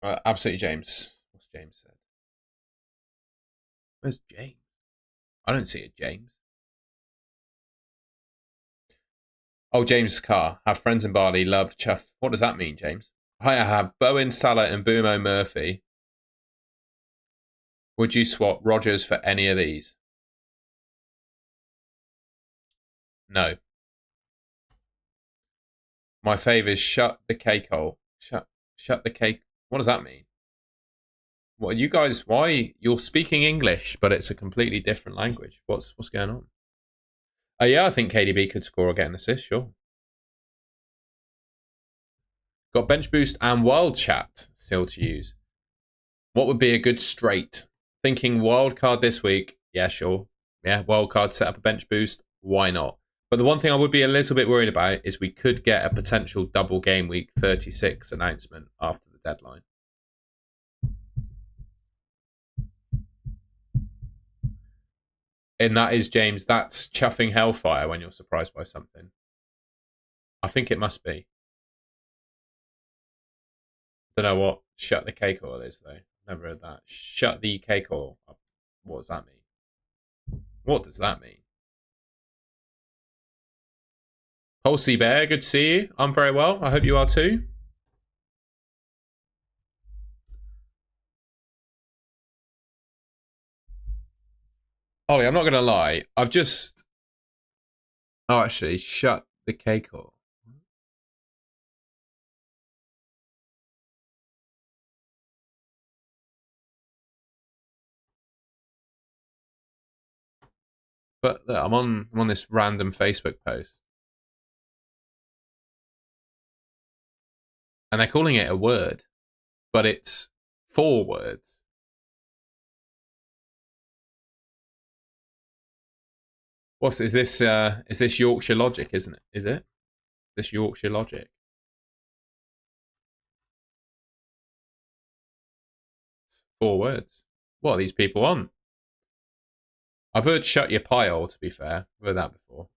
S1: Absolutely, James. What's James said? Where's James? I don't see it, James. Oh, James Carr. Have friends in Bali. Love chuff. What does that mean, James? Hi, I have Bowen, Salah, and Boomo Murphy. Would you swap Rogers for any of these? No. My favour is shut the cake hole. Shut the cake. What does that mean? What you guys? Why you're speaking English, but it's a completely different language? What's going on? Oh yeah, I think KDB could score or get an assist. Sure. Got bench boost and wild chat still to use. What would be a good straight? Thinking wild card this week. Yeah, sure. Yeah, wild card, set up a bench boost. Why not? But the one thing I would be a little bit worried about is we could get a potential double game week 36 announcement after the deadline. And that is, James, that's chuffing hellfire when you're surprised by something. I think it must be. Don't know what shut the cake oil is, though. Never heard that. Shut the cake oil. What does that mean? What does that mean? Pulsey Bear, good to see you. I'm very well. I hope you are too. Ollie, I'm not going to lie. I've just... Oh, actually, shut the cake oil. But look, I'm on this random Facebook post. And they're calling it a word. But it's 4 words. Is this Yorkshire logic, isn't it? Is it? This Yorkshire logic. 4 words. What are these people on? I've heard shut your pile, to be fair. I've heard that before.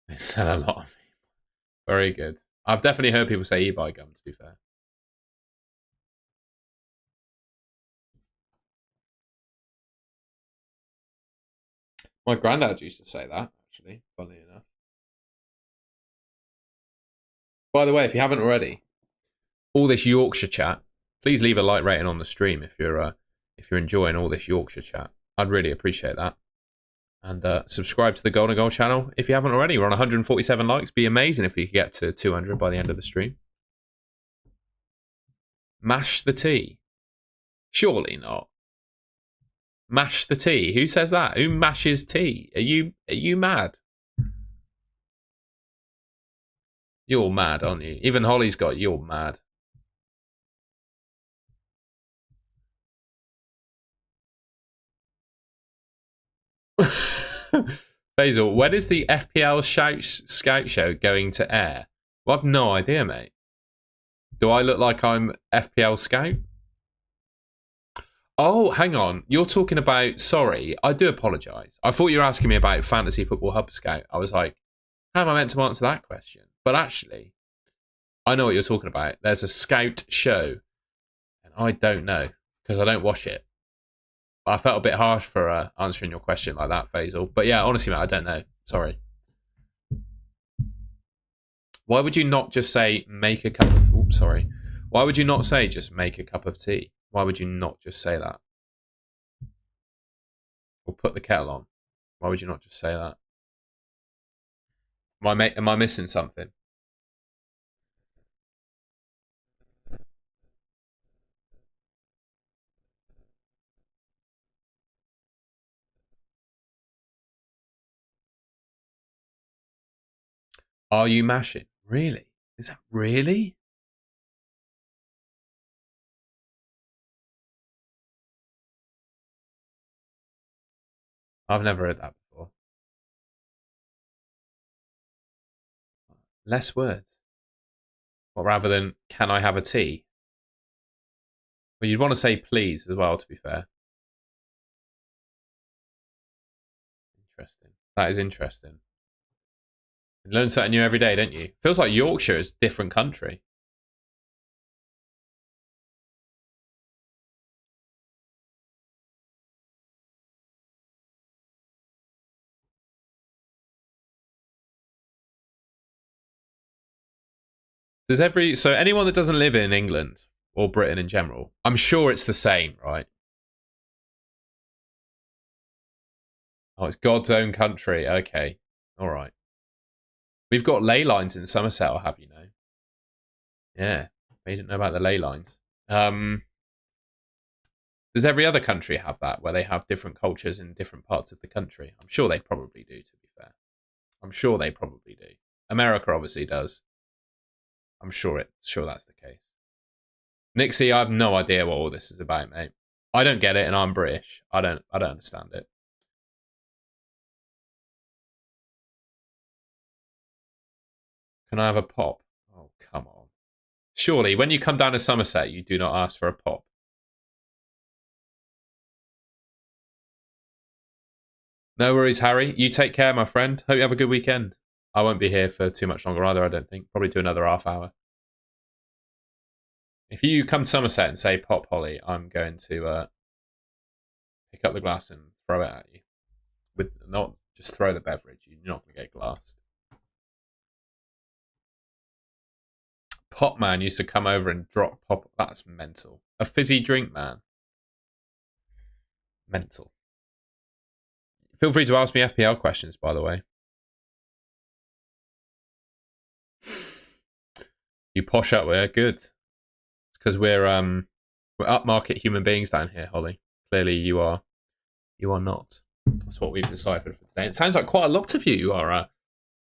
S1: They sell a lot of people. Very good. I've definitely heard people say e-buy gum, to be fair. My granddad used to say that, actually, funny enough. By the way, if you haven't already, all this Yorkshire chat, please leave a like rating on the stream if you're enjoying all this Yorkshire chat. I'd really appreciate that. And subscribe to the Golden Goal channel if you haven't already. We're on 147 likes. Be amazing if we could get to 200 by the end of the stream. Mash the tea? Surely not. Mash the tea? Who says that? Who mashes tea? Are you mad? You're mad, aren't you? Even Holly's got you're mad. Basil, when is the FPL Scout Show going to air? Well, I've no idea, mate. Do I look like I'm FPL Scout? Oh, hang on. You're talking about... Sorry, I do apologise. I thought you were asking me about Fantasy Football Hub Scout. I was like, how am I meant to answer that question? But actually, I know what you're talking about. There's a Scout show, and I don't know, because I don't watch it. I felt a bit harsh for answering your question like that, Faisal. But yeah, honestly, mate, I don't know. Sorry. Why would you not just say, make a cup of... Oops, sorry. Why would you not say, just make a cup of tea? Why would you not just say that? Or put the kettle on? Why would you not just say that? Am I missing something? Are you mashing? Really? Is that really? I've never heard that before. Less words. Well, rather than, can I have a tea? Well, you'd want to say please as well, to be fair. Interesting. That is interesting. You learn something new every day, don't you? Feels like Yorkshire is a different country. So anyone that doesn't live in England or Britain in general, I'm sure it's the same, right? Oh, it's God's own country. Okay. All right. We've got ley lines in Somerset, I'll have you know. Yeah. I didn't know about the ley lines. Does every other country have that, where they have different cultures in different parts of the country? I'm sure they probably do, to be fair. I'm sure they probably do. America obviously does. I'm sure that's the case. Nixie, I have no idea what all this is about, mate. I don't get it, and I'm British. I don't understand it. Can I have a pop? Oh, come on. Surely, when you come down to Somerset, you do not ask for a pop. No worries, Harry. You take care, my friend. Hope you have a good weekend. I won't be here for too much longer either, I don't think. Probably do another half hour. If you come to Somerset and say pop, Holly, I'm going to pick up the glass and throw it at you. With not just throw the beverage. You're not going to get glassed. Pop man used to come over and drop pop. That's mental. A fizzy drink man. Mental. Feel free to ask me FPL questions, by the way. You posh up, we're good. Because we're upmarket human beings down here, Holly. Clearly, you are not. That's what we've deciphered for today. It sounds like quite a lot of you are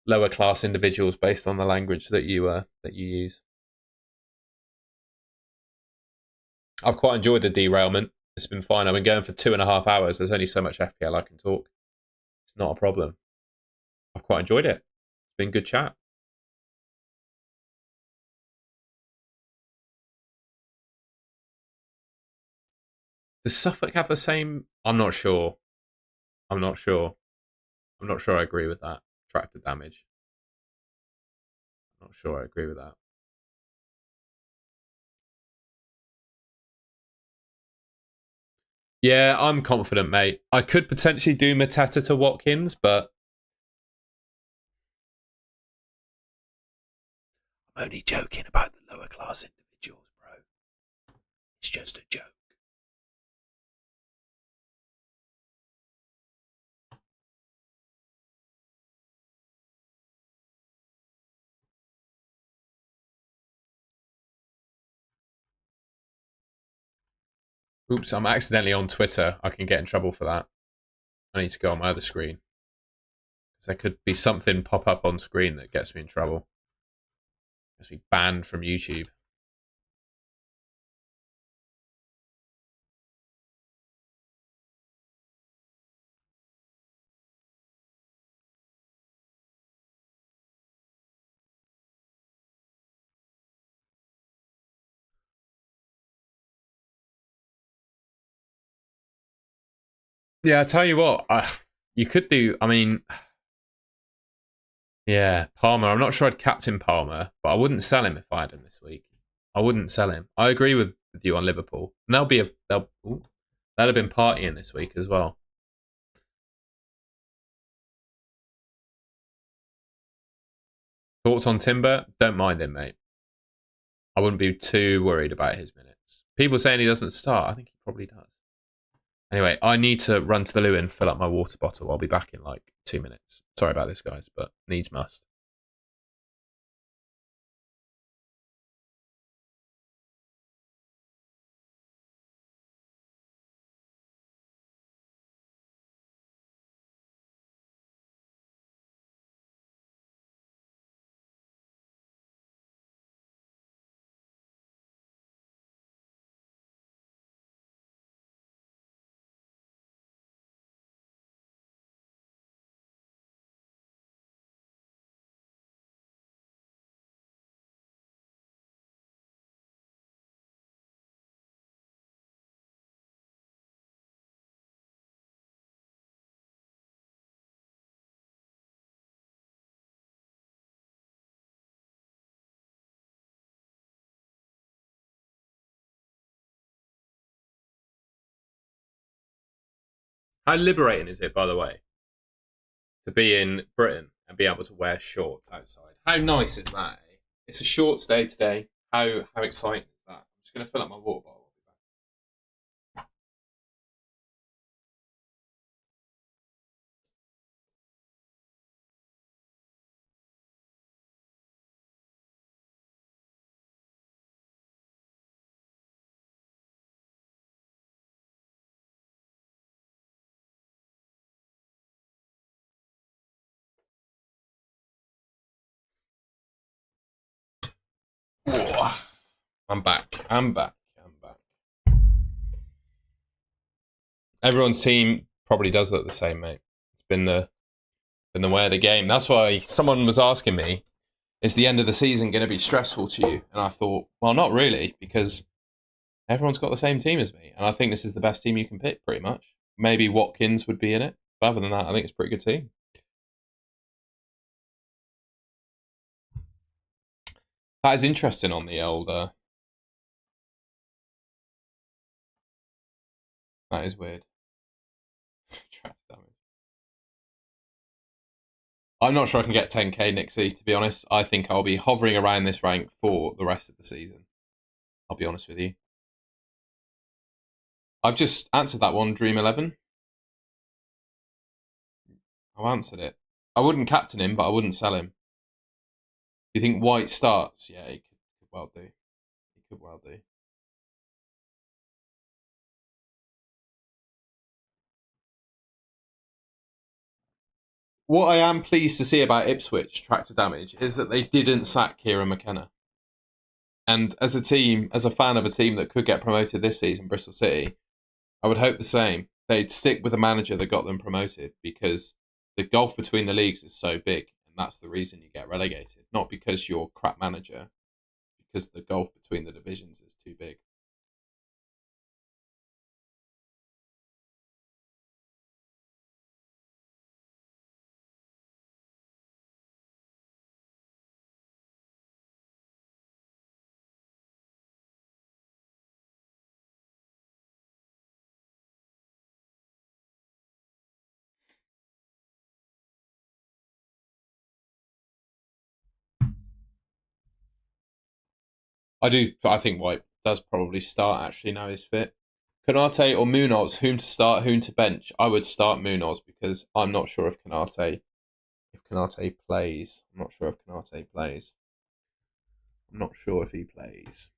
S1: lower class individuals based on the language that you use. I've quite enjoyed the derailment. It's been fine. I've been going for 2.5 hours. There's only so much FPL I can talk. It's not a problem. I've quite enjoyed it. It's been good chat. Does Suffolk have the same? I'm not sure. I'm not sure I agree with that. Tractor damage. I'm not sure I agree with that. Yeah, I'm confident, mate. I could potentially do Mateta to Watkins, but I'm only joking about the lower class individuals, bro. It's just a joke. Oops, I'm accidentally on Twitter. I can get in trouble for that. I need to go on my other screen. Because there could be something pop up on screen that gets me in trouble. Gets me banned from YouTube. Yeah, I tell you what, you could do. I mean, yeah, Palmer. I'm not sure I'd captain Palmer, but I wouldn't sell him if I had him this week. I wouldn't sell him. I agree with you on Liverpool. And they'll have been partying this week as well. Thoughts on Timber? Don't mind him, mate. I wouldn't be too worried about his minutes. People saying he doesn't start. I think he probably does. Anyway, I need to run to the loo and fill up my water bottle. I'll be back in like 2 minutes. Sorry about this, guys, but needs must. How liberating is it, by the way, to be in Britain and be able to wear shorts outside? How nice is that? Eh? It's a shorts day today. How exciting is that? I'm just going to fill up my water bottle. I'm back. I'm back. I'm back. Everyone's team probably does look the same, mate. It's been the way of the game. That's why someone was asking me, "Is the end of the season going to be stressful to you?" And I thought, well, not really, because everyone's got the same team as me, and I think this is the best team you can pick, pretty much. Maybe Watkins would be in it, but other than that, I think it's a pretty good team. That is interesting on the old. That is weird. I'm not sure I can get 10k Nixie, to be honest. I think I'll be hovering around this rank for the rest of the season. I'll be honest with you. I've just answered that one, Dream 11. I've answered it. I wouldn't captain him, but I wouldn't sell him. You think White starts? Yeah, he could well do. He could well do. What I am pleased to see about Ipswich tractor damage is that they didn't sack Kieran McKenna. And as a team, as a fan of a team that could get promoted this season, Bristol City, I would hope the same. They'd stick with the manager that got them promoted, because the gulf between the leagues is so big, and that's the reason you get relegated. Not because you're crap manager, because the gulf between the divisions is too big. I do. I think White does probably start. Actually, now he's fit. Kanate or Munoz, whom to start, whom to bench? I would start Munoz, because I'm not sure if Kanate plays. I'm not sure if Kanate plays. I'm not sure if he plays.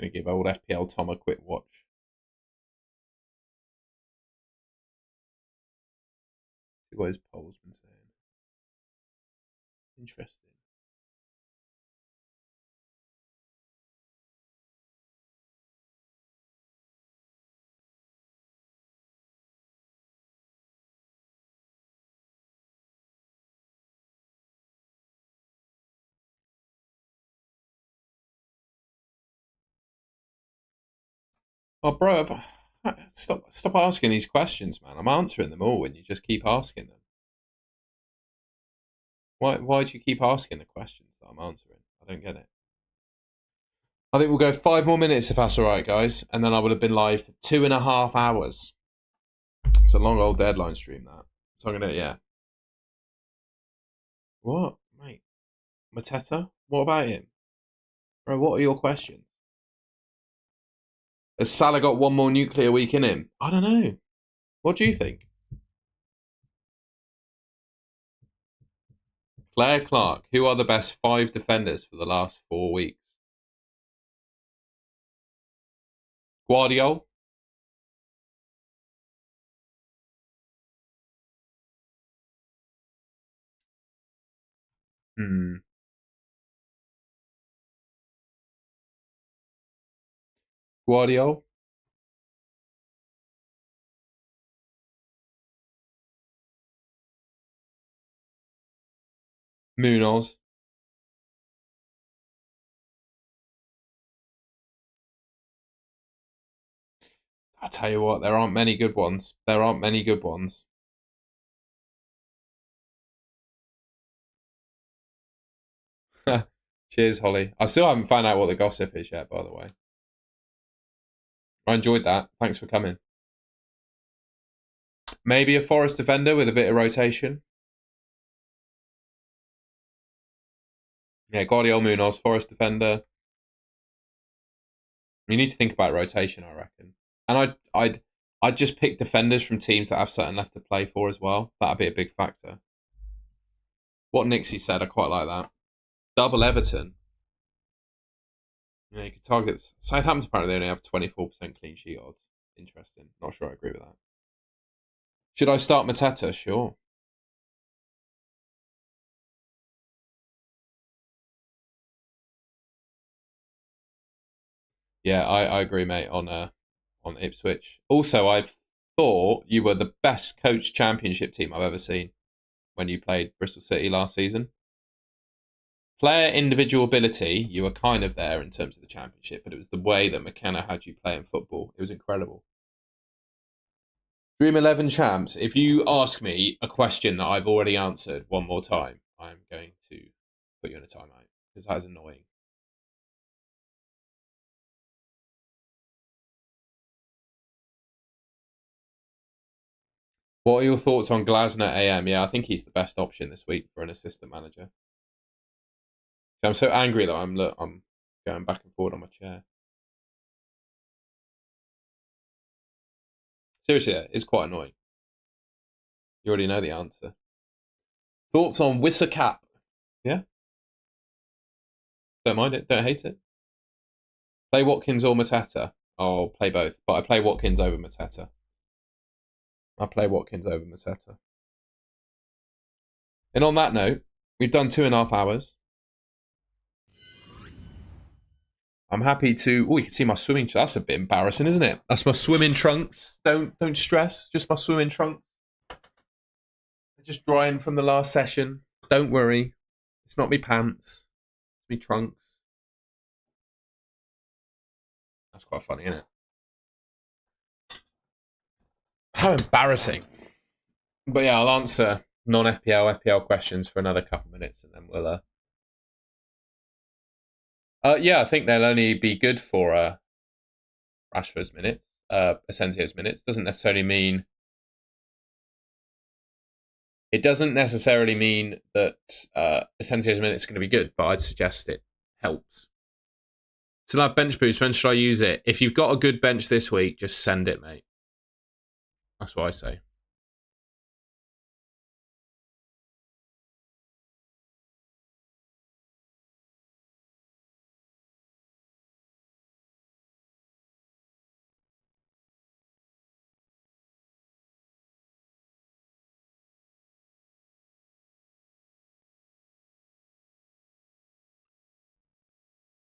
S1: Gonna give old FPL Tom a quick watch. See what his poll's been saying. Interesting. Oh, bro, stop asking these questions, man. I'm answering them all, and you just keep asking them. Why do you keep asking the questions that I'm answering? I don't get it. I think we'll go 5 more minutes if that's all right, guys, and then I would have been live for 2.5 hours. It's a long old deadline stream, that. So I'm gonna, What, mate? Mateta? What about him, bro? What are your questions? Has Salah got one more nuclear week in him? I don't know. What do you think? Claire Clark, who are the best 5 defenders for the last 4 weeks? Guardiola? Guardiola? Munoz? I tell you what, there aren't many good ones. There aren't many good ones. Cheers, Holly. I still haven't found out what the gossip is yet, by the way. I enjoyed that. Thanks for coming. Maybe a Forest defender with a bit of rotation. Yeah, Guardiola, Munoz, Forest defender. You need to think about rotation, I reckon. And I'd just pick defenders from teams that have certain left to play for as well. That'd be a big factor. What Nixie said, I quite like that. Double Everton. Yeah, you could target Southampton. Apparently, they only have 24% clean sheet odds. Interesting. Not sure I agree with that. Should I start Mateta? Sure. Yeah, I agree, mate. On Ipswich. Also, I thought you were the best coach championship team I've ever seen when you played Bristol City last season. Player individual ability, you were kind of there in terms of the championship, but it was the way that McKenna had you playing football. It was incredible. Dream 11 champs, if you ask me a question that I've already answered one more time, I'm going to put you in a timeout because that is annoying. What are your thoughts on Glasner AM? Yeah, I think he's the best option this week for an assistant manager. I'm so angry that I'm going back and forward on my chair. Seriously, it's quite annoying. You already know the answer. Thoughts on Wissa Cap? Yeah? Don't mind it. Don't hate it. Play Watkins or Mateta? I'll play both, but I play Watkins over Mateta. I play Watkins over Mateta. And on that note, we've done 2.5 hours. I'm happy to. Oh, you can see my swimming. That's a bit embarrassing, isn't it? That's my swimming trunks. Don't stress. Just my swimming trunks. They're just drying from the last session. Don't worry. It's not me pants. It's me trunks. That's quite funny, isn't it? How embarrassing. But yeah, I'll answer non-FPL, FPL questions for another couple minutes, and then we'll. Yeah, I think they'll only be good for Rashford's minutes, Asensio's minutes. Doesn't necessarily mean. It doesn't necessarily mean that Asensio's minutes are going to be good, but I'd suggest it helps. So that bench boost, when should I use it? If you've got a good bench this week, just send it, mate. That's what I say.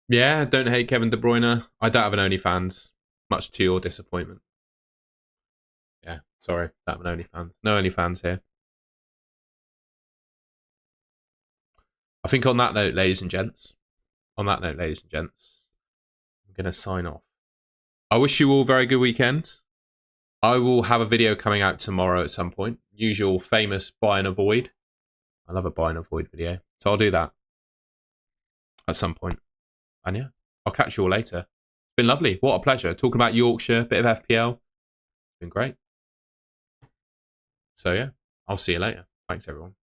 S1: Yeah, don't hate Kevin De Bruyne. I don't have an OnlyFans, much to your disappointment. Yeah, sorry, don't have an OnlyFans. No OnlyFans here. I think on that note, ladies and gents, I'm going to sign off. I wish you all a very good weekend. I will have a video coming out tomorrow at some point. Usual famous buy and avoid. I love a buy and avoid video. So I'll do that at some point. And yeah, I'll catch you all later. It's been lovely. What a pleasure. Talking about Yorkshire, bit of FPL. It's been great. So yeah, I'll see you later. Thanks everyone.